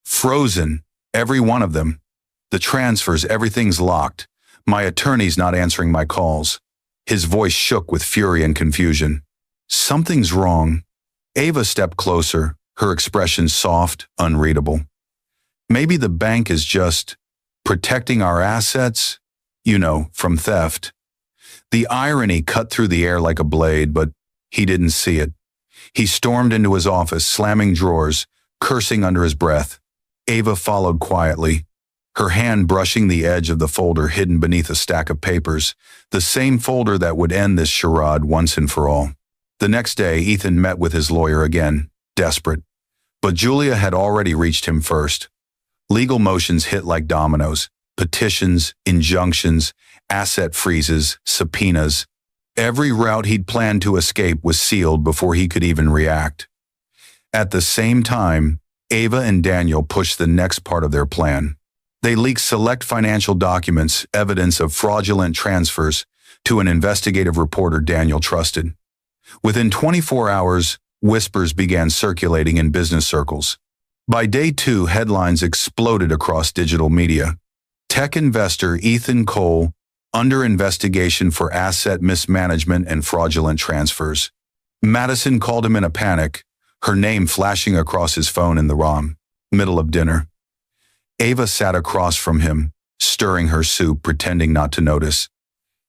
frozen, every one of them. The transfers, everything's locked. My attorney's not answering my calls." His voice shook with fury and confusion. "Something's wrong." Ava stepped closer, her expression soft, unreadable. "Maybe the bank is just protecting our assets, from theft." The irony cut through the air like a blade, but he didn't see it. He stormed into his office, slamming drawers, cursing under his breath. Ava followed quietly, her hand brushing the edge of the folder hidden beneath a stack of papers, the same folder that would end this charade once and for all. The next day, Ethan met with his lawyer again, desperate. But Julia had already reached him first. Legal motions hit like dominoes. petitions, injunctions, asset freezes, subpoenas. Every route he'd planned to escape was sealed before he could even react. At the same time, Ava and Daniel pushed the next part of their plan. They leaked select financial documents, evidence of fraudulent transfers, to an investigative reporter Daniel trusted. Within 24 hours, whispers began circulating in business circles. By day 2, headlines exploded across digital media. Tech investor Ethan Cole under investigation for asset mismanagement and fraudulent transfers. Madison called him in a panic, her name flashing across his phone in the middle of dinner. Ava sat across from him, stirring her soup, pretending not to notice.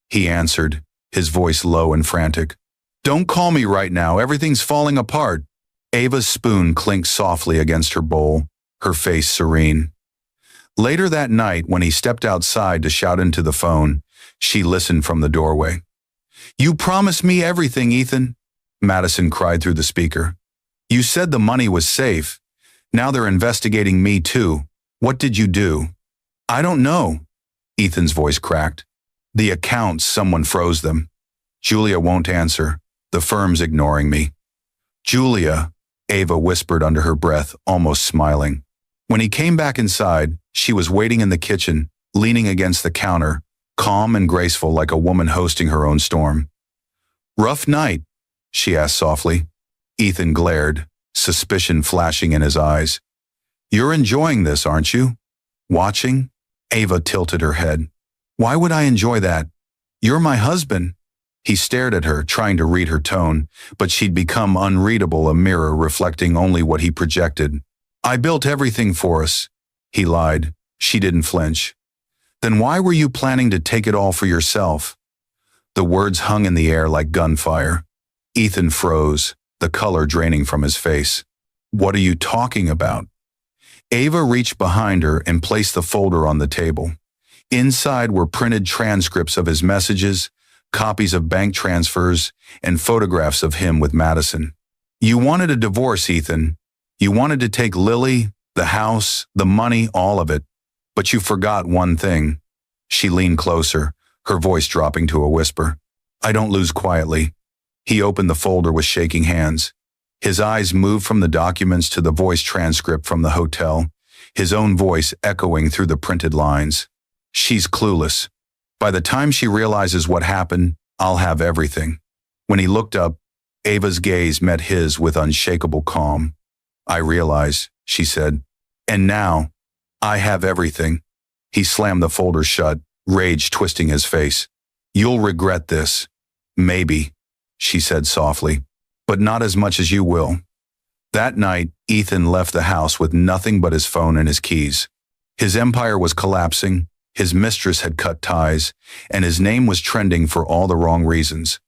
He answered, his voice low and frantic. "Don't call me right now, everything's falling apart." Ava's spoon clinked softly against her bowl, her face serene. Later that night, when he stepped outside to shout into the phone, she listened from the doorway. "You promised me everything, Ethan," Madison cried through the speaker. "You said the money was safe. Now they're investigating me too. What did you do?" "I don't know," Ethan's voice cracked. "The accounts, someone froze them. Julia won't answer. The firm's ignoring me." "Julia," Ava whispered under her breath, almost smiling. When he came back inside, she was waiting in the kitchen, leaning against the counter, calm and graceful like a woman hosting her own storm. "Rough night?" she asked softly. Ethan glared, suspicion flashing in his eyes. "You're enjoying this, aren't you?" "Watching?" Ava tilted her head. "Why would I enjoy that? You're my husband." He stared at her, trying to read her tone, but she'd become unreadable, a mirror reflecting only what he projected. "I built everything for us," he lied. She didn't flinch. "Then why were you planning to take it all for yourself?" The words hung in the air like gunfire. Ethan froze, the color draining from his face. "What are you talking about?" Ava reached behind her and placed the folder on the table. Inside were printed transcripts of his messages, copies of bank transfers, and photographs of him with Madison. "You wanted a divorce, Ethan. You wanted to take Lily, the house, the money, all of it. But you forgot one thing." She leaned closer, her voice dropping to a whisper. "I don't lose quietly." He opened the folder with shaking hands. His eyes moved from the documents to the voice transcript from the hotel, his own voice echoing through the printed lines. "She's clueless. By the time she realizes what happened, I'll have everything." When he looked up, Ava's gaze met his with unshakable calm. "I realize," she said. "And now, I have everything." He slammed the folder shut, rage twisting his face. "You'll regret this." "Maybe," she said softly, "but not as much as you will." That night, Ethan left the house with nothing but his phone and his keys. His empire was collapsing, his mistress had cut ties, and his name was trending for all the wrong reasons.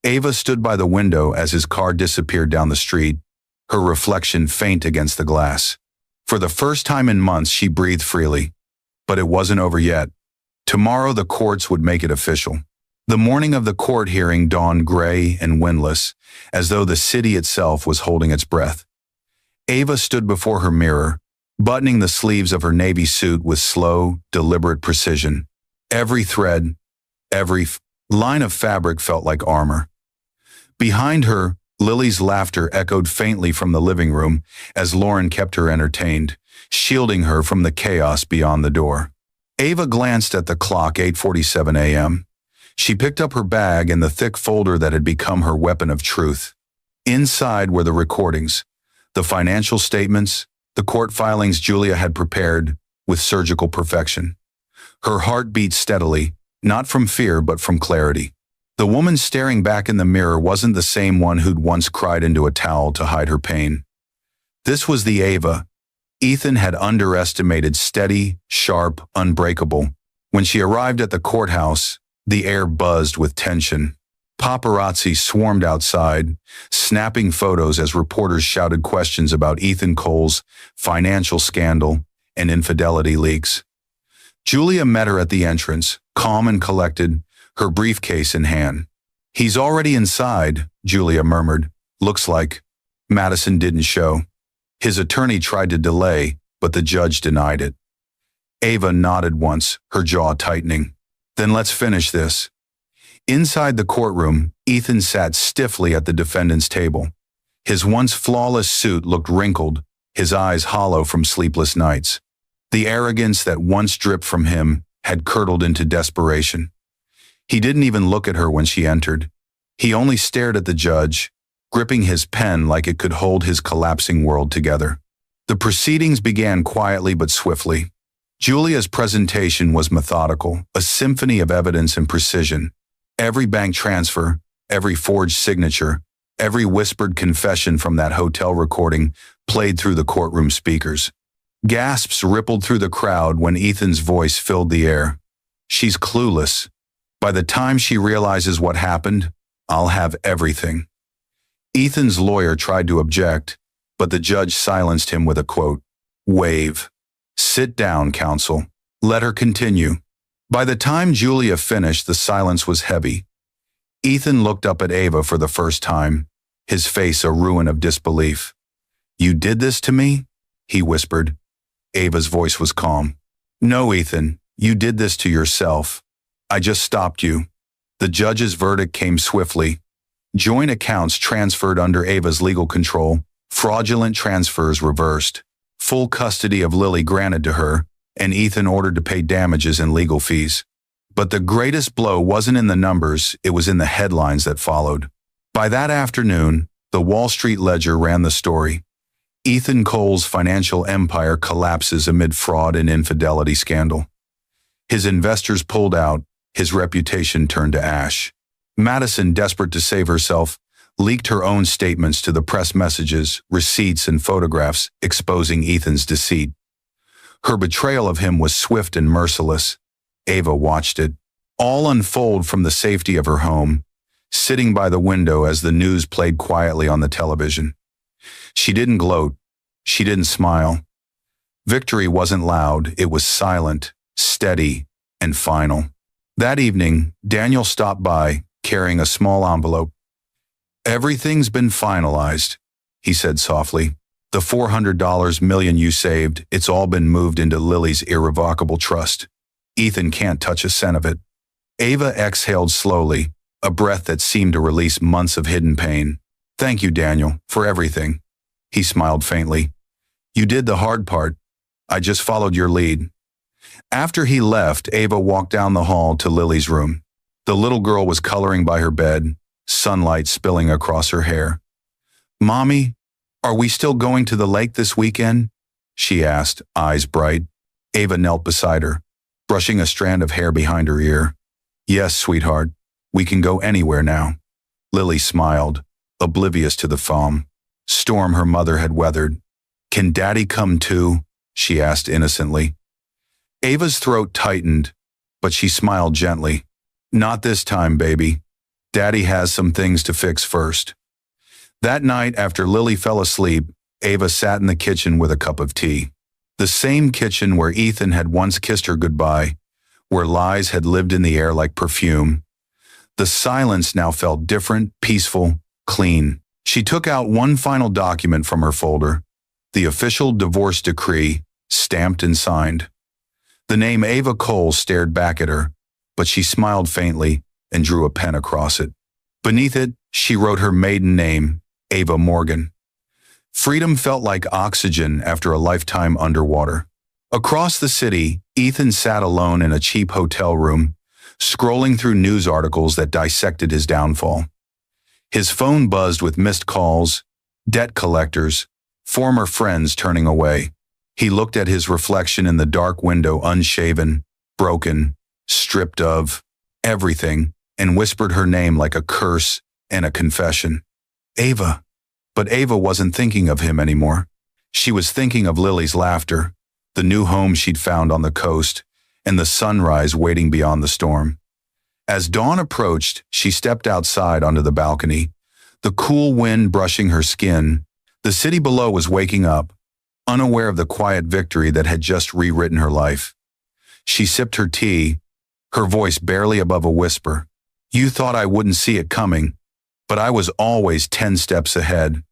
Ava stood by the window as his car disappeared down the street, her reflection faint against the glass. For the first time in months, she breathed freely. But it wasn't over yet. Tomorrow the courts would make it official. The morning of the court hearing dawned gray and windless, as though the city itself was holding its breath. Ava stood before her mirror, buttoning the sleeves of her navy suit with slow, deliberate precision. Every thread, every line of fabric felt like armor. Behind her, Lily's laughter echoed faintly from the living room as Lauren kept her entertained, shielding her from the chaos beyond the door. Ava glanced at the clock, 8:47 a.m. She picked up her bag and the thick folder that had become her weapon of truth. Inside were the recordings, the financial statements, the court filings Julia had prepared with surgical perfection. Her heart beat steadily, not from fear but from clarity. The woman staring back in the mirror wasn't the same one who'd once cried into a towel to hide her pain. This was the Ava Ethan had underestimated, steady, sharp, unbreakable. When she arrived at the courthouse, the air buzzed with tension. Paparazzi swarmed outside, snapping photos as reporters shouted questions about Ethan Cole's financial scandal and infidelity leaks. Julia met her at the entrance, calm and collected, her briefcase in hand. "He's already inside," Julia murmured. "Looks like." Madison didn't show. His attorney tried to delay, but the judge denied it. Ava nodded once, her jaw tightening. Then let's finish this. Inside the courtroom, Ethan sat stiffly at the defendant's table. His once flawless suit looked wrinkled, his eyes hollow from sleepless nights. The arrogance that once dripped from him had curdled into desperation. He didn't even look at her when she entered. He only stared at the judge, gripping his pen like it could hold his collapsing world together. The proceedings began quietly but swiftly. Julia's presentation was methodical, a symphony of evidence and precision. Every bank transfer, every forged signature, every whispered confession from that hotel recording played through the courtroom speakers. Gasps rippled through the crowd when Ethan's voice filled the air. She's clueless. By the time she realizes what happened, I'll have everything. Ethan's lawyer tried to object, but the judge silenced him with a quote, "Wave. Sit down, counsel. Let her continue." By the time Julia finished, the silence was heavy. Ethan looked up at Ava for the first time, his face a ruin of disbelief. "You did this to me?" he whispered. Ava's voice was calm. "No, Ethan, you did this to yourself. I just stopped you." The judge's verdict came swiftly. Joint accounts transferred under Ava's legal control, fraudulent transfers reversed, full custody of Lily granted to her, and Ethan ordered to pay damages and legal fees. But the greatest blow wasn't in the numbers, it was in the headlines that followed. By that afternoon, the Wall Street Ledger ran the story. Ethan Cole's financial empire collapses amid fraud and infidelity scandal. His investors pulled out, his reputation turned to ash. Madison, desperate to save herself, leaked her own statements to the press, messages, receipts, and photographs exposing Ethan's deceit. Her betrayal of him was swift and merciless. Ava watched it, all unfold from the safety of her home, sitting by the window as the news played quietly on the television. She didn't gloat. She didn't smile. Victory wasn't loud, it was silent, steady, and final. That evening, Daniel stopped by, carrying a small envelope. "Everything's been finalized," he said softly. "The $400 million you saved, it's all been moved into Lily's irrevocable trust. Ethan can't touch a cent of it." Ava exhaled slowly, a breath that seemed to release months of hidden pain. "Thank you, Daniel, for everything." He smiled faintly. "You did the hard part. I just followed your lead." After he left, Ava walked down the hall to Lily's room. The little girl was coloring by her bed, sunlight spilling across her hair. "Mommy, are we still going to the lake this weekend?" she asked, eyes bright. Ava knelt beside her, brushing a strand of hair behind her ear. "Yes, sweetheart, we can go anywhere now." Lily smiled, oblivious to the foam. Storm her mother had weathered. "Can Daddy come too?" she asked innocently. Ava's throat tightened, but she smiled gently. "Not this time, baby. Daddy has some things to fix first." That night, after Lily fell asleep, Ava sat in the kitchen with a cup of tea. The same kitchen where Ethan had once kissed her goodbye, where lies had lived in the air like perfume. The silence now felt different, peaceful, clean. She took out one final document from her folder, the official divorce decree, stamped and signed. The name Ava Cole stared back at her, but she smiled faintly and drew a pen across it. Beneath it, she wrote her maiden name, Ava Morgan. Freedom felt like oxygen after a lifetime underwater. Across the city, Ethan sat alone in a cheap hotel room, scrolling through news articles that dissected his downfall. His phone buzzed with missed calls, debt collectors, former friends turning away. He looked at his reflection in the dark window, unshaven, broken, stripped of everything, and whispered her name like a curse and a confession. Ava. But Ava wasn't thinking of him anymore. She was thinking of Lily's laughter, the new home she'd found on the coast, and the sunrise waiting beyond the storm. As dawn approached, she stepped outside onto the balcony, the cool wind brushing her skin. The city below was waking up, unaware of the quiet victory that had just rewritten her life. She sipped her tea, her voice barely above a whisper. "You thought I wouldn't see it coming, but I was always 10 steps ahead."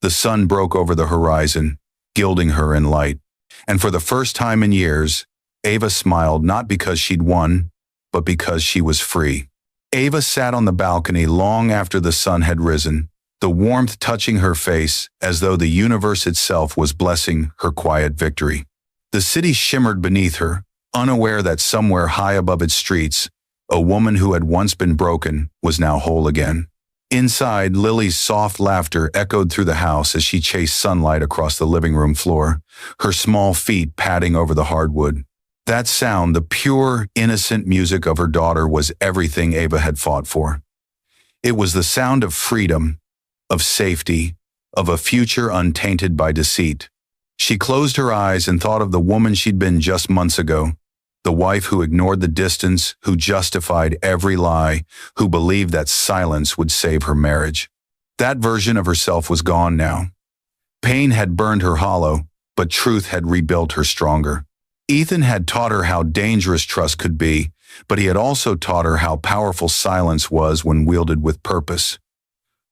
The sun broke over the horizon, gilding her in light, and for the first time in years, Ava smiled, not because she'd won, but because she was free. Ava sat on the balcony long after the sun had risen, the warmth touching her face as though the universe itself was blessing her quiet victory. The city shimmered beneath her, unaware that somewhere high above its streets, a woman who had once been broken was now whole again. Inside, Lily's soft laughter echoed through the house as she chased sunlight across the living room floor, her small feet padding over the hardwood. That sound, the pure, innocent music of her daughter, was everything Ava had fought for. It was the sound of freedom, of safety, of a future untainted by deceit. She closed her eyes and thought of the woman she'd been just months ago, the wife who ignored the distance, who justified every lie, who believed that silence would save her marriage. That version of herself was gone now. Pain had burned her hollow, but truth had rebuilt her stronger. Ethan had taught her how dangerous trust could be, but he had also taught her how powerful silence was when wielded with purpose.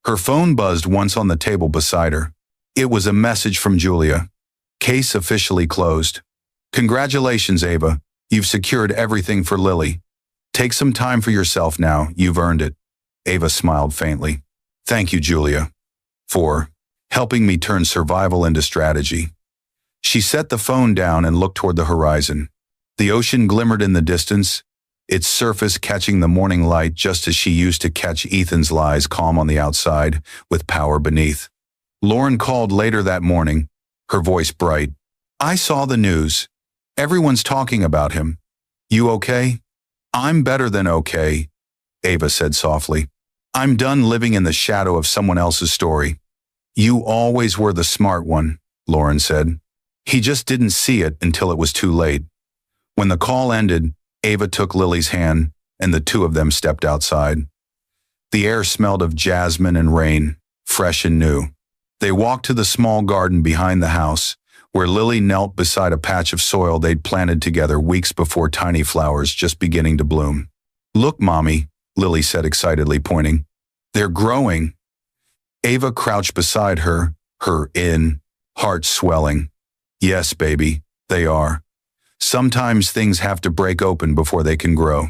Her phone buzzed once on the table beside her. It was a message from Julia. Case officially closed. Congratulations, Ava. You've secured everything for Lily. Take some time for yourself now. You've earned it. Ava smiled faintly. Thank you, Julia, for helping me turn survival into strategy. She set the phone down and looked toward the horizon. The ocean glimmered in the distance, its surface catching the morning light just as she used to catch Ethan's lies, calm on the outside, with power beneath. Lauren called later that morning, her voice bright. I saw the news. Everyone's talking about him. You okay? I'm better than okay, Ava said softly. I'm done living in the shadow of someone else's story. You always were the smart one, Lauren said. He just didn't see it until it was too late. When the call ended, Ava took Lily's hand, and the two of them stepped outside. The air smelled of jasmine and rain, fresh and new. They walked to the small garden behind the house, where Lily knelt beside a patch of soil they'd planted together weeks before, tiny flowers just beginning to bloom. Look, Mommy, Lily said excitedly, pointing. They're growing. Ava crouched beside her, her heart swelling. Yes, baby, they are. Sometimes things have to break open before they can grow.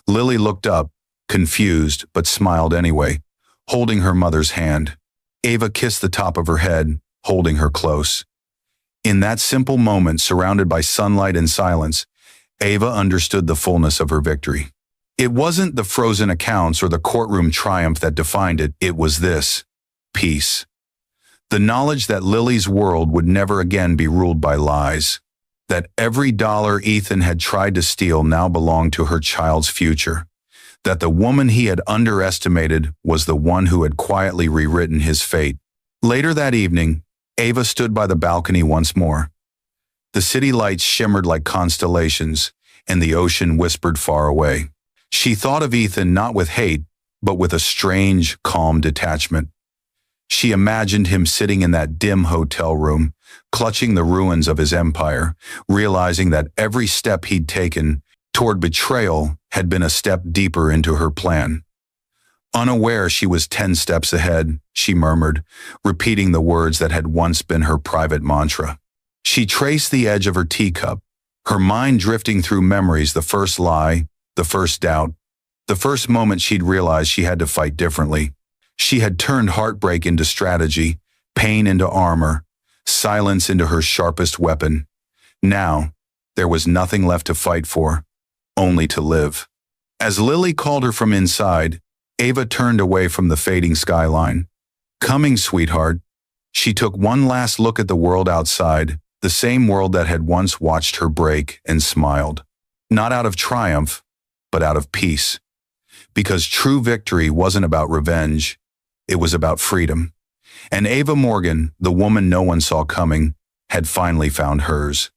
Lily looked up, confused, but smiled anyway, holding her mother's hand. Ava kissed the top of her head, holding her close. In that simple moment, surrounded by sunlight and silence, Ava understood the fullness of her victory. It wasn't the frozen accounts or the courtroom triumph that defined it. It was this: peace. The knowledge that Lily's world would never again be ruled by lies, that every dollar Ethan had tried to steal now belonged to her child's future, that the woman he had underestimated was the one who had quietly rewritten his fate. Later that evening, Ava stood by the balcony once more. The city lights shimmered like constellations, and the ocean whispered far away. She thought of Ethan not with hate, but with a strange, calm detachment. She imagined him sitting in that dim hotel room, clutching the ruins of his empire, realizing that every step he'd taken toward betrayal had been a step deeper into her plan. Unaware she was 10 steps ahead, she murmured, repeating the words that had once been her private mantra. She traced the edge of her teacup, her mind drifting through memories, the first lie, the first doubt, the first moment she'd realized she had to fight differently. She had turned heartbreak into strategy, pain into armor, silence into her sharpest weapon. Now, there was nothing left to fight for, only to live. As Lily called her from inside, Ava turned away from the fading skyline. Coming, sweetheart. She took one last look at the world outside, the same world that had once watched her break, and smiled. Not out of triumph, but out of peace. Because true victory wasn't about revenge, it was about freedom. And Ava Morgan, the woman no one saw coming, had finally found hers.